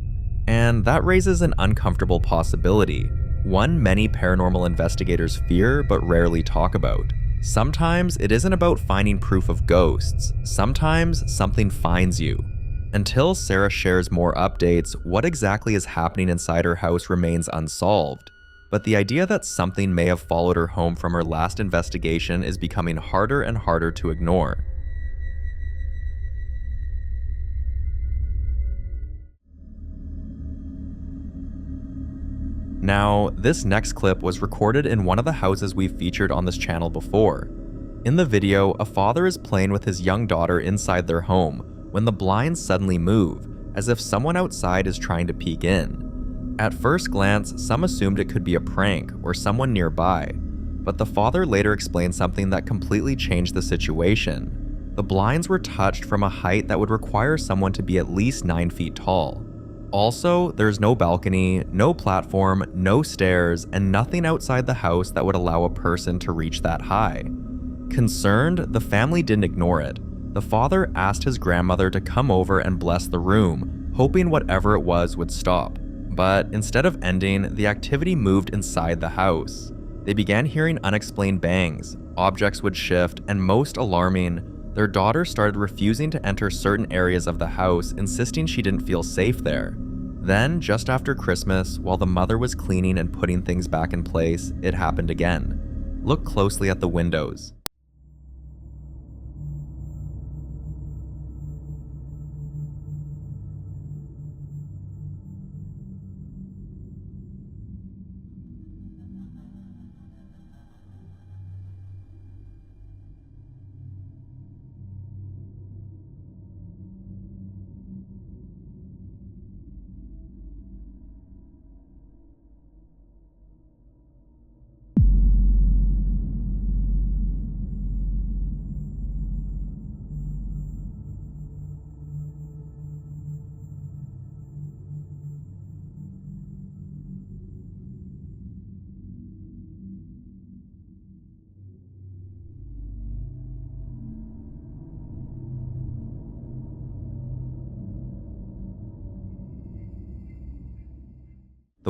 And that raises an uncomfortable possibility, one many paranormal investigators fear but rarely talk about. Sometimes it isn't about finding proof of ghosts, sometimes something finds you. Until Sarah shares more updates, what exactly is happening inside her house remains unsolved. But the idea that something may have followed her home from her last investigation is becoming harder and harder to ignore. Now, this next clip was recorded in one of the houses we've featured on this channel before. In the video, a father is playing with his young daughter inside their home when the blinds suddenly move, as if someone outside is trying to peek in. At first glance, some assumed it could be a prank or someone nearby, but the father later explained something that completely changed the situation. The blinds were touched from a height that would require someone to be at least 9 feet tall. Also, there's no balcony, no platform, no stairs, and nothing outside the house that would allow a person to reach that high. Concerned, the family didn't ignore it. The father asked his grandmother to come over and bless the room, hoping whatever it was would stop. But instead of ending, the activity moved inside the house. They began hearing unexplained bangs, objects would shift, and most alarming, their daughter started refusing to enter certain areas of the house, insisting she didn't feel safe there. Then, just after Christmas, while the mother was cleaning and putting things back in place, it happened again. Look closely at the windows.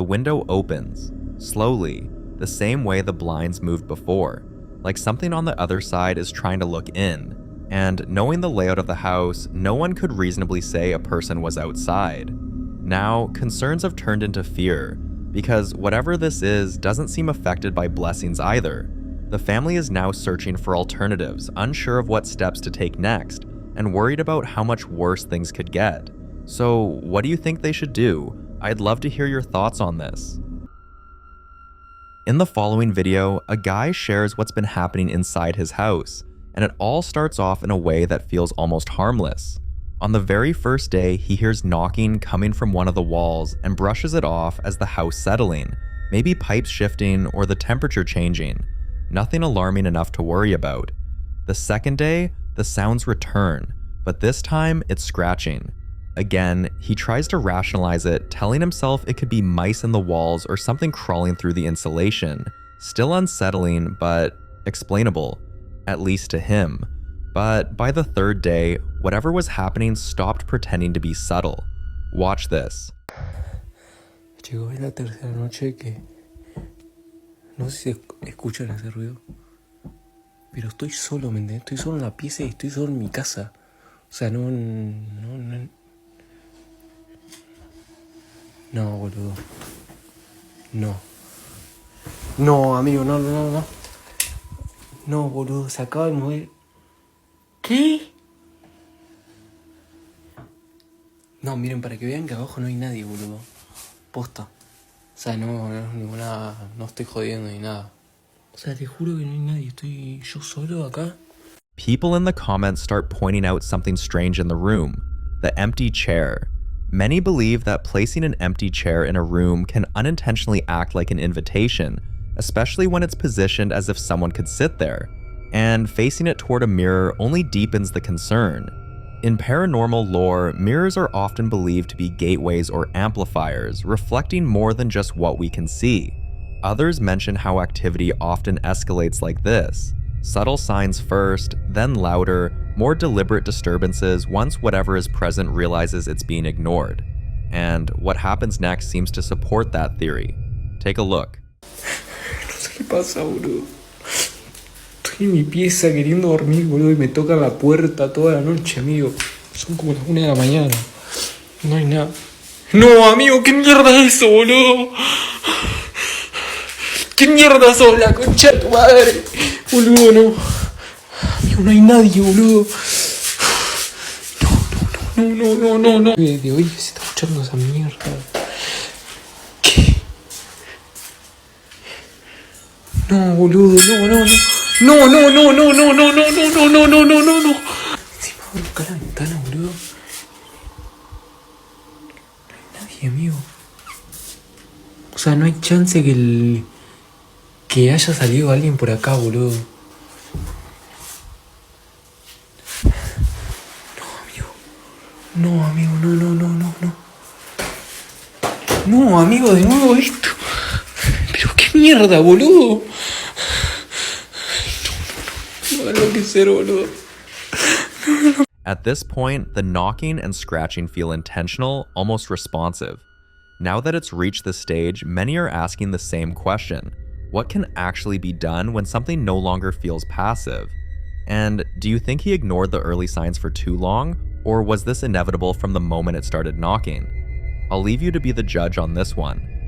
the window opens, slowly, the same way the blinds moved before, like something on the other side is trying to look in. And knowing the layout of the house, no one could reasonably say a person was outside. Now, concerns have turned into fear, because whatever this is doesn't seem affected by blessings either. The family is now searching for alternatives, unsure of what steps to take next, and worried about how much worse things could get. So, what do you think they should do? I'd love to hear your thoughts on this. In the following video, a guy shares what's been happening inside his house, and it all starts off in a way that feels almost harmless. On the very first day, he hears knocking coming from one of the walls and brushes it off as the house settling, maybe pipes shifting or the temperature changing. Nothing alarming enough to worry about. The second day, the sounds return, but this time it's scratching. Again, he tries to rationalize it, telling himself it could be mice in the walls or something crawling through the insulation. Still unsettling, but explainable, at least to him. But by the third day, whatever was happening stopped pretending to be subtle. Watch this. Llegó la tercera noche que no sé si escuchan ese ruido, pero estoy solo, ¿me entiendes? Estoy solo en la pieza y estoy solo en mi casa. O sea, no, boludo. No, amigo, no. No, boludo, se acaba de mover. ¿Qué? No, miren, para que vean que abajo no hay nadie, boludo. Posta. O sea, no estoy jodiendo ni nada. O sea, te juro que no hay nadie, estoy yo solo acá. People in the comments start pointing out something strange in the room, the empty chair. Many believe that placing an empty chair in a room can unintentionally act like an invitation, especially when it's positioned as if someone could sit there, and facing it toward a mirror only deepens the concern. In paranormal lore, mirrors are often believed to be gateways or amplifiers, reflecting more than just what we can see. Others mention how activity often escalates like this. Subtle signs first, then louder, more deliberate disturbances once whatever is present realizes it's being ignored. And what happens next seems to support that theory. Take a look. No sé qué pasa, boludo. Estoy en mi pieza queriendo dormir, boludo, y me toca la puerta toda la noche, amigo. Son como las 1 de la mañana. No hay nada. No, amigo, ¿qué mierda es eso, boludo? ¿Qué mierda sos, la concha de tu madre? Boludo, no. Amigo, no hay nadie, boludo. No. De hoy se está escuchando esa mierda. ¿Qué? No, boludo, no. No. Encima voy a buscar la ventana, boludo. No hay nadie, amigo. O sea, no hay chance que haya salido alguien por acá, boludo. No, amigo, no. No, amigo, de nuevo esto. Pero qué mierda, boludo. No va a enloquecer, boludo. At this point, the knocking and scratching feel intentional, almost responsive. Now that it's reached this stage, many are asking the same question. What can actually be done when something no longer feels passive? And do you think he ignored the early signs for too long, or was this inevitable from the moment it started knocking? I'll leave you to be the judge on this one.